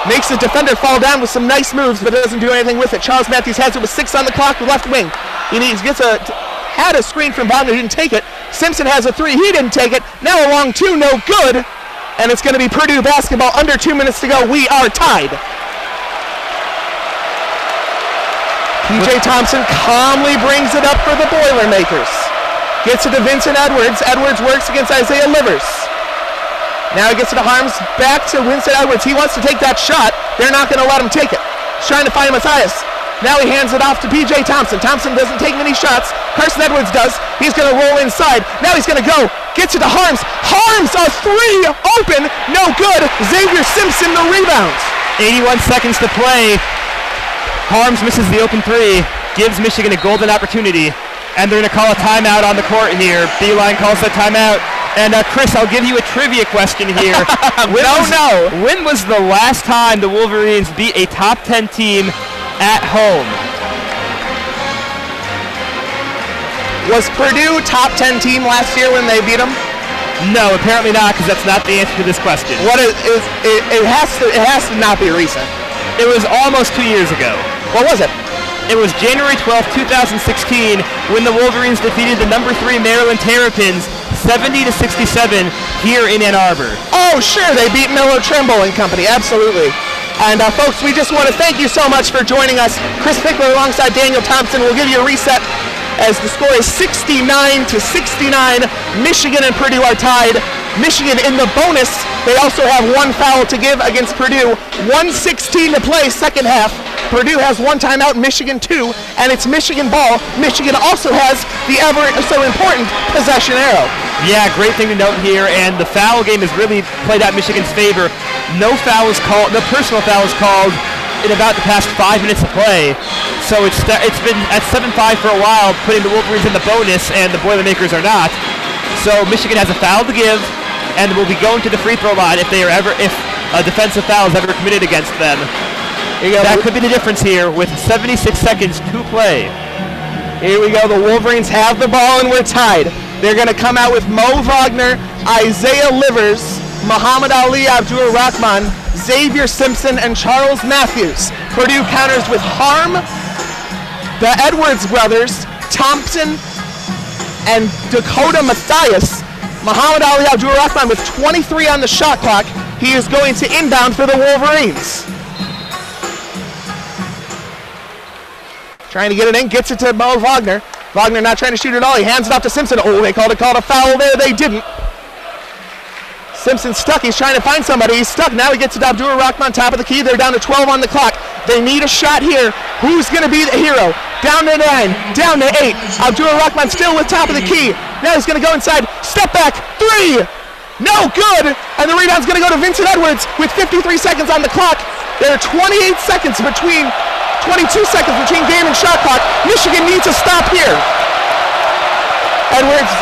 Makes the defender fall down with some nice moves, but doesn't do anything with it. Charles Matthews has it with 6 on the clock with left wing. Had a screen from Wagner, didn't take it. Simpson has a 3, he didn't take it. Now a long 2, no good. And it's going to be Purdue basketball, under 2 minutes to go. We are tied. P.J. Thompson calmly brings it up for the Boilermakers. Gets it to Vincent Edwards. Edwards works against Isaiah Livers. Now he gets it to Harms, back to Vincent Edwards. He wants to take that shot. They're not going to let him take it. He's trying to find Matthias. Now he hands it off to P.J. Thompson. Thompson doesn't take many shots. Carson Edwards does. He's going to roll inside. Now he's going to go. Gets it to Harms. Harms, a 3, open, no good. Xavier Simpson, the rebounds. 81 seconds to play. Harms misses the open 3, gives Michigan a golden opportunity, and they're going to call a timeout on the court here. Beeline calls that timeout. And Chris, I'll give you a trivia question here. When was the last time the Wolverines beat a top 10 team at home? Was Purdue top 10 team last year when they beat them? No, apparently not, because that's not the answer to this question. It has to not be recent. It was almost 2 years ago. What was it? It was January 12, 2016, when the Wolverines defeated the number 3 Maryland Terrapins 70-67 here in Ann Arbor. Oh, sure, they beat Miller Trimble and company, absolutely. And folks, we just want to thank you so much for joining us. Chris Pickler alongside Daniel Thompson will give you a reset as the score is 69-69. Michigan and Purdue are tied. Michigan in the bonus. They also have 1 foul to give against Purdue. 1:16 to play, second half. Purdue has 1 timeout, Michigan 2, and it's Michigan ball. Michigan also has the ever so important possession arrow. Yeah, great thing to note here, and the foul game has really played out Michigan's favor. No foul is called, no personal foul is called in about the past 5 minutes of play. So it's been at 7-5 for a while, putting the Wolverines in the bonus, and the Boilermakers are not. So Michigan has a foul to give, and will be going to the free throw line if a defensive foul is ever committed against them. That could be the difference here with 76 seconds to play. Here we go. The Wolverines have the ball and we're tied. They're going to come out with Mo Wagner, Isaiah Livers, Muhammad Ali Abdul Rahman, Xavier Simpson, and Charles Matthews. Purdue counters with Harm, the Edwards brothers, Thompson, and Dakota Matthias. Muhammad Ali Abdul Rahman with 23 on the shot clock. He is going to inbound for the Wolverines. Trying to get it in, gets it to Mo Wagner. Wagner not trying to shoot at all. He hands it off to Simpson. Oh, they called a foul there. They didn't. Simpson's stuck. He's trying to find somebody. He's stuck. Now he gets it to Abdul Rahman, top of the key. They're down to 12 on the clock. They need a shot here. Who's going to be the hero? Down to 9, down to 8. Abdul Rahman still with top of the key. Now he's going to go inside. Step back. 3. No good. And the rebound's going to go to Vincent Edwards with 53 seconds on the clock. There are 22 seconds between game and shot clock. Michigan needs a stop here.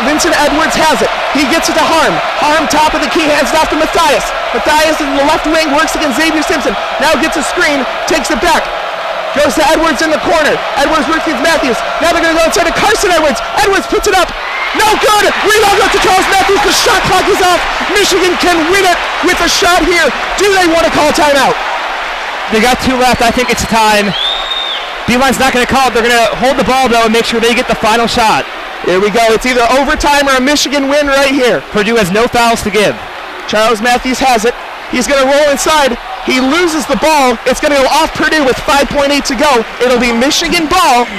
Vincent Edwards has it. He gets it to Harm. Harm, top of the key, hands it off to Matthias. Matthias in the left wing, works against Xavier Simpson. Now gets a screen, takes it back. Goes to Edwards in the corner. Edwards works against Matthews. Now they're going to go inside to Carson Edwards. Edwards puts it up. No good. Rebound goes to Charles Matthews. The shot clock is off. Michigan can win it with a shot here. Do they want to call timeout? They got 2 left. I think it's time. Beeline's not going to call it. They're going to hold the ball, though, and make sure they get the final shot. Here we go. It's either overtime or a Michigan win right here. Purdue has no fouls to give. Charles Matthews has it. He's going to roll inside. He loses the ball. It's going to go off Purdue with 5.8 to go. It'll be Michigan ball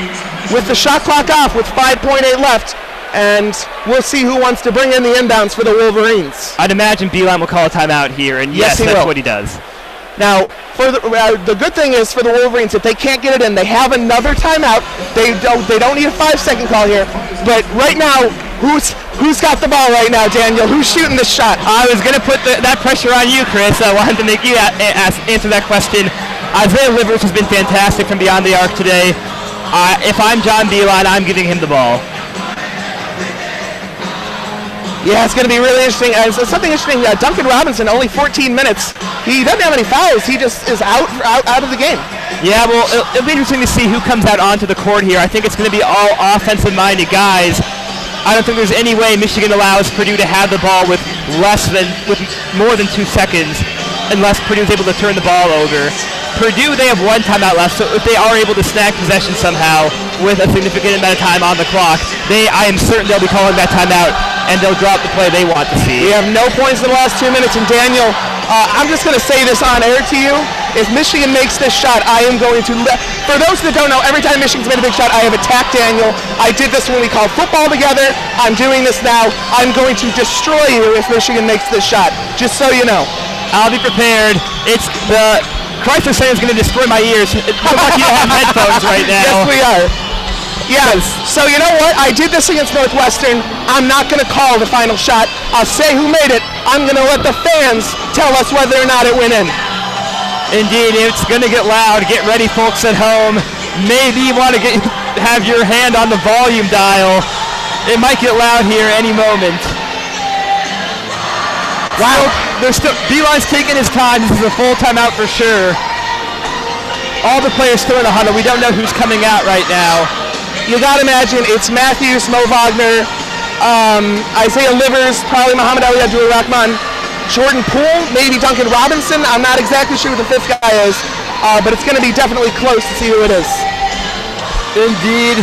with the shot clock off with 5.8 left. And we'll see who wants to bring in the inbounds for the Wolverines. I'd imagine Beeline will call a timeout here, and yes, that's what he does. Now, for the good thing is for the Wolverines, if they can't get it in, they have another timeout. They don't need a 5-second call here. But right now, who's got the ball right now, Daniel? Who's shooting this shot? I was going to put that pressure on you, Chris. I wanted to make you answer that question. Isaiah Livers has been fantastic from beyond the arc today. If I'm John Beeline, I'm giving him the ball. Yeah, it's going to be really interesting. So something interesting, Duncan Robinson, only 14 minutes. He doesn't have any fouls. He just is out of the game. Yeah, well, it'll be interesting to see who comes out onto the court here. I think it's going to be all offensive-minded guys. I don't think there's any way Michigan allows Purdue to have the ball with more than 2 seconds unless Purdue's able to turn the ball over. Purdue, they have 1 timeout left, so if they are able to snag possession somehow with a significant amount of time on the clock, I am certain they'll be calling that timeout, and they'll drop the play they want to see. We have no points in the last 2 minutes, and Daniel, I'm just going to say this on air to you. If Michigan makes this shot, I am going to for those that don't know, every time Michigan's made a big shot, I have attacked Daniel. I did this when we called football together. I'm doing this now. I'm going to destroy you if Michigan makes this shot, just so you know. I'll be prepared. It's the Crisler Center is going to destroy my ears. We're lucky to have headphones right now. Yes, we are. Yes. So you know what? I did this against Northwestern. I'm not going to call the final shot. I'll say who made it. I'm going to let the fans tell us whether or not it went in. Indeed, it's going to get loud. Get ready, folks at home. Maybe you want to have your hand on the volume dial. It might get loud here any moment. Wow, Beeline's taking his time. This is a full timeout for sure. All the players still in the huddle. We don't know who's coming out right now. You got to imagine it's Matthews, Mo Wagner, Isaiah Livers, probably Muhammad Ali Abdul-Rahman, Jordan Poole, maybe Duncan Robinson. I'm not exactly sure who the 5th guy is, but it's going to be definitely close to see who it is. Indeed.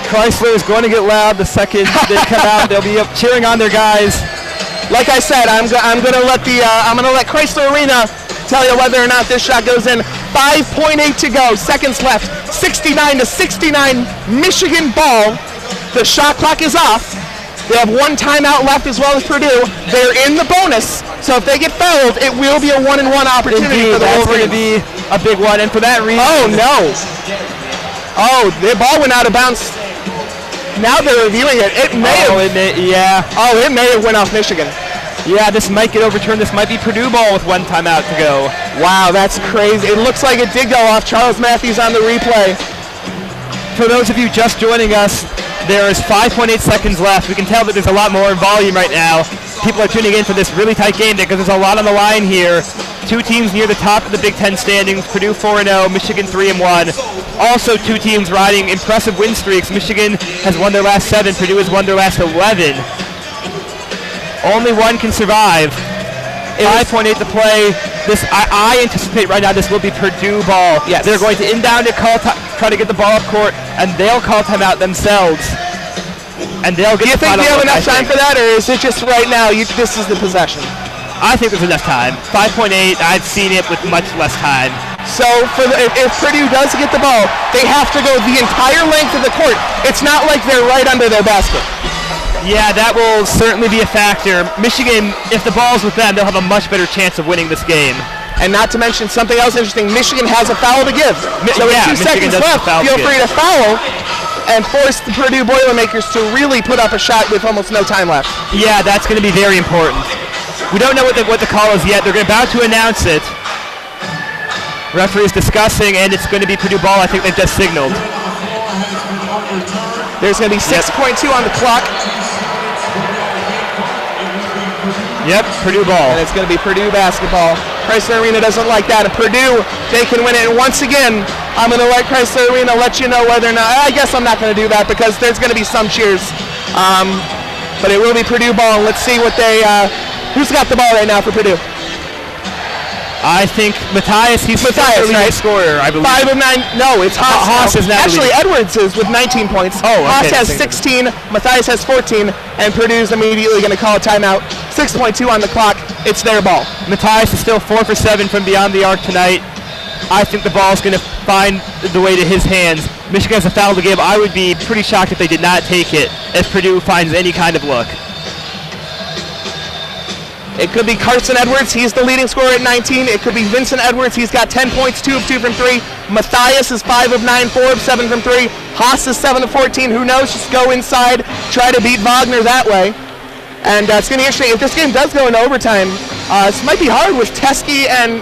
Crisler is going to get loud the second they come out. They'll be up cheering on their guys. Like I said, I'm going to let Crisler Arena tell you whether or not this shot goes in. 5.8 to go, seconds left. 69-69, Michigan ball. The shot clock is off. They have 1 timeout left as well as Purdue. They're in the bonus, so if they get fouled, it will be a 1-and-1 opportunity for the Wolverines. That's going to be a big one, and for that reason... Oh, no. Oh, the ball went out of bounds. Now they're reviewing it. It may have went off Michigan. Yeah, this might get overturned. This might be Purdue ball with 1 timeout to go. Wow, that's crazy. It looks like it did go off. Charles Matthews on the replay. For those of you just joining us, there is 5.8 seconds left. We can tell that there's a lot more volume right now. People are tuning in for this really tight game because there's a lot on the line here. 2 teams near the top of the Big Ten standings. Purdue 4-0, Michigan 3-1. Also 2 teams riding impressive win streaks. Michigan has won their last 7. Purdue has won their last 11. Only one can survive. 5.8 to play. I anticipate right now this will be Purdue ball. Yes. They're going to inbound it, try to get the ball up court, and they'll call timeout themselves. And they'll get. Do you think we have enough time for that, or is it just right now? This is the possession. I think there's enough time. 5.8. I've seen it with much less time. So if Purdue does get the ball, they have to go the entire length of the court. It's not like they're right under their basket. Yeah, that will certainly be a factor. Michigan, if the ball's with them, they'll have a much better chance of winning this game. And not to mention something else interesting, Michigan has a foul to give. So with 2 seconds left, feel free to foul and force the Purdue Boilermakers to really put up a shot with almost no time left. Yeah, that's going to be very important. We don't know what the call is yet. They're about to announce it. Referee is discussing, and it's going to be Purdue ball. I think they've just signaled. There's going to be 6.2 on the clock. Yep, Purdue ball. And it's going to be Purdue basketball. Crisler Arena doesn't like that. And Purdue, they can win it. And once again, I'm going to let Crisler Arena let you know whether or not. I guess I'm not going to do that because there's going to be some cheers. But it will be Purdue ball. And let's see what they. Who's got the ball right now for Purdue? I think Matthias, he's the leading scorer, I believe. 5 of 9. No, it's Haas. Haas is now actually Edwards is with 19 points. Oh, okay. Haas has 16. Matthias has 14. And Purdue's immediately going to call a timeout. 6.2 on the clock. It's their ball. Matthias is still 4 for 7 from beyond the arc tonight. I think the ball's going to find the way to his hands. Michigan has a foul to give. I would be pretty shocked if they did not take it as Purdue finds any kind of look. It could be Carson Edwards. He's the leading scorer at 19. It could be Vincent Edwards. He's got 10 points, 2 of 2 from 3. Matthias is 5 of 9, 4 of 7 from 3. Haas is 7 of 14. Who knows? Just go inside, try to beat Wagner that way. And it's going to be interesting. If this game does go into overtime, this might be hard with Teskey and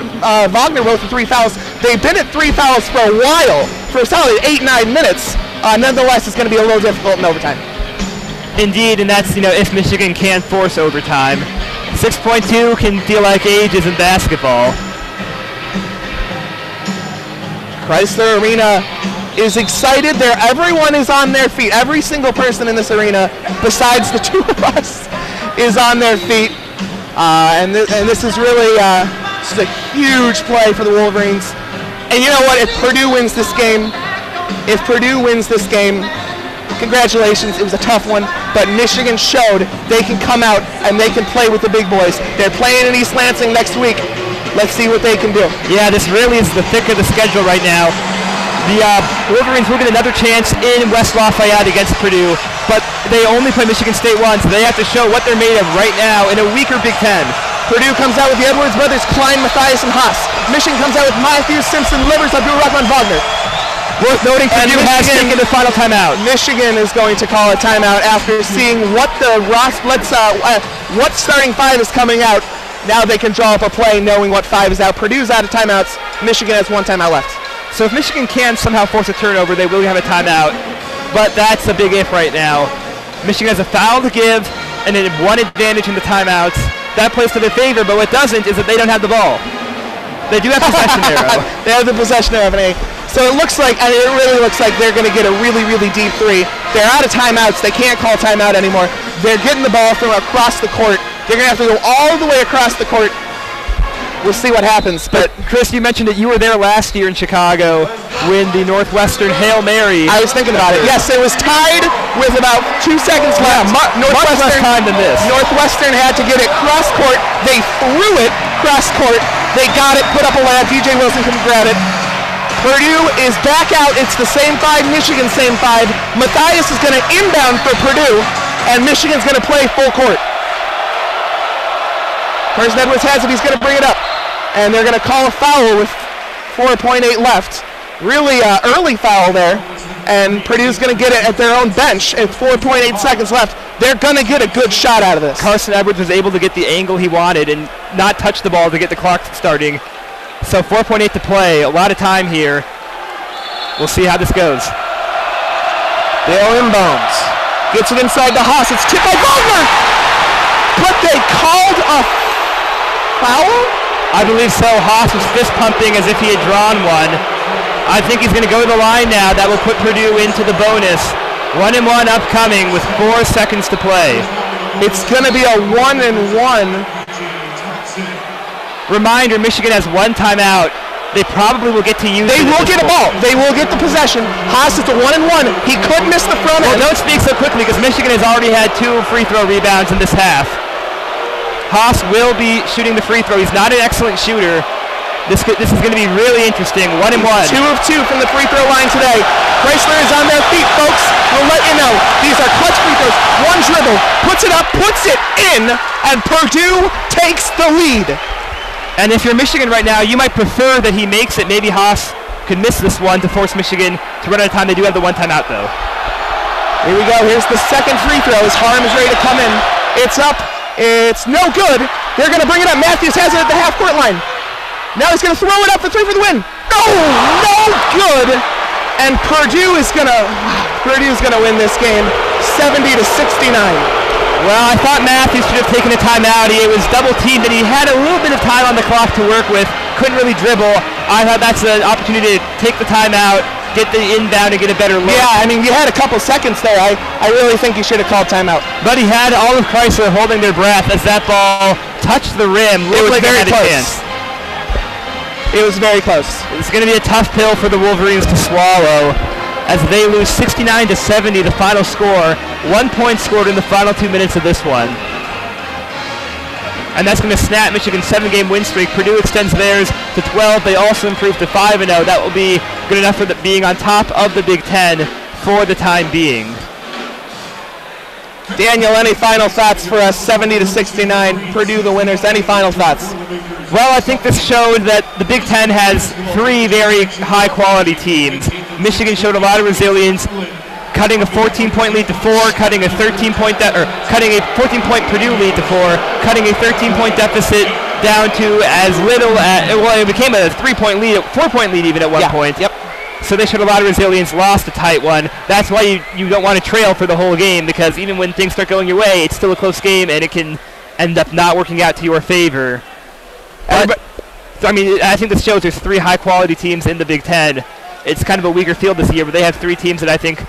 Wagner both with 3 fouls. They've been at 3 fouls for a while, for a solid 8-9 minutes. Nonetheless, it's going to be a little difficult in overtime. Indeed, and that's, if Michigan can force overtime. 6.2 can feel like ages in basketball. Crisler Arena is excited. Everyone is on their feet. Every single person in this arena, besides the two of us, is on their feet. And this is really just a huge play for the Wolverines. And you know what? If Purdue wins this game, congratulations, it was a tough one, but Michigan showed they can come out and they can play with the big boys. They're playing in East Lansing next week. Let's see what they can do. Yeah, this really is the thick of the schedule right now. The Wolverines will get another chance in West Lafayette against Purdue, but they only play Michigan State once, so they have to show what they're made of right now in a weaker Big Ten. Purdue comes out with the Edwards brothers, Klein, Matthias, and Haas. Michigan comes out with Matthews, Simpson, Livers, Abdul-Rahman, Wagner. Worth noting, Purdue has taken the final timeout. Michigan is going to call a timeout after seeing what what starting 5 is coming out. Now they can draw up a play knowing what 5 is out. Purdue's out of timeouts. Michigan has 1 timeout left. So if Michigan can somehow force a turnover, they will have a timeout. But that's a big if right now. Michigan has a foul to give and then 1 advantage in the timeouts. That plays to their favor, but what doesn't is that they don't have the ball. They do have possession arrow. They have the possession arrow. So it really looks like they're going to get a really, really deep 3. They're out of timeouts. They can't call timeout anymore. They're getting the ball from across the court. They're going to have to go all the way across the court. We'll see what happens. But Chris, you mentioned that you were there last year in Chicago when the Northwestern Hail Mary. I was thinking about it. Yes, it was tied with about 2 seconds left. Much less time than this. Northwestern had to get it cross court. They threw it cross court. They got it, put up a layup. DJ Wilson couldn't grab it. Purdue is back out. It's the same 5, Michigan same 5. Matthias is going to inbound for Purdue, and Michigan's going to play full court. Carson Edwards has it. He's going to bring it up. And they're going to call a foul with 4.8 left. Really early foul there. And Purdue's going to get it at their own bench at 4.8 seconds left. They're going to get a good shot out of this. Carson Edwards was able to get the angle he wanted and not touch the ball to get the clock starting. So 4.8 to play. A lot of time here. We'll see how this goes. Dale inbounds. Gets it inside the Haas. It's tipped by Wagner. But they called a foul? I believe so. Haas was fist pumping as if he had drawn one. I think he's going to go to the line now. That will put Purdue into the bonus. 1-1 upcoming with 4 seconds to play. It's going to be a 1-1. Reminder, Michigan has 1 timeout. They probably will get to use it. They will get a ball. They will get the possession. Haas is a 1-1. He could miss the front end. Well, don't speak so quickly because Michigan has already had 2 free throw rebounds in this half. Haas will be shooting the free throw. He's not an excellent shooter. This is going to be really interesting. 1-1. 2 of 2 from the free throw line today. Crisler is on their feet, folks. We'll let you know. These are clutch free throws. 1 dribble, puts it up, puts it in, and Purdue takes the lead. And if you're Michigan right now, you might prefer that he makes it. Maybe Haas could miss this one to force Michigan to run out of time. They do have the 1 timeout, though. Here we go. Here's the second free throw as Harm is ready to come in. It's up. It's no good. They're going to bring it up. Matthews has it at the half-court line. Now he's going to throw it up for 3 for the win. No good. And Purdue's going to win this game 70-69. Well, I thought Matthews should have taken a timeout. He was double teamed and he had a little bit of time on the clock to work with. Couldn't really dribble. I thought that's an opportunity to take the timeout, get the inbound and get a better look. Yeah, I mean, you had a couple seconds there. I really think you should have called timeout. But he had all of Crisler holding their breath as that ball touched the rim. It was very close. It was very close. It's going to be a tough pill for the Wolverines to swallow as they lose 69-70, the final score. 1 point scored in the final 2 minutes of this one. And that's going to snap Michigan's 7-game win streak. Purdue extends theirs to 12. They also improve to 5-0. That will be good enough for being on top of the Big Ten for the time being. Daniel, any final thoughts for us? 70-69, Purdue the winners. Any final thoughts? Well, I think this showed that the Big Ten has 3 very high-quality teams. Michigan showed a lot of resilience, cutting a 14-point lead to 4, cutting a 13-point cutting a 14-point Purdue lead to 4, cutting a 13-point deficit down to as little as, well, it became a 3-point lead, 4-point lead even at one point. Yep. So they showed a lot of resilience, lost a tight one. That's why you don't want to trail for the whole game, because even when things start going your way, it's still a close game and it can end up not working out to your favor. But, I mean, I think this shows there's 3 high-quality teams in the Big Ten. It's kind of a weaker field this year, but they have 3 teams that I think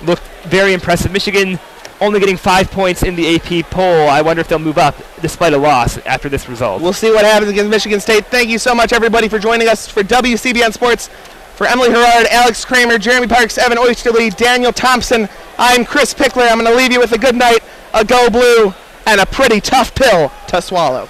look very impressive. Michigan only getting 5 points in the AP poll. I wonder if they'll move up despite a loss after this result. We'll see what happens against Michigan State. Thank you so much, everybody, for joining us for WCBN Sports. For Emily Herard, Alex Kramer, Jeremy Parks, Evan Oysterly, Daniel Thompson, I'm Chris Pickler. I'm going to leave you with a good night, a go blue, and a pretty tough pill to swallow.